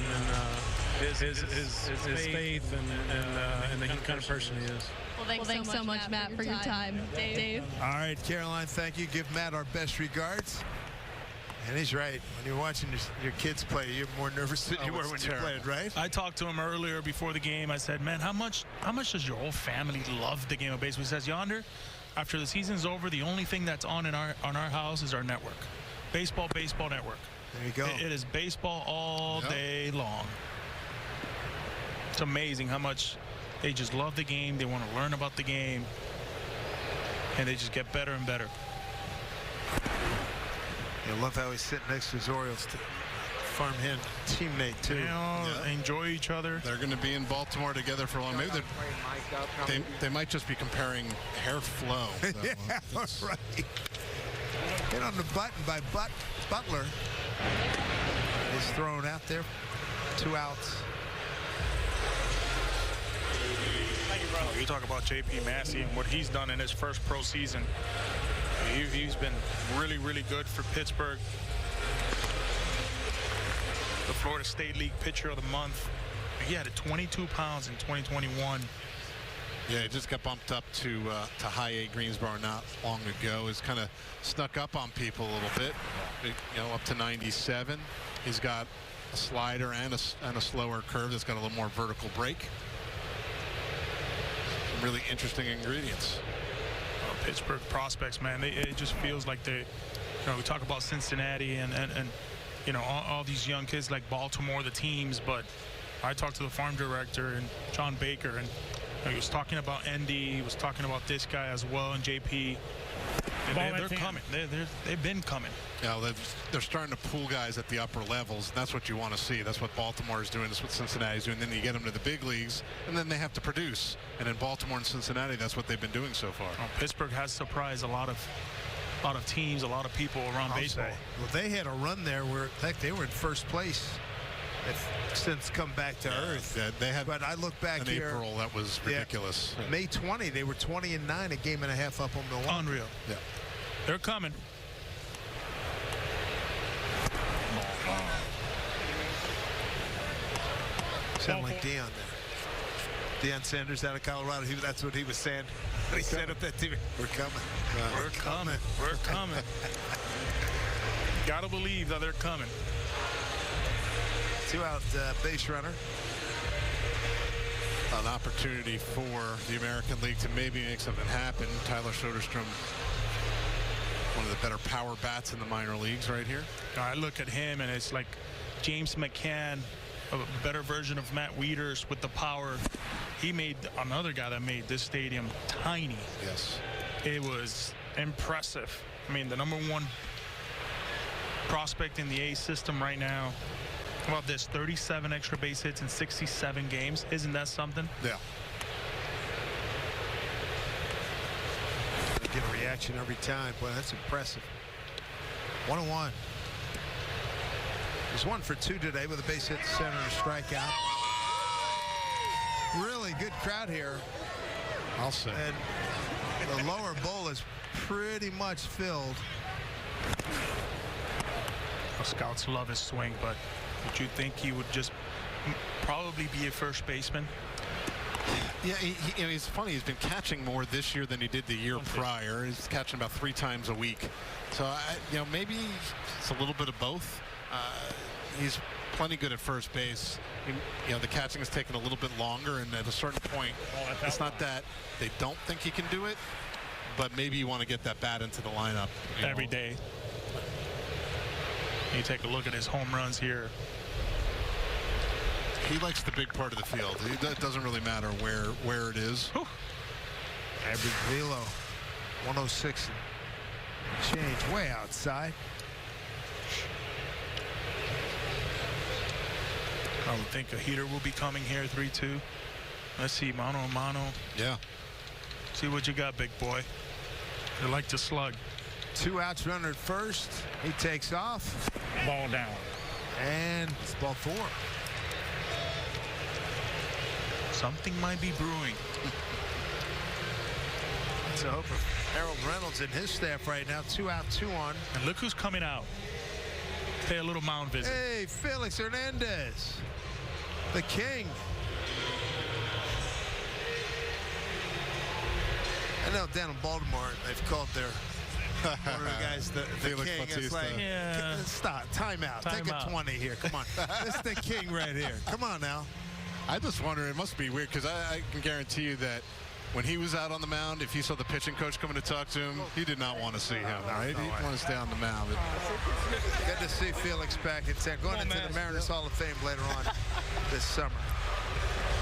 [SPEAKER 2] his faith and the kind of person he is.
[SPEAKER 9] Well, thanks so much, Matt, for your time. Dave?
[SPEAKER 3] All right, Caroline, thank you. Give Matt our best regards. And he's right. When you're watching your kids play, you're more nervous than you were when you played, right?
[SPEAKER 7] I talked to him earlier before the game. I said, man, how much does your whole family love the game of baseball? He says, Yonder, after the season's over, the only thing that's on our house is our network. Baseball network.
[SPEAKER 3] There you go.
[SPEAKER 7] It is baseball all day long. It's amazing how much they just love the game. They want to learn about the game. And they just get better and better.
[SPEAKER 3] I love how he's sitting next to his Orioles farm hand teammate too.
[SPEAKER 7] Enjoy each other.
[SPEAKER 15] They're going to be in Baltimore together for a long. Maybe they might just be comparing hair flow.
[SPEAKER 3] Yeah, right. Hit on the button by Butler. Is thrown out there. 2 outs.
[SPEAKER 7] You talk about J.P. Massey and what he's done in his first pro season. He's been really, really good for Pittsburgh. The Florida State League Pitcher of the Month. He had 22 pounds in 2021.
[SPEAKER 15] Yeah, he just got bumped up to high A Greensboro not long ago. He's kind of snuck up on people a little bit. Up to 97. He's got a slider and a slower curve that's got a little more vertical break. Some really interesting ingredients.
[SPEAKER 7] Pittsburgh prospects, man, it just feels like they, we talk about Cincinnati and all these young kids like Baltimore, the teams, but I talked to the farm director and John Baker, and he was talking about Endy, he was talking about this guy as well, and JP. They're coming. They've been coming.
[SPEAKER 15] Yeah, they're starting to pull guys at the upper levels. That's what you want to see. That's what Baltimore is doing. That's what Cincinnati is doing. Then you get them to the big leagues, and then they have to produce. And in Baltimore and Cincinnati, that's what they've been doing so far.
[SPEAKER 7] Pittsburgh has surprised a lot of teams, a lot of people around baseball.
[SPEAKER 3] Well, they had a run there where, in fact, they were in first place. Since come back to earth.
[SPEAKER 15] Yeah, they had,
[SPEAKER 3] but I look back
[SPEAKER 15] in
[SPEAKER 3] here.
[SPEAKER 15] April, that was ridiculous.
[SPEAKER 3] Yeah, May 20, they were 20-9, a game and a half up on Milwaukee.
[SPEAKER 7] Unreal.
[SPEAKER 15] Yeah.
[SPEAKER 7] They're coming.
[SPEAKER 3] Sound like Deion there. Deion Sanders out of Colorado. That's what he was saying. He said up that TV. We're coming.
[SPEAKER 7] We're coming. We're coming. Gotta believe that they're coming.
[SPEAKER 3] 2 out base runner.
[SPEAKER 15] An opportunity for the American League to maybe make something happen. Tyler Soderstrom, one of the better power bats in the minor leagues right here.
[SPEAKER 7] I look at him and it's like James McCann, a better version of Matt Wieters with the power. He made another guy that made this stadium tiny.
[SPEAKER 15] Yes.
[SPEAKER 7] It was impressive. I mean, the #1 prospect in the A system right now. How about this? 37 extra base hits in 67 games. Isn't that something?
[SPEAKER 15] Yeah.
[SPEAKER 3] Get a reaction every time. Boy, that's impressive. 1-1. He's 1 for 2 today with a base hit to center and a strikeout. Really good crowd here.
[SPEAKER 15] I'll say.
[SPEAKER 3] And the lower bowl is pretty much filled.
[SPEAKER 7] The scouts love his swing, but would you think he would just probably be a first baseman?
[SPEAKER 15] Yeah, he's funny. He's been catching more this year than he did the year prior. He's catching about 3 times a week. So, maybe it's a little bit of both. He's plenty good at first base. The catching has taken a little bit longer, and at a certain point, it's not that they don't think he can do it, but maybe you want to get that bat into the lineup
[SPEAKER 7] every day. You take a look at his home runs here.
[SPEAKER 15] He likes the big part of the field. It doesn't really matter where it is.
[SPEAKER 3] Whew. Average velo, 106 and change, way outside.
[SPEAKER 7] I would think a heater will be coming here, 3-2. Let's see, mano a mano.
[SPEAKER 15] Yeah.
[SPEAKER 7] See what you got, big boy. They like to slug.
[SPEAKER 3] 2 outs, runner at first. He takes off.
[SPEAKER 7] Ball down.
[SPEAKER 3] And it's ball 4.
[SPEAKER 7] Something might be brewing.
[SPEAKER 3] Let's hope Harold Reynolds and his staff right now. 2 out, 2 on.
[SPEAKER 7] And look who's coming out. Pay a little mound visit.
[SPEAKER 3] Hey, Felix Hernandez, the king. I know down in Baltimore, they've called their one of the guys the king. It's like, stop, timeout. Take a 20 here. Come on. This is the king right here. Come on now.
[SPEAKER 15] I just wonder, it must be weird, because I can guarantee you that when he was out on the mound, if he saw the pitching coach coming to talk to him, he did not want to see him, right? He didn't want to stay on the mound.
[SPEAKER 3] Good to see Felix back in town. Going into the Mariners Hall of Fame later on this summer.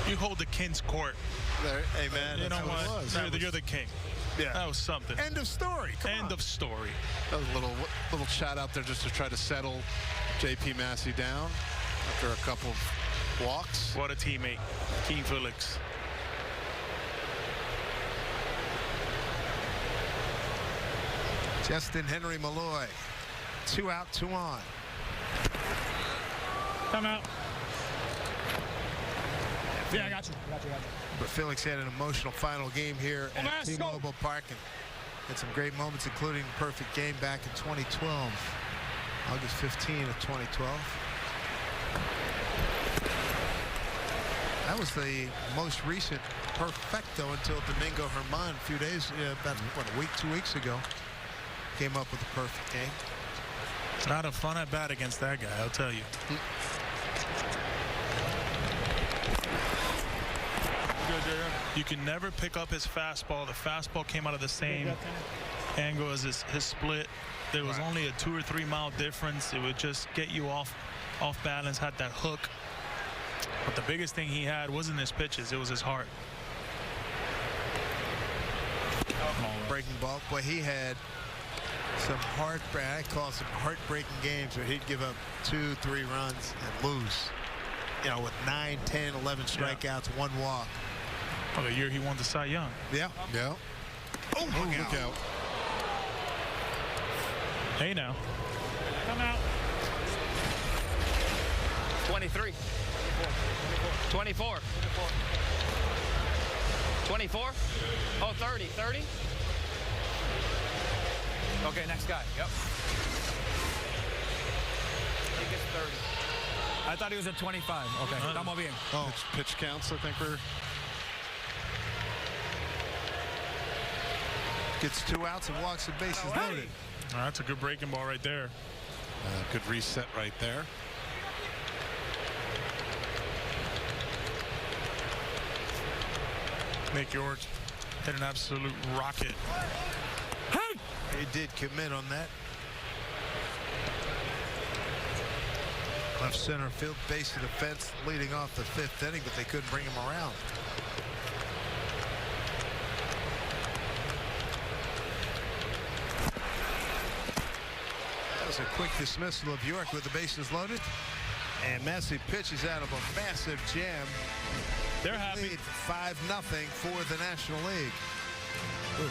[SPEAKER 7] You hold the king's court.
[SPEAKER 3] Hey, man.
[SPEAKER 7] You know what? You're the king.
[SPEAKER 3] Yeah.
[SPEAKER 7] That was something.
[SPEAKER 3] End of story.
[SPEAKER 7] End of story.
[SPEAKER 15] That was a little shot out there just to try to settle J.P. Massey down after a couple of walks.
[SPEAKER 7] What a teammate. King Felix.
[SPEAKER 3] Justin Henry Malloy. 2 out, 2 on.
[SPEAKER 7] Come out. Yeah, I got you.
[SPEAKER 3] But Felix had an emotional final game here at T-Mobile Park and had some great moments, including a perfect game back in 2012, August 15 of 2012. That was the most recent perfecto until Domingo Germán a few days, about a week, 2 weeks ago, came up with a perfect game.
[SPEAKER 7] It's not a fun at bat against that guy, I'll tell you. You can never pick up his fastball. The fastball came out of the same angle as his split. There was only a 2 or 3 mile difference. It would just get you off balance, had that hook. But the biggest thing he had wasn't his pitches, it was his heart.
[SPEAKER 3] Breaking ball. Boy, he had some heartbreaking games where he'd give up 2, 3 runs and lose. You know, with 9, 10, 11 strikeouts, 1 walk.
[SPEAKER 7] Well, the year he won the Cy Young.
[SPEAKER 3] Yeah.
[SPEAKER 15] Yeah.
[SPEAKER 3] Oh, look out.
[SPEAKER 7] Hey, now.
[SPEAKER 4] Come out. 23. 24. 24? Oh, 30. 30? Okay, next guy. Yep.
[SPEAKER 17] think it's 30. I thought he was at 25. Okay, estamos bien.
[SPEAKER 15] Oh, pitch counts, I think we're...
[SPEAKER 3] Gets 2 outs and walks the bases loaded.
[SPEAKER 7] That's a good breaking ball right there.
[SPEAKER 15] Good reset right there.
[SPEAKER 7] Nick George hit an absolute rocket.
[SPEAKER 3] He did commit on that. Left center field, base of the fence, leading off the 5th inning, but they couldn't bring him around. That was a quick dismissal of York with the bases loaded. And Massey pitches out of a massive jam.
[SPEAKER 7] They're happy.
[SPEAKER 3] 5-0 for the National League. Ooh.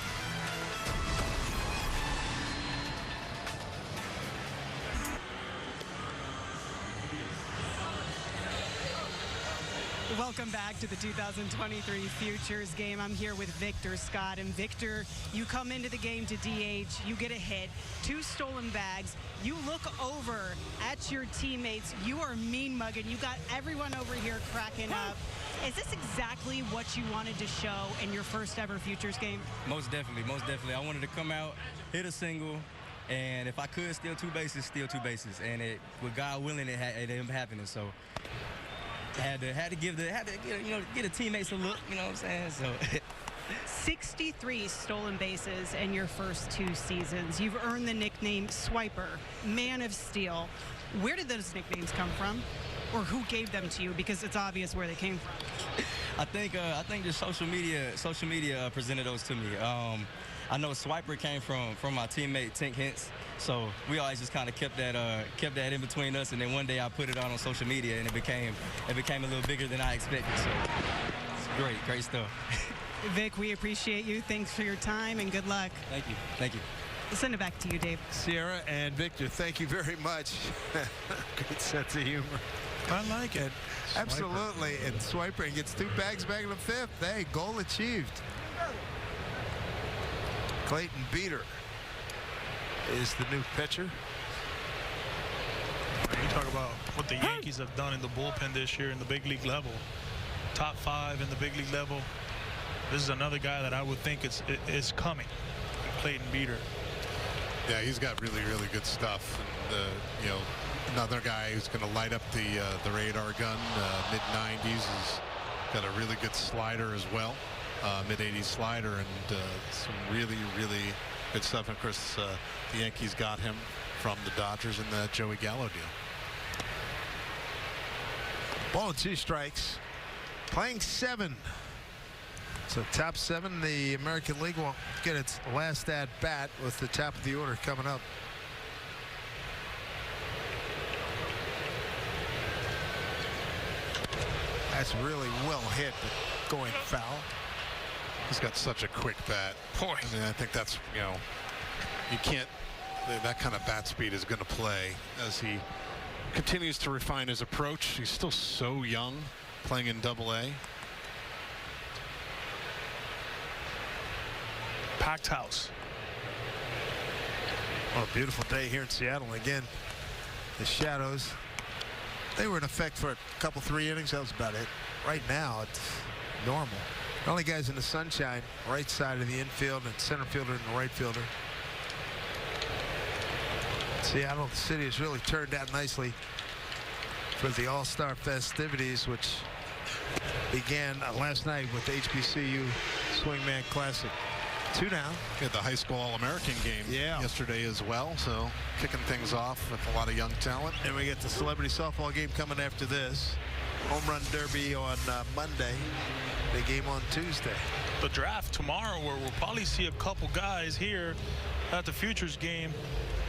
[SPEAKER 11] Welcome back to the 2023 Futures game. I'm here with Victor Scott. And Victor, you come into the game to DH, you get a hit, 2 stolen bags. You look over at your teammates. You are mean mugging. You got everyone over here cracking up. Is this exactly what you wanted to show in your first ever Futures game?
[SPEAKER 6] Most definitely, most definitely. I wanted to come out, hit a single, and if I could steal 2 bases, steal 2 bases. And with God willing, it ended up happening. So had to get a teammates a look, you know what I'm saying? So
[SPEAKER 11] 63 stolen bases in your first 2 seasons. You've earned the nickname Swiper, Man of Steel. Where did those nicknames come from? Or who gave them to you? Because it's obvious where they came from.
[SPEAKER 6] I think just social media presented those to me. I know Swiper came from my teammate Tink Hintz, so we always just kind of kept that in between us. And then one day I put it on social media, and it became a little bigger than I expected. So it's great stuff.
[SPEAKER 11] Vic, we appreciate you. Thanks for your time and good luck.
[SPEAKER 6] Thank you.
[SPEAKER 11] We'll send it back to you, Dave.
[SPEAKER 3] Sierra and Victor, thank you very much. Good sense of humor.
[SPEAKER 7] I like it.
[SPEAKER 3] Absolutely. And Swiper gets 2 bags back in the 5th. Hey, goal achieved. Clayton Beater is the new pitcher.
[SPEAKER 7] You talk about what the Yankees have done in the bullpen this year in the big league level. Top 5 in the big league level. This is another guy that I would think is coming. Clayton Beater.
[SPEAKER 15] Yeah, he's got really good stuff. And another guy who's going to light up the radar gun. Mid-90s, has got a really good slider as well. Mid-80s slider, and some really good stuff. And of course, the Yankees got him from the Dodgers in the Joey Gallo deal.
[SPEAKER 3] Ball and 2 strikes. Playing 7. So top 7, the American League will get its last at bat with the top of the order coming up. That's really well hit, but going foul.
[SPEAKER 15] He's got such a quick bat.
[SPEAKER 7] Boy.
[SPEAKER 15] I mean, I think that's, you can't, that kind of bat speed is going to play as he continues to refine his approach. He's still so young, playing in Double-A.
[SPEAKER 7] Packed house.
[SPEAKER 3] Well, a beautiful day here in Seattle. Again, the shadows, they were in effect for a couple, 3 innings. That was about it. Right now, it's normal. The only guys in the sunshine, right side of the infield and center fielder and the right fielder. Seattle, the city has really turned out nicely for the All-Star festivities, which began last night with the HBCU Swingman Classic. 2 down.
[SPEAKER 15] We had the high school All-American game yesterday as well, so kicking things off with a lot of young talent.
[SPEAKER 3] And we get the celebrity softball game coming after this. Home run derby on Monday. The game on Tuesday.
[SPEAKER 7] The draft tomorrow, where we'll probably see a couple guys here at the Futures game,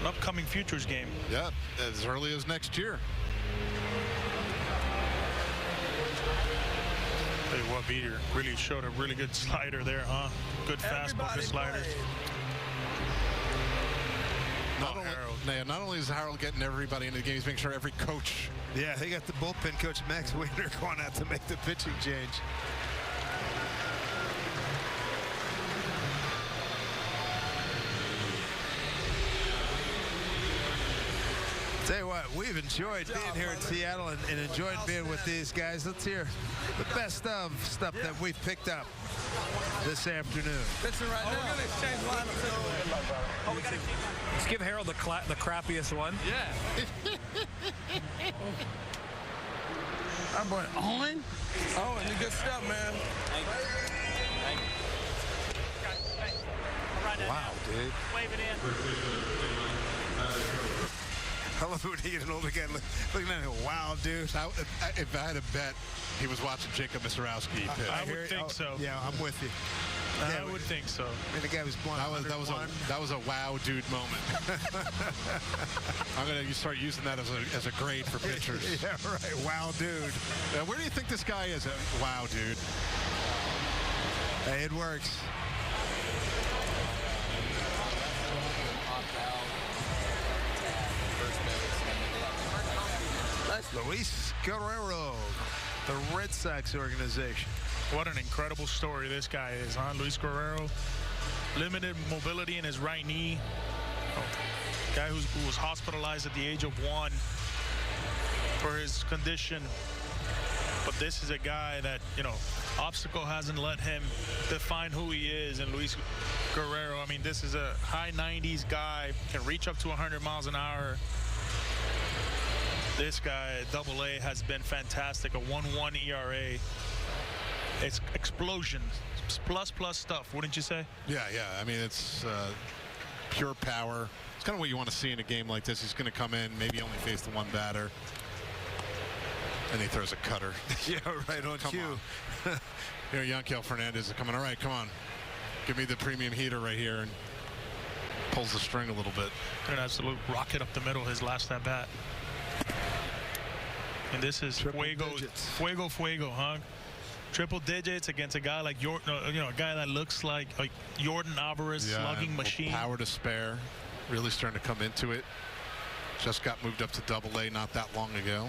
[SPEAKER 7] an upcoming Futures game.
[SPEAKER 15] Yeah, as early as next year.
[SPEAKER 7] Tell you what, Beater really showed a really good slider there, huh? Good fastball, good slider.
[SPEAKER 15] Not only is Harold getting everybody into the game, he's making sure every coach.
[SPEAKER 3] Yeah, they got the bullpen coach, Max Wiener, going out to make the pitching change. Tell you what, we've enjoyed being here in Seattle and enjoyed being with these guys. Let's hear the best of stuff that we've picked up this afternoon.
[SPEAKER 4] Pitching right now. We're going to exchange lineups. Let's give Harold the crappiest one.
[SPEAKER 1] Yeah. Our boy Owen. Owen, you good stuff, man.
[SPEAKER 4] Thank you.
[SPEAKER 3] Wow, dude.
[SPEAKER 4] Wave it in.
[SPEAKER 3] I love when you get an older guy looking at him. Wow, dude.
[SPEAKER 15] If I had a bet, he was watching Jacob Misiorowski pitch.
[SPEAKER 7] I would think so.
[SPEAKER 3] Yeah, I'm with you.
[SPEAKER 7] I would think so.
[SPEAKER 3] I mean, the guy was blind.
[SPEAKER 15] That was a wow, dude moment. I'm gonna start using that as a grade for pitchers.
[SPEAKER 3] Yeah, right. Wow, dude.
[SPEAKER 15] Where do you think this guy is? Wow, dude.
[SPEAKER 3] Hey, it works. That's Luis Guerrero, the Red Sox organization.
[SPEAKER 7] What an incredible story this guy is, huh? Luis Guerrero, limited mobility in his right knee. Guy who was hospitalized at the age of 1 for his condition. But this is a guy that, you know, obstacle hasn't let him define who he is. And Luis Guerrero, I mean, this is a high 90s guy, can reach up to 100 miles an hour. This guy at AA has been fantastic, a 1.1 ERA. It's explosion, plus stuff, wouldn't you say?
[SPEAKER 15] Yeah. I mean, it's pure power. It's kind of what you want to see in a game like this. He's going to come in, maybe only face the one batter, and he throws a cutter.
[SPEAKER 3] Yeah, right on cue.
[SPEAKER 15] Here, Yanquiel Fernandez is coming. All right, come on. Give me the premium heater right here, and pulls the string a little bit.
[SPEAKER 7] An absolute rocket up the middle his last at bat. And this is fuego, huh? Triple digits against a guy like a guy that looks like Jordan Alvarez, slugging machine.
[SPEAKER 15] Power to spare, really starting to come into it. Just got moved up to AA not that long ago.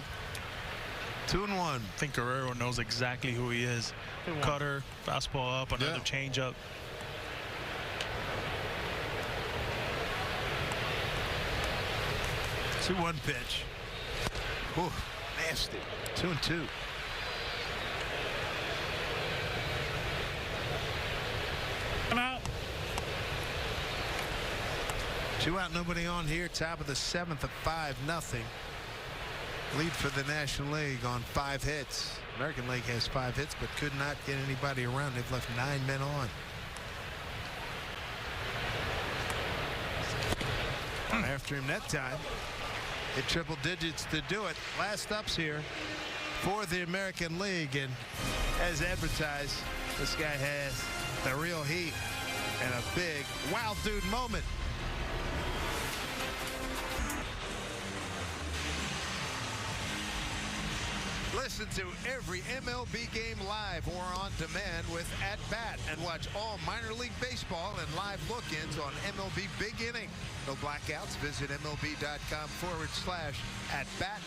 [SPEAKER 3] 2-1.
[SPEAKER 7] I think Guerrero knows exactly who he is. Cutter, fastball up, another changeup.
[SPEAKER 3] Two 2-1 pitch. Ooh, nasty. 2-2.
[SPEAKER 7] Come out.
[SPEAKER 3] 2 out, nobody on here. Top of the 7th at 5-0. Lead for the National League on 5 hits. American League has 5 hits, but could not get anybody around. They've left 9 men on. After him that time. Hit triple digits to do it. Last ups here for the American League. And as advertised, this guy has the real heat and a big wow dude moment. Listen to every MLB game live or on demand with At Bat, and watch all minor league baseball and live look-ins on MLB Big Inning. No blackouts. Visit MLB.com/@bat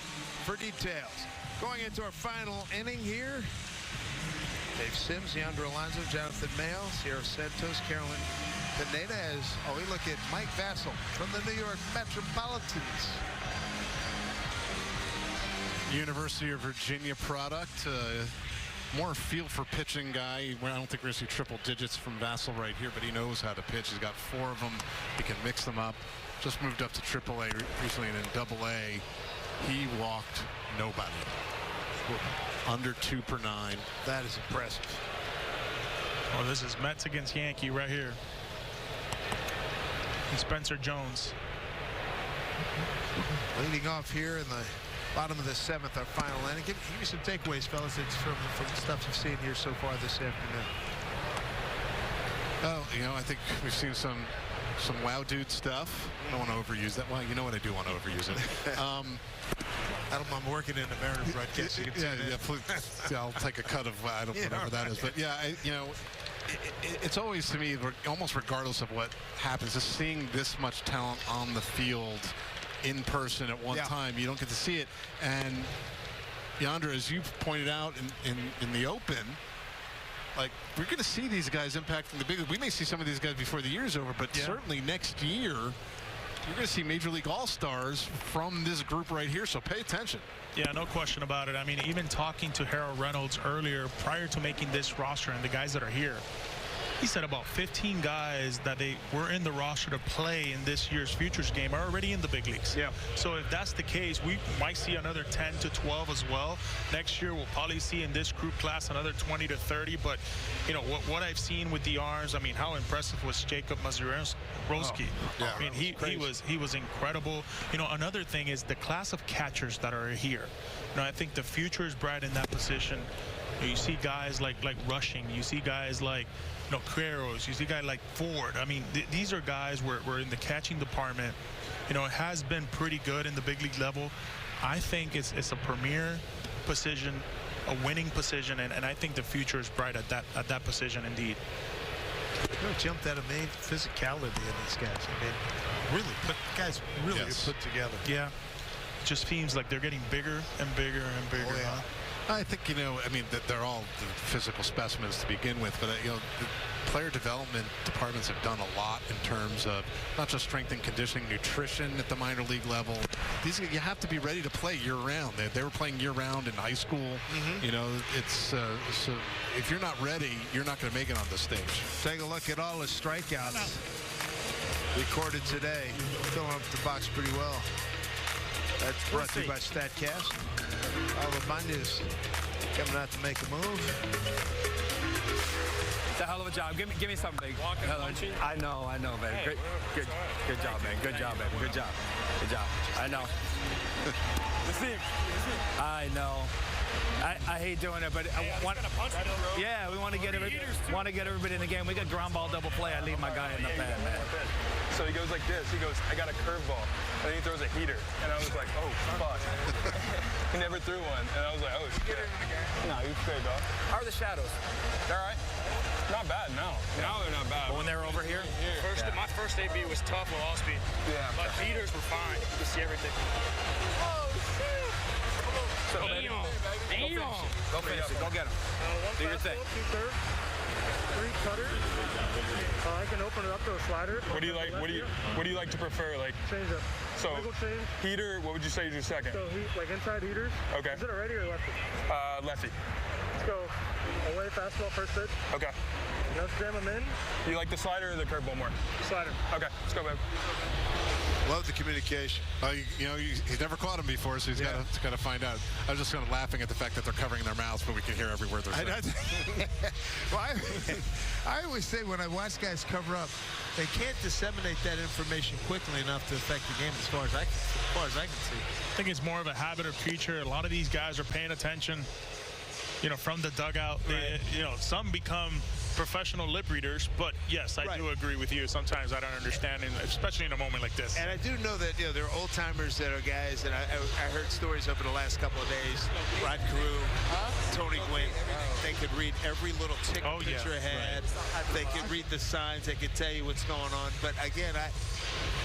[SPEAKER 3] for details. Going into our final inning here. Dave Sims, Leandro Alonso, Jonathan Mayo, Sierra Santos, Carolyn Pineda, as we look at Mike Vassell from the New York Metropolitans.
[SPEAKER 15] University of Virginia product. More feel for pitching guy. I don't think we're going to see triple digits from Vassell right here, but he knows how to pitch. He's got 4 of them. He can mix them up. Just moved up to AAA recently, and in AA, he walked nobody. Under 2 per 9.
[SPEAKER 3] That is impressive.
[SPEAKER 7] Oh, this is Mets against Yankee right here. And Spencer Jones.
[SPEAKER 3] Leading off here in the bottom of the 7th, our final inning. Give me some takeaways, fellas. It's from the stuff you've seen here so far this afternoon.
[SPEAKER 15] Well, I think we've seen some wow dude stuff. I don't want to overuse that. Well, you know what? I do want to overuse it.
[SPEAKER 3] I'm working in the Mariners broadcast. You can
[SPEAKER 15] please, I'll take a cut of whatever that is. But it's always, to me, almost regardless of what happens, just seeing this much talent on the field in person at one time, you don't get to see it. And Yandra, as you pointed out in the open, like, we're going to see these guys impacting the big league. We may see some of these guys before the year's over, but certainly next year, you're going to see Major League All-Stars from this group right here, so pay attention.
[SPEAKER 7] Yeah, no question about it. I mean, even talking to Harold Reynolds earlier, prior to making this roster and the guys that are here, he said about 15 guys that they were in the roster to play in this year's Futures game are already in the big leagues.
[SPEAKER 3] Yeah.
[SPEAKER 7] So if that's the case, we might see another 10 to 12 as well. Next year, we'll probably see in this group class another 20 to 30. But, you know, what I've seen with the arms, I mean, how impressive was Jacob Mazuroski?
[SPEAKER 15] Yeah,
[SPEAKER 7] I mean, he was incredible. You know, another thing is the class of catchers that are here. You know, I think the future is bright in that position. You see guys like Rushing. You see guys like, you know, Queros. You see guys like Ford. I mean, these are guys where in the catching department, you know, it has been pretty good in the big league level. I think it's a premier position, a winning position, and I think the future is bright at that position indeed.
[SPEAKER 3] You know, jumped out of me, physicality in these guys. I mean, really, guys really put together.
[SPEAKER 7] Yeah, it just seems like they're getting bigger and bigger and bigger.
[SPEAKER 3] Oh, yeah.
[SPEAKER 7] Huh?
[SPEAKER 15] I think, you know, I mean, they're all the physical specimens to begin with, but, you know, the player development departments have done a lot in terms of not just strength and conditioning, nutrition at the minor league level. You have to be ready to play year-round. They were playing year-round in high school. You know, it's so if you're not ready, you're not going to make it on the stage.
[SPEAKER 3] Take a look at all the strikeouts recorded today. Filling up the box pretty well. That's brought to you by StatCast. Raul Ibañez coming out to make a move.
[SPEAKER 17] It's a hell of a job. Give me something big. I know, man.
[SPEAKER 21] Hey,
[SPEAKER 17] good job, man. Good job, man. Good job. I know. I know. I hate doing it, but we want to get everybody in the game. We got ground ball double play. I leave my guy in the pad, man.
[SPEAKER 10] So he goes like this. He goes, I got a curveball. And then he throws a heater. And I was like, oh, fuck. He never threw one. And I was like, oh, shit. No, he's straight off.
[SPEAKER 17] How are the shadows?
[SPEAKER 10] They're all right. Not bad now. Now they're not bad.
[SPEAKER 17] But when they were over here?
[SPEAKER 2] My first AB was tough with all speed.
[SPEAKER 10] Yeah.
[SPEAKER 2] But heaters were fine. You could see everything.
[SPEAKER 17] Oh, shit. So, Go finish it. Go get him. Do your thing.
[SPEAKER 14] 3 cutters. I can open it up to a slider.
[SPEAKER 10] What do you like? What do you like to prefer? Like
[SPEAKER 14] change up.
[SPEAKER 10] So
[SPEAKER 14] Wiggle change.
[SPEAKER 10] Heater. What would you say is your second?
[SPEAKER 14] So like inside heaters.
[SPEAKER 10] Okay.
[SPEAKER 14] Is it a righty or lefty?
[SPEAKER 10] Lefty.
[SPEAKER 14] Let's go away fastball first pitch.
[SPEAKER 10] Okay.
[SPEAKER 14] Let's jam them in.
[SPEAKER 10] You like the slider or the curveball more?
[SPEAKER 14] Slider.
[SPEAKER 10] Okay. Let's go, babe.
[SPEAKER 3] Love the communication.
[SPEAKER 15] You know, he's never caught him before, so he's got to find out. I was just kind of laughing at the fact that they're covering their mouths, but we can hear every word they're saying.
[SPEAKER 3] Well, I always say when I watch guys cover up, they can't disseminate that information quickly enough to affect the game as far as I can see.
[SPEAKER 7] I think it's more of a habit or feature. A lot of these guys are paying attention, you know, from the dugout. They, you know, some become professional lip readers, but yes, I do agree with you. Sometimes I don't understand, especially in a moment like this.
[SPEAKER 3] And I do know that, you know, there are old timers that are guys, and I heard stories over the last couple of days. Rod Carew, Tony Gwynn, they could read every little tick picture ahead. They could read the signs. They could tell you what's going on. But again,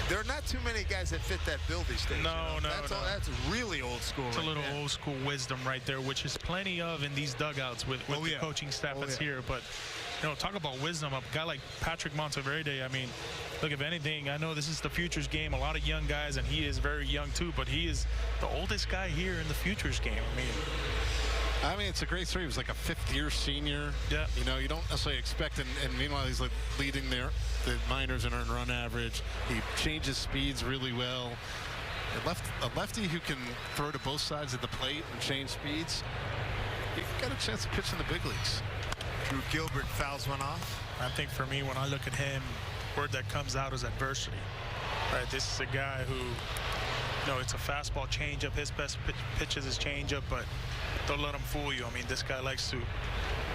[SPEAKER 3] there are not too many guys that fit that bill these days.
[SPEAKER 7] No.
[SPEAKER 3] That's really old school.
[SPEAKER 7] It's a little old school wisdom right there, which is plenty of in these dugouts with the coaching staff that's here. But, you know, talk about wisdom. A guy like Patrick Monteverde, I mean, look, if anything, I know this is the Futures game. A lot of young guys, and he is very young too, but he is the oldest guy here in the Futures game.
[SPEAKER 15] I mean, it's a great story. He was like a fifth-year senior.
[SPEAKER 7] Yeah.
[SPEAKER 15] You know, you don't necessarily expect, and meanwhile, he's like leading the minors in earned run average. He changes speeds really well. A lefty who can throw to both sides of the plate and change speeds. He got a chance to pitch in the big leagues.
[SPEAKER 3] Drew Gilbert fouls one off.
[SPEAKER 7] I think for me, when I look at him, word that comes out is adversity. Right, this is a guy who, you know, it's a fastball changeup. His best pitch is his changeup, but don't let him fool you. I mean, this guy likes to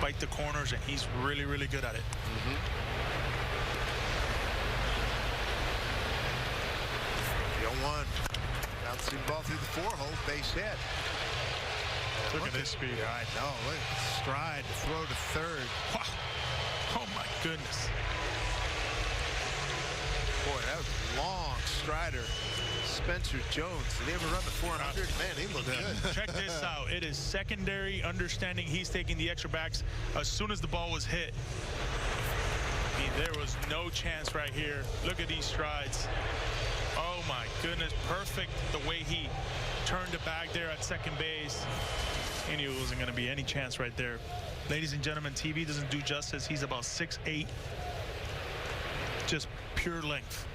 [SPEAKER 7] bite the corners, and he's really, really good at it.
[SPEAKER 3] The 0-1. Bouncing ball through the 4-hole, base hit.
[SPEAKER 7] Look at his speed.
[SPEAKER 3] Yeah, I know. Look at the stride to throw to third.
[SPEAKER 7] Wow. Oh, my goodness.
[SPEAKER 3] Boy, that was a long strider. Spencer Jones. Did he ever run the 400? Man, he looked good.
[SPEAKER 7] Check this out. It is secondary understanding. He's taking the extra backs as soon as the ball was hit. I mean, there was no chance right here. Look at these strides. Oh, my goodness. Perfect the way he turned it back there at second base. He knew it wasn't going to be any chance right there. Ladies and gentlemen, TV doesn't do justice. He's about 6'8". Just pure length.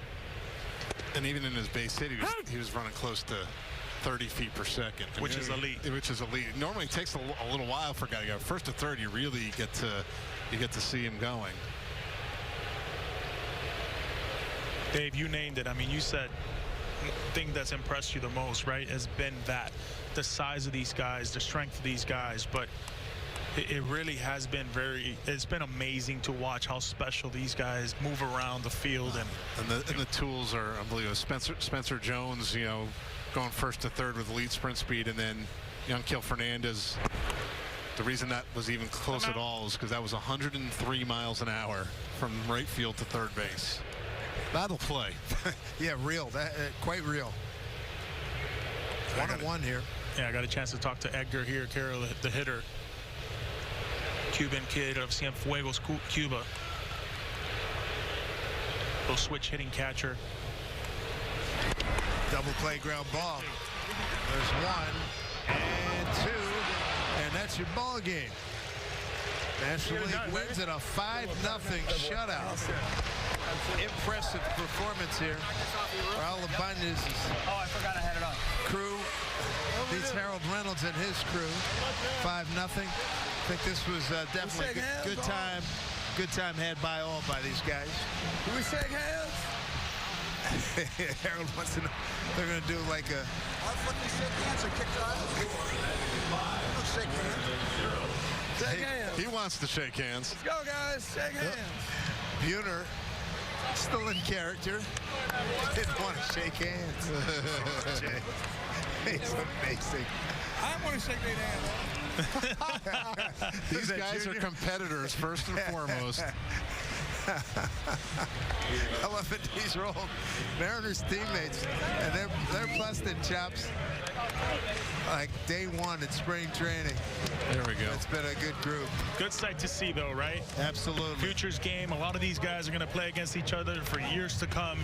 [SPEAKER 15] And even in his base hit, he was running close to 30 feet per second.
[SPEAKER 7] Which is elite.
[SPEAKER 15] Which is elite. Normally it takes a little while for a guy to go. First to third, you really get to see him going.
[SPEAKER 7] Dave, you named it. I mean, you said the thing that's impressed you the most, right, has been that the size of these guys, the strength of these guys, but it really has been it's been amazing to watch how special these guys move around the field.
[SPEAKER 15] And the tools are unbelievable. Spencer Jones, you know, going first to third with elite sprint speed, and then Yanquiel Fernandez. The reason that was even close at all is because that was 103 miles an hour from right field to third base. That'll play.
[SPEAKER 3] Yeah, real. Quite real. 1-1 here.
[SPEAKER 7] Yeah, I got a chance to talk to Edgar here, Carroll, the hitter. Cuban kid of Cienfuegos, Cuba. Little switch hitting catcher.
[SPEAKER 3] Double play ground ball. There's 1 and 2, and that's your ball game. National League wins it a 5-0 shutout. Impressive performance here. Raul Ibañez crew beats Harold Reynolds and his crew 5-0. I think this was definitely good time. Good time had by all by these guys.
[SPEAKER 1] Can we shake hands?
[SPEAKER 3] Harold wants to know. They're going to do like a.
[SPEAKER 1] Shake hands.
[SPEAKER 15] He wants to shake hands.
[SPEAKER 1] Let's go, guys. Shake hands.
[SPEAKER 3] Buhner, still in character. Didn't want to shake hands. He's amazing.
[SPEAKER 1] I want to shake their hands.
[SPEAKER 15] These guys are competitors first and foremost.
[SPEAKER 3] 11 days old. Mariners teammates, and they're busting chops like day one at spring training.
[SPEAKER 15] There we go.
[SPEAKER 3] It's been a good group.
[SPEAKER 7] Good sight to see, though, right?
[SPEAKER 3] Absolutely.
[SPEAKER 7] Futures game. A lot of these guys are going to play against each other for years to come.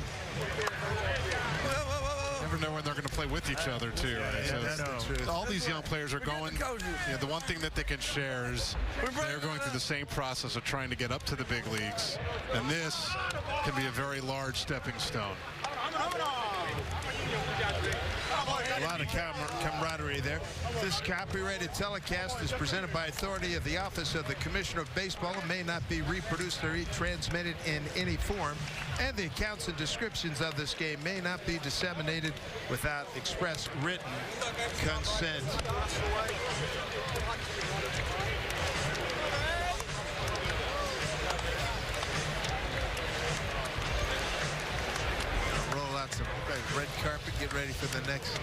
[SPEAKER 15] Never know when they're going to play with each other, too. Right? So
[SPEAKER 3] that's the truth.
[SPEAKER 15] All these young players are going. The one thing that they can share is they're going through the same process of trying to get up to the big leagues, and this can be a very large stepping stone.
[SPEAKER 3] A lot of camaraderie there. This copyrighted telecast is presented by authority of the Office of the Commissioner of Baseball and may not be reproduced or transmitted in any form. And the accounts and descriptions of this game may not be disseminated without express written consent. Roll out some red carpet, get ready for the next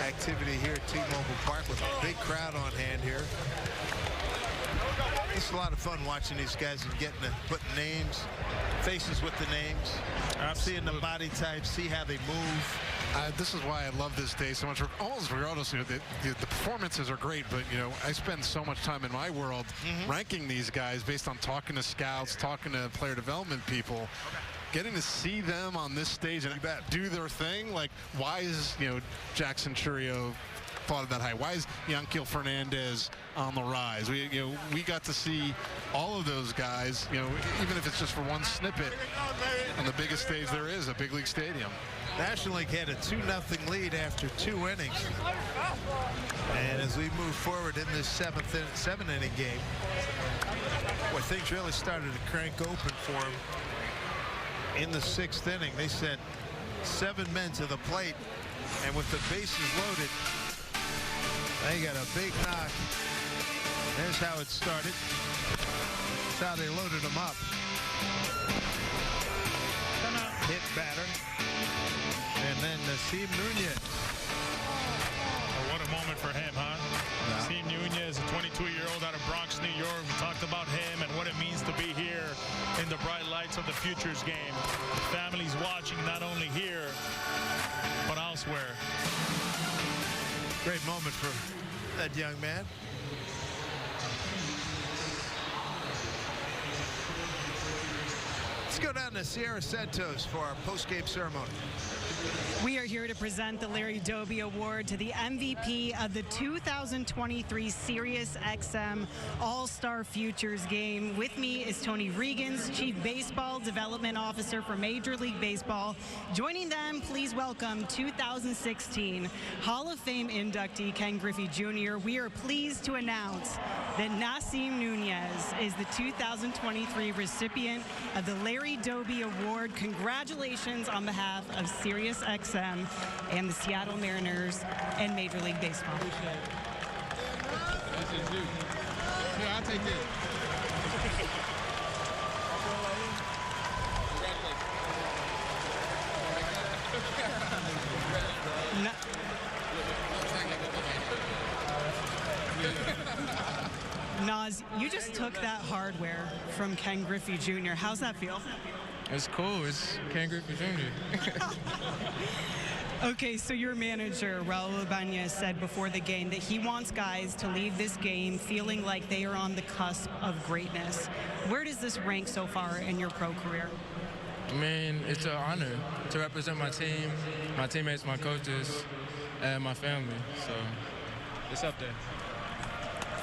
[SPEAKER 3] activity here at T-Mobile Park with a big crowd on hand here. It's a lot of fun watching these guys and getting to put names, faces with the names, seeing the body types, see how they move.
[SPEAKER 15] This is why I love this day so much. Almost regardless, the performances are great, but I spend so much time in my world ranking these guys based on talking to scouts, talking to player development people. Getting to see them on this stage and do their thing, like why is Jackson Churio thought that high? Why is Yanquiel Fernandez on the rise? We got to see all of those guys, even if it's just for one snippet on the biggest stage there is, a big league stadium.
[SPEAKER 3] National League had a 2-0 lead after 2 innings. And as we move forward in this 7-inning game, where things really started to crank open for them. In the 6th inning, they sent 7 men to the plate, and with the bases loaded, they got a big knock. There's how it started. That's how they loaded them up. Hit batter, and then Nasim Nunez.
[SPEAKER 7] Oh, what a moment for him, huh? Nasim Nunez, a 22-year-old out of Bronx, New York. We talked about him and what it means to be here in the bright lights of the Futures game. Families watching not only here, but elsewhere.
[SPEAKER 3] Great moment for that young man. Let's go down to Sierra Santos for our post-game ceremony.
[SPEAKER 11] We are here to present the Larry Doby Award to the MVP of the 2023 SiriusXM All-Star Futures Game. With me is Tony Regans, Chief Baseball Development Officer for Major League Baseball. Joining them, please welcome 2016 Hall of Fame inductee Ken Griffey Jr. We are pleased to announce that Nasim Nunez is the 2023 recipient of the Larry Doby Award. Congratulations on behalf of SiriusXM and the Seattle Mariners and Major League Baseball.
[SPEAKER 5] Yeah, I'll take this.
[SPEAKER 11] Nas, you just took that hardware from Ken Griffey Jr. How's that feel?
[SPEAKER 18] It's cool. It's Ken Griffey Jr.
[SPEAKER 11] Okay, so your manager, Raul Ibañez, said before the game that he wants guys to leave this game feeling like they are on the cusp of greatness. Where does this rank so far in your pro career?
[SPEAKER 18] I mean, it's an honor to represent my team, my teammates, my coaches, and my family. So it's up there.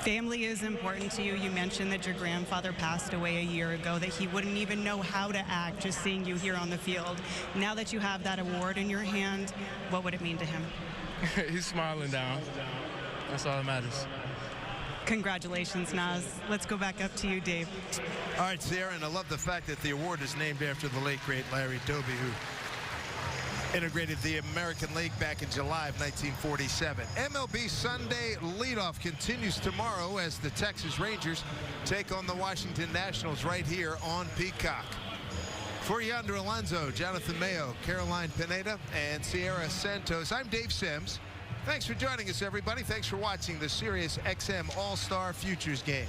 [SPEAKER 11] Family is important to you. You mentioned that your grandfather passed away a year ago, that he wouldn't even know how to act just seeing you here on the field. Now that you have that award in your hand, what would it mean to him?
[SPEAKER 18] He's smiling down. That's all that matters.
[SPEAKER 11] Congratulations, Nas. Let's go back up to you, Dave.
[SPEAKER 3] All right, Sarah, and I love the fact that the award is named after the late, great Larry Doby, who integrated the American League back in July of 1947. MLB Sunday leadoff continues tomorrow as the Texas Rangers take on the Washington Nationals right here on Peacock. For Yonder Alonso, Jonathan Mayo, Caroline Pineda, and Sierra Santos, I'm Dave Sims. Thanks for joining us, everybody. Thanks for watching the SiriusXM All-Star Futures Game.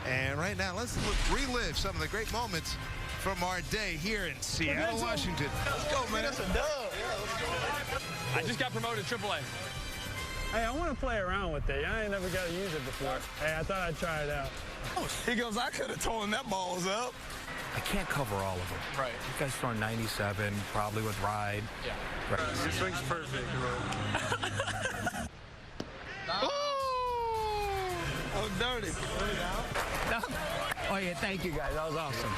[SPEAKER 3] And right now, let's relive some of the great moments from our day here in Seattle, Washington.
[SPEAKER 1] Let's go, man. That's a dub.
[SPEAKER 14] I just got promoted to AAA. Hey, I want to play around with it. I ain't never got to use it before. Hey, I thought I'd try it out.
[SPEAKER 1] He goes, I could have told him that ball was up.
[SPEAKER 16] I can't cover all of them.
[SPEAKER 14] Right.
[SPEAKER 16] You guys throwing 97, probably with ride.
[SPEAKER 14] Yeah.
[SPEAKER 16] Right.
[SPEAKER 14] Your swing's perfect, bro.
[SPEAKER 1] Oh, dirty.
[SPEAKER 16] Oh, yeah, thank you, guys. That was awesome.